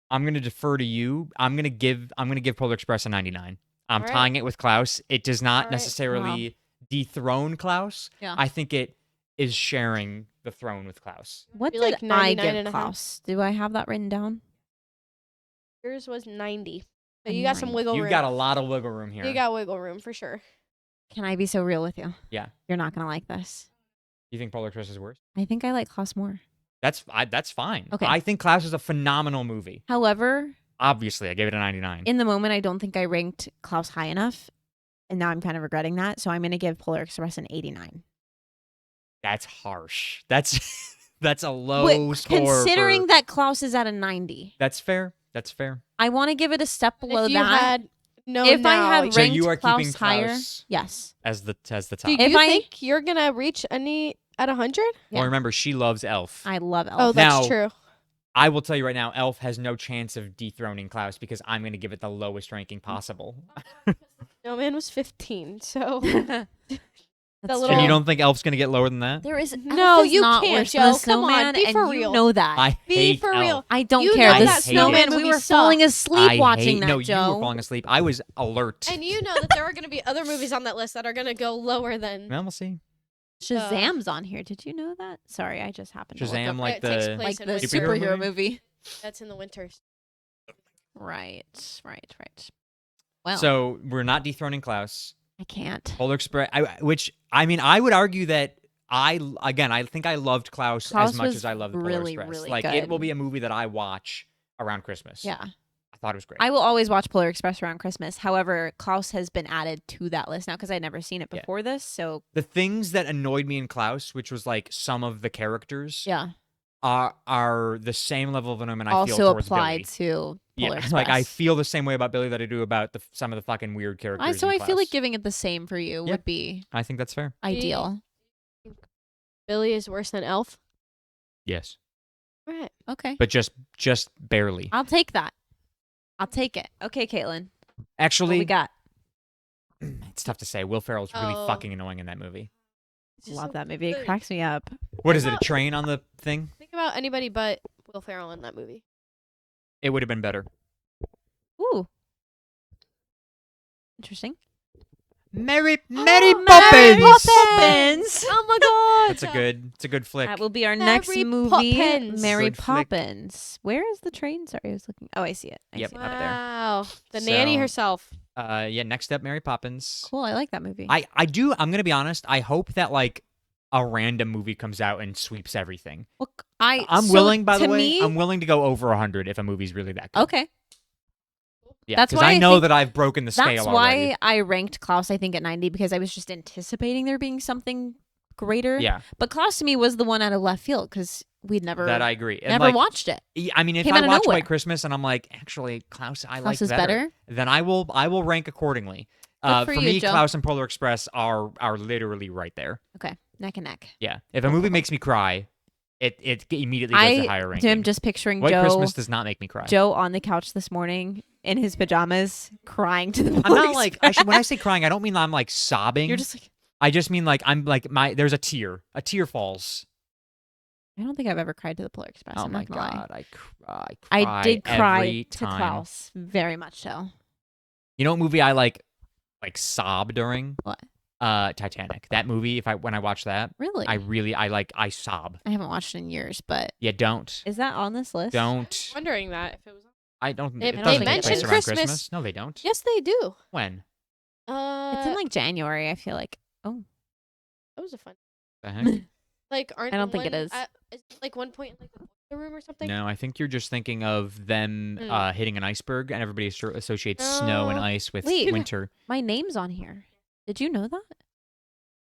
Speaker 1: I'm gonna defer to you. I'm gonna give Polar Express a 99. I'm
Speaker 3: All right.
Speaker 1: tying it with Klaus. It does not
Speaker 3: All right.
Speaker 1: necessarily dethrone Klaus.
Speaker 2: Yeah.
Speaker 1: I think it is sharing the throne with Klaus.
Speaker 2: What
Speaker 3: Be
Speaker 2: did
Speaker 3: like
Speaker 2: I
Speaker 3: 99
Speaker 2: give
Speaker 3: and a half.
Speaker 2: Klaus? Do I have that written down?
Speaker 3: Yours was 90. So
Speaker 2: A
Speaker 3: you got some
Speaker 2: 90.
Speaker 3: wiggle
Speaker 1: You
Speaker 3: room.
Speaker 1: got a lot of wiggle room here.
Speaker 3: You got wiggle room for sure.
Speaker 2: Can I be so real with you?
Speaker 1: Yeah.
Speaker 2: You're not gonna like this.
Speaker 1: You think Polar Express is worse?
Speaker 2: I think I like Klaus more.
Speaker 1: That's fine.
Speaker 2: Okay.
Speaker 1: I think Klaus is a phenomenal movie.
Speaker 2: However,
Speaker 1: Obviously, I gave it a 99.
Speaker 2: in the moment, I don't think I ranked Klaus high enough, and now I'm kind of regretting that. So I'm gonna give Polar Express an 89.
Speaker 1: That's harsh. That's a low score.
Speaker 2: Considering
Speaker 1: for-
Speaker 2: that Klaus is at a 90,
Speaker 1: That's fair. That's fair.
Speaker 2: I want to give it a step below
Speaker 3: if you
Speaker 2: that.
Speaker 3: had no,
Speaker 2: If I had
Speaker 1: So
Speaker 2: ranked
Speaker 1: you are keeping
Speaker 2: Klaus higher,
Speaker 1: Klaus
Speaker 2: yes.
Speaker 1: as the top.
Speaker 3: do you
Speaker 2: If I-
Speaker 3: think you're gonna reach any at 100?
Speaker 2: Yeah.
Speaker 1: Well, remember, she loves Elf.
Speaker 2: I love Elf.
Speaker 3: Oh, that's
Speaker 1: Now-
Speaker 3: true.
Speaker 1: I will tell you right now, Elf has no chance of dethroning Klaus because I'm going to give it the lowest ranking possible.
Speaker 3: Snowman was 15, so
Speaker 2: That's
Speaker 3: little-
Speaker 1: And you
Speaker 2: true.
Speaker 1: don't think Elf's going to get lower than that?
Speaker 2: There is
Speaker 3: No,
Speaker 2: Elf is
Speaker 3: you
Speaker 2: not
Speaker 3: can't,
Speaker 2: worse
Speaker 3: Joe.
Speaker 2: than the
Speaker 3: Come on,
Speaker 2: snowman,
Speaker 3: be
Speaker 2: and
Speaker 3: for
Speaker 2: you
Speaker 3: real.
Speaker 2: know that.
Speaker 1: I
Speaker 3: Be
Speaker 1: hate
Speaker 3: for
Speaker 1: Elf.
Speaker 3: real.
Speaker 2: I don't
Speaker 3: You
Speaker 2: care.
Speaker 3: know
Speaker 2: The
Speaker 3: that
Speaker 2: snowman.
Speaker 3: movie
Speaker 2: We were
Speaker 3: sucked.
Speaker 2: falling asleep
Speaker 1: I
Speaker 2: watching
Speaker 1: hate,
Speaker 2: that.
Speaker 1: no,
Speaker 2: Joe.
Speaker 1: you were falling asleep. I was alert.
Speaker 3: And you know that there are going to be other movies on that list that are going to go lower than.
Speaker 1: Well, we'll see.
Speaker 2: Shazam's on here. Did you know that? Sorry, I just happened to look
Speaker 1: Shazam,
Speaker 2: up
Speaker 1: like
Speaker 3: It takes
Speaker 1: the
Speaker 3: place
Speaker 2: like
Speaker 3: in
Speaker 2: the
Speaker 3: winter.
Speaker 1: superhero
Speaker 2: superhero movie.
Speaker 3: That's in the winters.
Speaker 2: Right. Well,
Speaker 1: So we're not dethroning Klaus.
Speaker 2: I can't.
Speaker 1: Polar Express, I would argue that I think I loved Klaus
Speaker 2: Klaus
Speaker 1: as much
Speaker 2: was
Speaker 1: as I loved
Speaker 2: really,
Speaker 1: Polar Express.
Speaker 2: really
Speaker 1: Like it
Speaker 2: good.
Speaker 1: will be a movie that I watch around Christmas.
Speaker 2: Yeah.
Speaker 1: I thought it was great.
Speaker 2: I will always watch Polar Express around Christmas. However, Klaus has been added to that list now because I'd never seen it
Speaker 1: Yeah.
Speaker 2: before this. So
Speaker 1: The things that annoyed me in Klaus, which was like some of the characters,
Speaker 2: yeah,
Speaker 1: are the same level of annoyment I feel
Speaker 2: also
Speaker 1: towards
Speaker 2: applied
Speaker 1: Billy.
Speaker 2: to Polar
Speaker 1: Yeah,
Speaker 2: Express.
Speaker 1: like I feel the same way about Billy that I do about some of the fucking weird characters.
Speaker 2: So
Speaker 1: in
Speaker 2: I feel like
Speaker 1: Klaus.
Speaker 2: giving it the same for you
Speaker 1: Yeah.
Speaker 2: would be
Speaker 1: I think that's fair.
Speaker 2: ideal.
Speaker 3: Billy is worse than Elf.
Speaker 1: Yes,
Speaker 3: Right.
Speaker 2: Okay,
Speaker 1: but just barely.
Speaker 2: I'll take that. I'll take it. Okay, Caitlin, what
Speaker 1: Actually,
Speaker 2: we got?
Speaker 1: it's tough to say. Will Ferrell's really
Speaker 3: Oh.
Speaker 1: fucking annoying in that movie.
Speaker 2: Love that movie. It
Speaker 3: good.
Speaker 2: cracks me up.
Speaker 1: What is it? A train on the thing?
Speaker 3: Think about anybody but Will Ferrell in that movie.
Speaker 1: It would have been better.
Speaker 2: Ooh, interesting.
Speaker 1: Mary
Speaker 2: Mary
Speaker 1: Poppins.
Speaker 2: Poppins.
Speaker 3: Oh my god!
Speaker 1: It's a good flick.
Speaker 2: That will be our next
Speaker 3: Mary
Speaker 2: movie.
Speaker 3: Poppins.
Speaker 2: Mary
Speaker 1: Good flick.
Speaker 2: Poppins. Where is the train? Sorry, I was looking. Oh, I see it. I
Speaker 1: Yep.
Speaker 2: see it.
Speaker 1: Up there.
Speaker 3: Wow, the nanny
Speaker 1: So-
Speaker 3: herself.
Speaker 1: Yeah, next up, Mary Poppins.
Speaker 2: Cool. I like that movie.
Speaker 1: I'm gonna be honest, I hope that like a random movie comes out and sweeps everything.
Speaker 2: Look,
Speaker 1: I'm
Speaker 2: so
Speaker 1: willing, by the
Speaker 2: to
Speaker 1: way,
Speaker 2: me-
Speaker 1: I'm willing to go over 100 if a movie's really that good.
Speaker 2: Okay.
Speaker 1: Yeah,
Speaker 2: That's
Speaker 1: 'cause
Speaker 2: why
Speaker 1: I
Speaker 2: I
Speaker 1: know
Speaker 2: think
Speaker 1: that I've broken the scale
Speaker 2: That's
Speaker 1: already.
Speaker 2: why I ranked Klaus, I think, at 90 because I was just anticipating there being something greater.
Speaker 1: Yeah,
Speaker 2: But Klaus to me was the one out of left field because we'd never
Speaker 1: that I agree. And
Speaker 2: never
Speaker 1: like,
Speaker 2: watched it.
Speaker 1: I mean, if
Speaker 2: Came
Speaker 1: I
Speaker 2: out of
Speaker 1: watch
Speaker 2: nowhere.
Speaker 1: White Christmas and I'm like, actually, Klaus, I
Speaker 2: Klaus
Speaker 1: like
Speaker 2: is better.
Speaker 1: then I will rank accordingly.
Speaker 2: Good
Speaker 1: For
Speaker 2: for you,
Speaker 1: me,
Speaker 2: Joe.
Speaker 1: Klaus and Polar Express are literally right there.
Speaker 2: Okay. Neck and neck.
Speaker 1: Yeah, if a movie makes me cry, it immediately goes to higher ranking.
Speaker 2: I'm just picturing
Speaker 1: White
Speaker 2: Joe
Speaker 1: Christmas does not make me cry.
Speaker 2: Joe on the couch this morning in his pajamas crying to the
Speaker 1: I'm not
Speaker 2: Polar
Speaker 1: like
Speaker 2: Express.
Speaker 1: when I say crying, I don't mean I'm like sobbing.
Speaker 2: You're just like,
Speaker 1: I just mean like I'm like there's a tear falls.
Speaker 2: I don't think I've ever cried to the Polar Express.
Speaker 1: Oh
Speaker 2: I'm
Speaker 1: my
Speaker 2: not gonna lie.
Speaker 1: god, I cry.
Speaker 2: I did cry
Speaker 1: every
Speaker 2: to
Speaker 1: time.
Speaker 2: Klaus, very much so.
Speaker 1: You know what movie I like sob during?
Speaker 2: What?
Speaker 1: Titanic. That movie. When I watch that,
Speaker 2: Really?
Speaker 1: I sob.
Speaker 2: I haven't watched it in years, but
Speaker 1: Yeah, don't
Speaker 2: is that on this list?
Speaker 1: don't.
Speaker 3: Wondering that if it was.
Speaker 1: I don't.
Speaker 3: They-
Speaker 1: It
Speaker 2: they
Speaker 1: doesn't take
Speaker 2: mention
Speaker 1: place around
Speaker 3: Christmas.
Speaker 1: No, they don't.
Speaker 3: Yes, they do.
Speaker 1: When?
Speaker 2: It's in like January. I feel like.
Speaker 3: that was a fun.
Speaker 1: The heck?
Speaker 3: Like, aren't
Speaker 2: I don't
Speaker 3: the
Speaker 2: think it
Speaker 3: one
Speaker 2: is.
Speaker 3: like one point in like the room or something?
Speaker 1: No, I think you're just thinking of them
Speaker 3: Mm.
Speaker 1: hitting an iceberg, and everybody associates snow and
Speaker 3: No.
Speaker 1: ice with
Speaker 2: Wait.
Speaker 1: winter.
Speaker 2: My name's on here. Did you know that?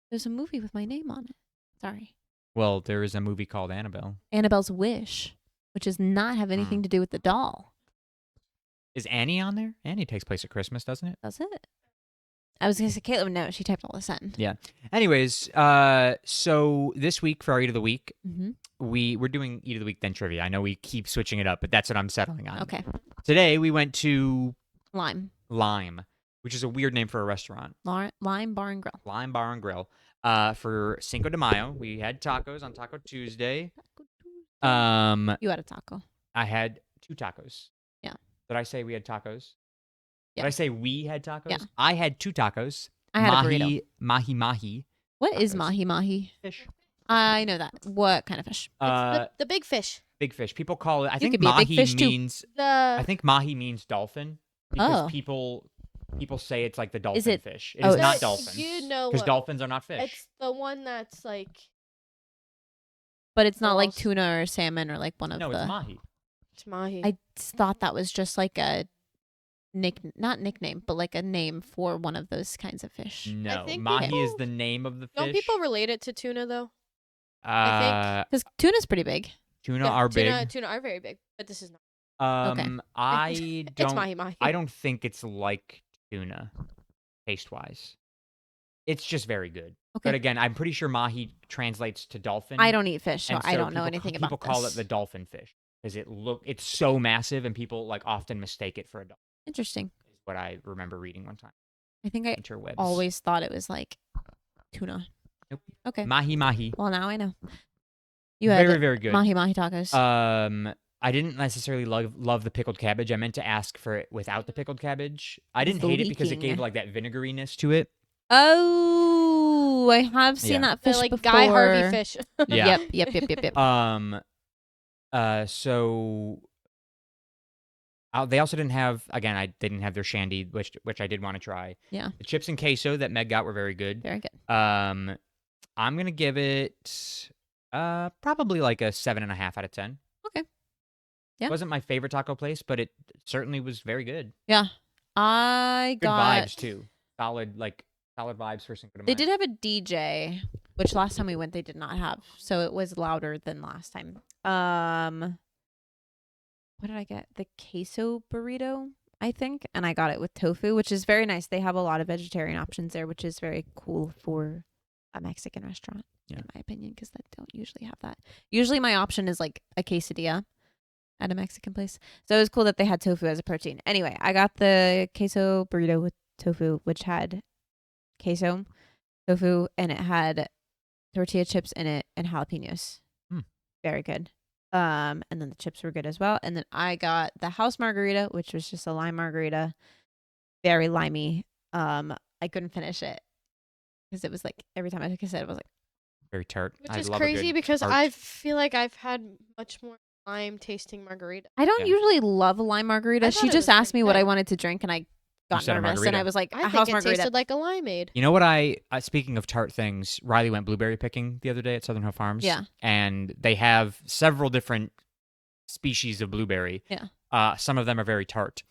Speaker 2: There's a movie with my name on it. Sorry.
Speaker 1: Well, there is a movie called Annabelle.
Speaker 2: Annabelle's Wish, which does not have anything to do with the doll.
Speaker 1: Is Annie on there? Annie takes place at Christmas, doesn't it?
Speaker 2: Does it? I was going to say, Caitlin, no, she typed all this in.
Speaker 1: Yeah. Anyways, so this week for our Eat of the Week,
Speaker 2: Mm-hmm.
Speaker 1: we're doing Eat of the Week then trivia. I know we keep switching it up, but that's what I'm settling on.
Speaker 2: Okay.
Speaker 1: Today we went to
Speaker 2: Lime.
Speaker 1: Lime, which is a weird name for a restaurant.
Speaker 2: Lime Bar and Grill.
Speaker 1: Lime Bar and Grill. For Cinco de Mayo, we had tacos on Taco Tuesday.
Speaker 2: You had a taco.
Speaker 1: I had 2 tacos.
Speaker 2: Yeah.
Speaker 1: Did I say we had tacos?
Speaker 2: Yeah.
Speaker 1: Did I say we had tacos?
Speaker 2: Yeah.
Speaker 1: I had 2 tacos.
Speaker 2: I had a burrito.
Speaker 1: Mahi.
Speaker 2: What is
Speaker 1: tacos.
Speaker 2: mahi mahi?
Speaker 1: Fish.
Speaker 2: I know that. What kind of fish?
Speaker 3: It's the big fish.
Speaker 1: Big fish. People call it. I think
Speaker 2: could be a big
Speaker 1: mahi
Speaker 2: fish, too.
Speaker 1: means.
Speaker 3: The
Speaker 1: I think mahi means dolphin because
Speaker 2: Oh.
Speaker 1: people say it's like the dolphin
Speaker 2: Is it-
Speaker 1: fish.
Speaker 2: oh,
Speaker 1: It is not
Speaker 2: it's-
Speaker 1: dolphin
Speaker 3: You know
Speaker 1: because
Speaker 3: what?
Speaker 1: dolphins are not fish.
Speaker 3: It's the one that's like
Speaker 2: But it's not like
Speaker 3: Balls.
Speaker 2: tuna or salmon or like one of
Speaker 1: No,
Speaker 2: the.
Speaker 1: it's mahi.
Speaker 3: it's mahi.
Speaker 2: I thought that was just like a not nickname, but like a name for one of those kinds of fish.
Speaker 1: No,
Speaker 3: think
Speaker 1: mahi is
Speaker 3: people-
Speaker 1: the name of the fish.
Speaker 3: Don't people relate it to tuna though?
Speaker 2: Because tuna's pretty big.
Speaker 1: Tuna
Speaker 3: Yeah,
Speaker 1: are
Speaker 3: tuna,
Speaker 1: big.
Speaker 3: Tuna are very big, but this is not.
Speaker 1: I
Speaker 3: It's
Speaker 1: don't.
Speaker 3: mahi mahi.
Speaker 1: I don't think it's like tuna, taste wise. It's just very good.
Speaker 2: Okay.
Speaker 1: But again, I'm pretty sure mahi translates to dolphin.
Speaker 2: I don't eat fish, so
Speaker 1: and
Speaker 2: I don't know
Speaker 1: people
Speaker 2: anything
Speaker 1: ca-
Speaker 2: about
Speaker 1: People call it
Speaker 2: this.
Speaker 1: the dolphin fish because it's so massive and people like often mistake it for a dog.
Speaker 2: Interesting.
Speaker 1: Is what I remember reading one time.
Speaker 2: I think I
Speaker 1: Interwebs.
Speaker 2: always thought it was like tuna.
Speaker 1: Nope.
Speaker 2: Okay.
Speaker 1: Mahi mahi.
Speaker 2: Well, now I know. You had
Speaker 1: Very, very good.
Speaker 2: mahi mahi tacos.
Speaker 1: I didn't necessarily love the pickled cabbage. I meant to ask for it without the pickled cabbage. I
Speaker 2: It's
Speaker 1: didn't hate it because it
Speaker 2: leaking.
Speaker 1: gave like that vinegariness to it.
Speaker 2: Oh, I have seen
Speaker 1: Yeah.
Speaker 2: that
Speaker 3: They're
Speaker 2: fish
Speaker 3: like
Speaker 2: before.
Speaker 3: Guy Harvey fish.
Speaker 1: Yeah.
Speaker 2: Yep.
Speaker 1: So they also didn't have, again, they didn't have their shandy, which I did want to try.
Speaker 2: Yeah.
Speaker 1: The chips and queso that Meg got were very good.
Speaker 2: Very good.
Speaker 1: I'm gonna give it probably like a 7.5 out of 10.
Speaker 2: Okay. Yeah.
Speaker 1: It wasn't my favorite taco place, but it certainly was very good.
Speaker 2: Yeah. I
Speaker 1: Good
Speaker 2: got
Speaker 1: vibes too. Solid vibes for Cinco de Mayo.
Speaker 2: They did have a DJ, which last time we went they did not have. So it was louder than last time. What did I get? The queso burrito, I think, and I got it with tofu, which is very nice. They have a lot of vegetarian options there, which is very cool for a Mexican restaurant, in my opinion, because they don't usually have that. Usually my option is like a quesadilla at a Mexican place. So it was cool that they had tofu as a protein. Anyway, I got the queso burrito with tofu, which had queso, tofu, and it had tortilla chips in it and jalapenos. Very good. And then the chips were good as well. And then I got the house margarita, which was just a lime margarita, very limey. I couldn't finish it because it was like every time I took a sip, it was like
Speaker 1: very tart.
Speaker 3: Which
Speaker 1: I
Speaker 3: is
Speaker 1: love a
Speaker 3: crazy
Speaker 1: good
Speaker 3: because
Speaker 1: tart.
Speaker 3: I feel like I've had much more lime tasting margarita.
Speaker 2: I don't
Speaker 1: Yeah.
Speaker 2: usually love a lime margarita.
Speaker 3: I
Speaker 2: She
Speaker 3: thought it
Speaker 2: just
Speaker 3: was
Speaker 2: asked me
Speaker 3: pretty
Speaker 2: what
Speaker 3: good.
Speaker 2: I wanted to drink, and I got
Speaker 1: said a
Speaker 2: nervous, and
Speaker 1: margarita.
Speaker 2: I was like,
Speaker 3: I
Speaker 2: a
Speaker 3: think
Speaker 2: house
Speaker 3: it
Speaker 2: margarita.
Speaker 3: tasted like a limeade.
Speaker 1: You know what speaking of tart things, Riley went blueberry picking the other day at Southern Hill Farms.
Speaker 2: Yeah.
Speaker 1: And they have several different species of blueberry.
Speaker 2: Yeah.
Speaker 1: Some of them are very tart.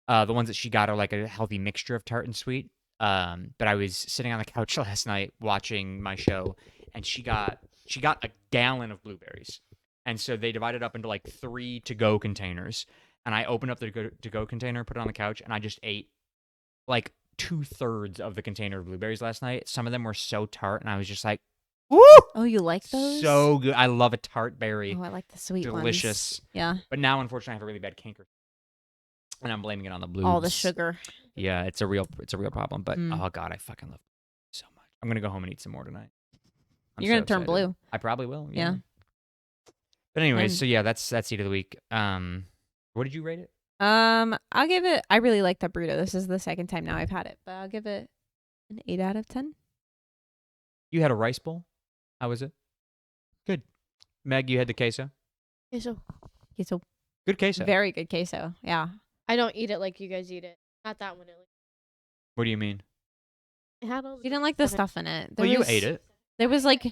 Speaker 1: The ones that she got are like a healthy mixture of tart and sweet. But I was sitting on the couch last night watching my show, and she got a gallon of blueberries. And so they divided up into like 3 to-go containers. And I opened up the to-go container, put it on the couch, and I just ate like 2/3 of the container of blueberries last night. Some of them were so tart, and I was just like, woo!
Speaker 2: Oh, you like those?
Speaker 1: So good. I love a tart berry.
Speaker 2: Oh, I like the sweet
Speaker 1: Delicious.
Speaker 2: ones. Yeah.
Speaker 1: But now, unfortunately, I have a really bad canker. And I'm blaming it on the blues.
Speaker 2: All the sugar.
Speaker 1: Yeah, it's a real problem. But
Speaker 2: Mm.
Speaker 1: oh god, I fucking love it so much. I'm gonna go home and eat some more tonight. I'm
Speaker 2: You're
Speaker 1: so
Speaker 2: gonna turn
Speaker 1: excited.
Speaker 2: blue.
Speaker 1: I probably will.
Speaker 2: Yeah.
Speaker 1: But anyways,
Speaker 2: And-
Speaker 1: so yeah, that's Eat of the Week. What did you rate it?
Speaker 2: I'll give it. I really like that burrito. This is the second time now I've had it, but I'll give it an 8 out of 10.
Speaker 1: You had a rice bowl. How was it? Good. Meg, you had the queso.
Speaker 3: Queso.
Speaker 2: Queso.
Speaker 1: Good queso.
Speaker 2: Very good queso. Yeah.
Speaker 3: I don't eat it like you guys eat it. Not that one.
Speaker 1: What do you mean?
Speaker 3: It had all
Speaker 2: You didn't like the
Speaker 3: Okay.
Speaker 2: stuff in it.
Speaker 1: Well, you ate it.
Speaker 2: There was like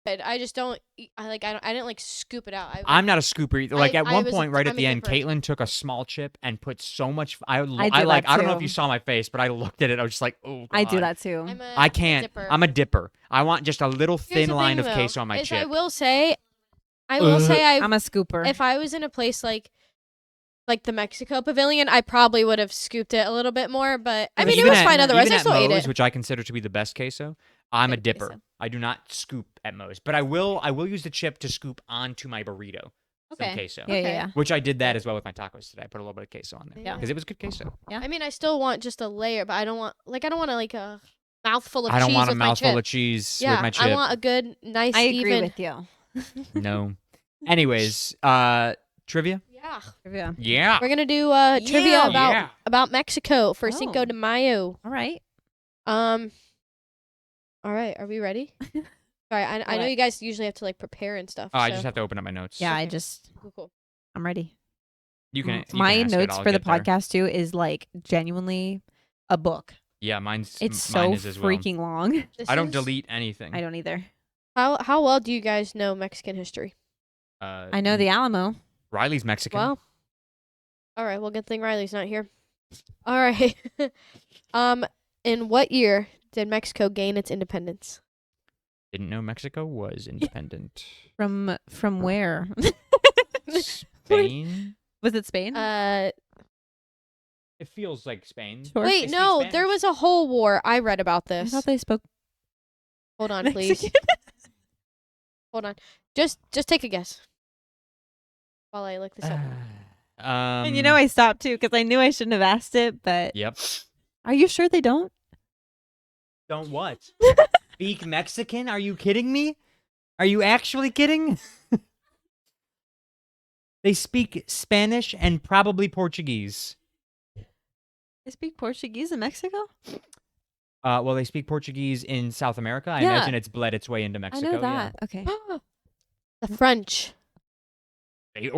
Speaker 3: I just don't. I didn't like scoop it out.
Speaker 1: I'm not a scooper either. Like at
Speaker 3: I
Speaker 1: one
Speaker 3: was-
Speaker 1: point, right
Speaker 3: I'm
Speaker 1: at
Speaker 3: a
Speaker 1: the end,
Speaker 3: dipper.
Speaker 1: Caitlin took a small chip and put so much. I
Speaker 2: do
Speaker 1: like.
Speaker 2: that
Speaker 1: I don't know if
Speaker 2: too.
Speaker 1: you saw my face, but I looked at it. I was just like, oh.
Speaker 2: I do
Speaker 1: God.
Speaker 2: that too.
Speaker 1: I can't.
Speaker 3: Dipper.
Speaker 1: I'm a dipper. I want just a little
Speaker 3: Here's
Speaker 1: thin
Speaker 3: the
Speaker 1: line
Speaker 3: thing,
Speaker 1: of
Speaker 3: though,
Speaker 1: queso on my
Speaker 3: is
Speaker 1: chip.
Speaker 3: I will say,
Speaker 1: Ugh.
Speaker 2: I'm a scooper.
Speaker 3: if I was in a place like the Mexico Pavilion, I probably would have scooped it a little bit more. But I mean, it
Speaker 1: Even
Speaker 3: was
Speaker 1: at-
Speaker 3: fine otherwise.
Speaker 1: even
Speaker 3: I
Speaker 1: at
Speaker 3: still ate
Speaker 1: Moe's,
Speaker 3: it.
Speaker 1: which I consider to be the best queso. I'm a
Speaker 2: Good
Speaker 1: dipper.
Speaker 2: queso.
Speaker 1: I do not scoop at Moe's, but I will use the chip to scoop onto my burrito. Some
Speaker 2: Okay.
Speaker 1: queso.
Speaker 2: Yeah,
Speaker 3: Okay.
Speaker 2: yeah, yeah.
Speaker 1: Which I did that as well with my tacos today. I put a little bit of queso on there
Speaker 3: Yeah.
Speaker 1: because it was good queso.
Speaker 2: Yeah.
Speaker 3: I mean, I still want just a layer, but I don't want like a mouthful of
Speaker 1: I don't
Speaker 3: cheese
Speaker 1: want a
Speaker 3: with my
Speaker 1: mouthful
Speaker 3: chip.
Speaker 1: of cheese
Speaker 3: Yeah,
Speaker 1: with my chip.
Speaker 3: I want a good, nice,
Speaker 2: I agree
Speaker 3: even.
Speaker 2: with you.
Speaker 1: No. Anyways, trivia.
Speaker 3: Yeah,
Speaker 2: Yeah.
Speaker 1: Yeah.
Speaker 3: we're gonna do trivia
Speaker 1: Yeah.
Speaker 3: about Mexico for Cinco
Speaker 2: Oh.
Speaker 3: de Mayo.
Speaker 2: All right.
Speaker 3: All right, are we ready? Sorry, I know
Speaker 2: What?
Speaker 3: you guys usually have to like prepare and stuff.
Speaker 1: Oh, I
Speaker 3: so-
Speaker 1: just have to open up my notes.
Speaker 2: Yeah,
Speaker 3: Okay.
Speaker 2: I'm
Speaker 3: Cool.
Speaker 2: ready.
Speaker 1: You can. you
Speaker 2: My
Speaker 1: can ask it,
Speaker 2: notes
Speaker 1: I'll
Speaker 2: for the
Speaker 1: get there.
Speaker 2: podcast too is like genuinely a book.
Speaker 1: Yeah, mine's.
Speaker 2: It's
Speaker 1: mine
Speaker 2: so
Speaker 1: is as well.
Speaker 2: freaking long.
Speaker 3: This
Speaker 1: I don't
Speaker 3: is-
Speaker 1: delete anything.
Speaker 2: I don't either.
Speaker 3: How well do you guys know Mexican history?
Speaker 2: I know the Alamo.
Speaker 1: Riley's Mexican.
Speaker 3: Well, all right. Well, good thing Riley's not here. All right. In what year did Mexico gain its independence?
Speaker 1: Didn't know Mexico was independent.
Speaker 2: From where?
Speaker 1: Spain.
Speaker 2: Was it Spain?
Speaker 1: It feels like Spain.
Speaker 2: Sure.
Speaker 1: They
Speaker 3: Wait,
Speaker 1: speak
Speaker 3: no, there
Speaker 1: Spanish.
Speaker 3: was a whole war. I read about
Speaker 2: I
Speaker 3: this.
Speaker 2: thought they spoke
Speaker 3: Hold on, please.
Speaker 2: Mexican.
Speaker 3: Hold on. Just take a guess. while I look this up.
Speaker 2: And you know I stopped too because I knew I shouldn't have asked it, but
Speaker 1: Yep.
Speaker 2: are you sure they don't?
Speaker 1: Don't what? Speak Mexican? Are you kidding me? Are you actually kidding? They speak Spanish and probably Portuguese.
Speaker 2: They speak Portuguese in Mexico?
Speaker 1: Well, they speak Portuguese in South America. I
Speaker 2: Yeah.
Speaker 1: imagine it's bled its way into
Speaker 2: I
Speaker 1: Mexico.
Speaker 2: know that. Okay.
Speaker 3: The French.
Speaker 1: Yeah.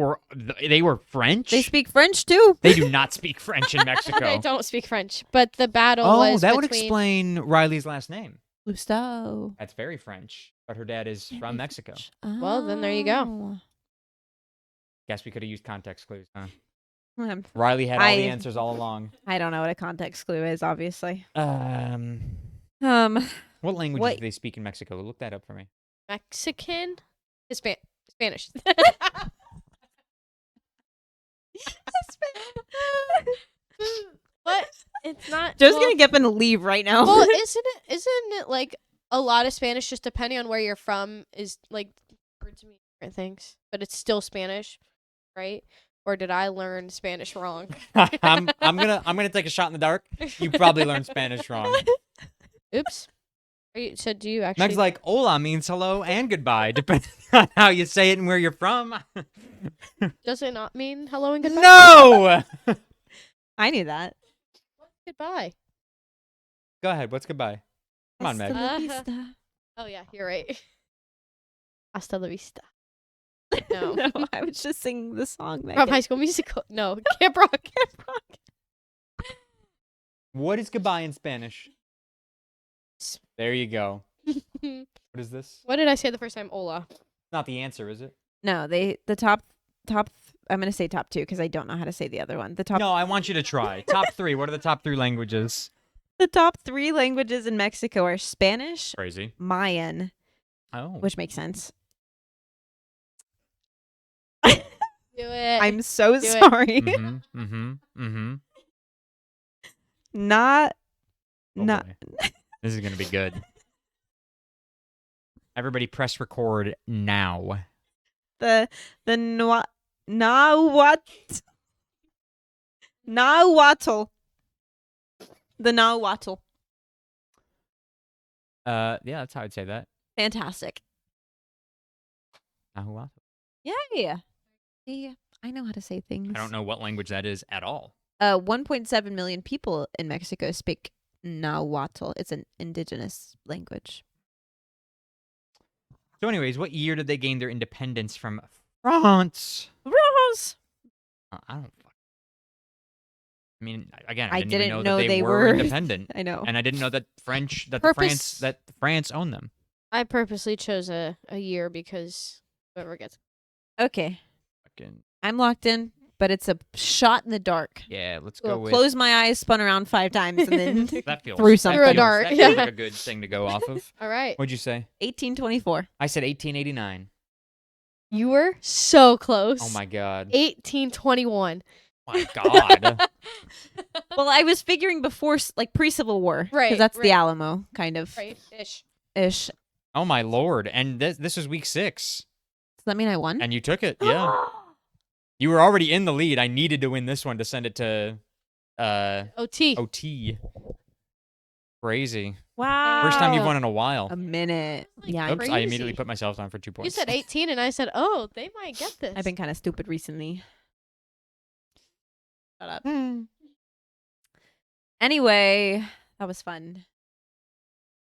Speaker 1: They were French?
Speaker 2: They speak French too.
Speaker 1: They do not speak French in Mexico.
Speaker 3: They don't speak French, but the battle
Speaker 1: Oh,
Speaker 3: was
Speaker 1: that would
Speaker 3: between.
Speaker 1: explain Riley's last name.
Speaker 2: Lusto.
Speaker 1: That's very French, but her dad is from Mexico.
Speaker 3: Well, then there you go.
Speaker 2: Oh.
Speaker 1: Guess we could have used context clues, huh?
Speaker 2: Um,
Speaker 1: Riley had all the
Speaker 2: I-
Speaker 1: answers all along.
Speaker 2: I don't know what a context clue is, obviously.
Speaker 1: Um, what languages
Speaker 2: What-
Speaker 1: do they speak in Mexico? Look that up for me.
Speaker 3: Mexican, Spanish. What? It's not.
Speaker 2: Joe's
Speaker 3: well,
Speaker 2: gonna get up and leave right now.
Speaker 3: Well, isn't it like a lot of Spanish, just depending on where you're from, is like words mean different things, but it's still Spanish, right? Or did I learn Spanish wrong?
Speaker 1: I'm gonna take a shot in the dark. You probably learned Spanish wrong.
Speaker 3: Oops. So do you actually?
Speaker 1: Meg's like, hola means hello and goodbye, depending on how you say it and where you're from.
Speaker 3: Does it not mean hello and goodbye?
Speaker 1: No!
Speaker 2: I knew that.
Speaker 3: Goodbye.
Speaker 1: Go ahead, what's goodbye? Come on, Meg.
Speaker 2: Hasta la
Speaker 3: Uh-huh.
Speaker 2: vista.
Speaker 3: Oh yeah, you're right. Hasta la vista. No.
Speaker 2: No, I was just singing the song.
Speaker 3: From High School Musical. No, Camp Rock. Camp Rock.
Speaker 1: What is goodbye in Spanish? There you go. What is this?
Speaker 3: What did I say the first time? Hola.
Speaker 1: Not the answer, is it?
Speaker 2: No, the top. I'm gonna say top 2 because I don't know how to say the other one. The top.
Speaker 1: No, I want you to try. Top 3. What are the top 3 languages?
Speaker 2: The top 3 languages in Mexico are Spanish,
Speaker 1: Crazy.
Speaker 2: Mayan,
Speaker 1: Oh.
Speaker 2: which makes sense.
Speaker 3: Do it.
Speaker 2: I'm so
Speaker 3: Do it.
Speaker 2: sorry.
Speaker 1: Mm-hmm.
Speaker 2: Not.
Speaker 1: Oh,
Speaker 2: Not.
Speaker 1: boy. This is gonna be good. Everybody press record now.
Speaker 2: The Nahuatl. Nahuatl. The Nahuatl.
Speaker 1: Yeah, that's how I'd say that.
Speaker 2: Fantastic.
Speaker 1: Nahuatl.
Speaker 2: Yay. Yeah, I know how to say things.
Speaker 1: I don't know what language that is at all.
Speaker 2: 1.7 million people in Mexico speak Nahuatl. It's an indigenous language.
Speaker 1: So anyways, what year did they gain their independence from France?
Speaker 2: Rose.
Speaker 1: I don't fuck. I mean, again,
Speaker 2: I
Speaker 1: I didn't even
Speaker 2: didn't
Speaker 1: know that
Speaker 2: know
Speaker 1: they
Speaker 2: they
Speaker 1: were
Speaker 2: were-
Speaker 1: independent.
Speaker 2: I know.
Speaker 1: And I didn't know that France
Speaker 3: Purpose-
Speaker 1: France owned them.
Speaker 3: I purposely chose a year because whoever gets.
Speaker 2: Okay.
Speaker 1: Fucking
Speaker 2: I'm locked in, but it's a shot in the dark.
Speaker 1: yeah, let's
Speaker 2: Well,
Speaker 1: go with
Speaker 2: close my eyes, spun around 5 times, and then
Speaker 1: that feels
Speaker 2: through
Speaker 1: that
Speaker 2: something.
Speaker 3: Through a
Speaker 1: feels-
Speaker 3: dart,
Speaker 1: That feels
Speaker 3: yeah.
Speaker 1: like a good thing to go off of.
Speaker 3: All right.
Speaker 1: What'd you say?
Speaker 2: 1824.
Speaker 1: I said 1889.
Speaker 3: You were so close.
Speaker 1: Oh my god.
Speaker 3: 1821.
Speaker 1: My god.
Speaker 2: Well, I was figuring before, like pre-Civil War,
Speaker 3: Right,
Speaker 2: Because that's the
Speaker 3: right.
Speaker 2: Alamo, kind of
Speaker 3: Right. Ish.
Speaker 2: ish. Does
Speaker 1: Oh my lord. And this was week 6.
Speaker 2: that mean I won?
Speaker 1: And you took it. Yeah. You were already in the lead. I needed to win this one to send it to
Speaker 3: OT.
Speaker 1: OT. Crazy.
Speaker 2: Wow.
Speaker 1: First time you've won in a while.
Speaker 2: A minute. Yeah, I'm
Speaker 1: Oops, I
Speaker 3: crazy.
Speaker 1: immediately put myself down for 2 points.
Speaker 3: You said 18, and I said, "Oh, they might get this."
Speaker 2: I've been kind of stupid recently. Shut up. Anyway, that was fun.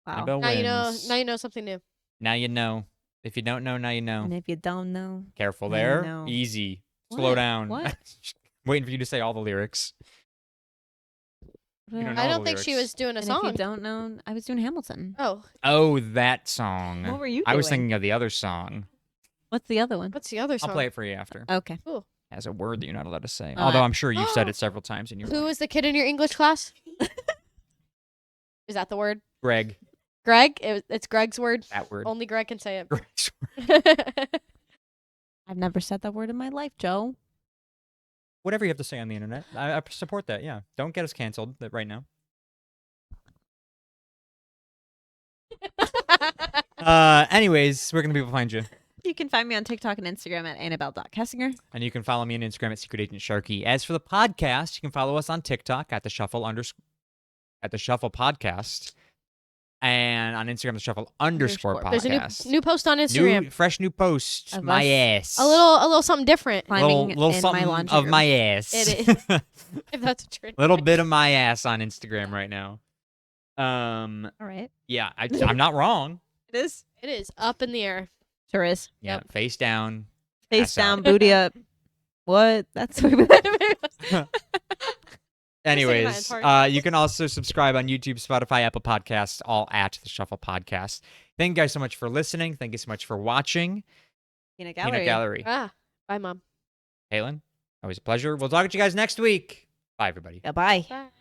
Speaker 2: Wow.
Speaker 1: Annabelle
Speaker 3: now you know.
Speaker 1: wins.
Speaker 3: Now you know something new.
Speaker 1: Now you know. If you don't know, now you know.
Speaker 2: And if you don't know,
Speaker 1: Careful
Speaker 2: now you
Speaker 1: there.
Speaker 2: know.
Speaker 1: Easy.
Speaker 2: What?
Speaker 1: Slow down.
Speaker 2: What?
Speaker 1: Waiting for you to say all the lyrics. You don't know
Speaker 3: I
Speaker 1: all
Speaker 3: don't
Speaker 1: the
Speaker 3: think she
Speaker 1: lyrics.
Speaker 3: was doing a
Speaker 2: and if you
Speaker 3: song.
Speaker 2: don't know, I was doing Hamilton.
Speaker 3: Oh,
Speaker 1: Oh, that song.
Speaker 2: What were you
Speaker 1: I was
Speaker 2: doing?
Speaker 1: thinking of the other song.
Speaker 2: What's the other one?
Speaker 3: what's the other song?
Speaker 1: I'll play it for you after.
Speaker 2: Okay.
Speaker 1: As a word that you're not allowed to say.
Speaker 2: Oh,
Speaker 1: Although
Speaker 2: I-
Speaker 1: I'm sure you've said it several times in your
Speaker 3: Who
Speaker 1: life.
Speaker 3: was the kid in your English class? Is that the word?
Speaker 1: Greg.
Speaker 3: Greg? It's Greg's word.
Speaker 1: That word.
Speaker 3: Only Greg can say it.
Speaker 1: Greg's word.
Speaker 2: I've never said that word in my life, Joe.
Speaker 1: Whatever you have to say on the internet. I support that, yeah. Don't get us canceled right now. Anyways, where can people find you?
Speaker 2: You can find me on TikTok and Instagram at Annabelle.Kessinger.
Speaker 1: And you can follow me on Instagram at Secret Agent Sharky. As for the podcast, you can follow us on TikTok at the Shuffle Podcast. And on Instagram, the Shuffle _podcast.
Speaker 3: There's a new post on Instagram.
Speaker 1: Fresh new post.
Speaker 2: Of
Speaker 1: My
Speaker 2: us.
Speaker 1: ass.
Speaker 3: A little something different.
Speaker 2: Climbing
Speaker 1: little
Speaker 2: in my
Speaker 1: something
Speaker 2: laundry
Speaker 1: of
Speaker 2: room.
Speaker 1: my ass.
Speaker 3: It is. If that's a trend.
Speaker 1: Little bit of my ass on Instagram right now.
Speaker 2: All right.
Speaker 1: Yeah, I'm not wrong.
Speaker 2: It is.
Speaker 3: It is up in the air.
Speaker 2: Sure is.
Speaker 1: Yeah, face down.
Speaker 2: Face
Speaker 1: Ass
Speaker 2: down,
Speaker 1: out.
Speaker 2: booty up. What? That's
Speaker 1: Anyways,
Speaker 3: part.
Speaker 1: you can also subscribe on YouTube, Spotify, Apple Podcasts, all at the Shuffle Podcast. Thank you guys so much for listening. Thank you so much for watching.
Speaker 2: Peanut
Speaker 1: Peanut Gallery.
Speaker 3: Bye, Mom.
Speaker 1: Caitlin, always a pleasure. We'll talk to you guys next week. Bye, everybody.
Speaker 2: Bye.
Speaker 3: Bye.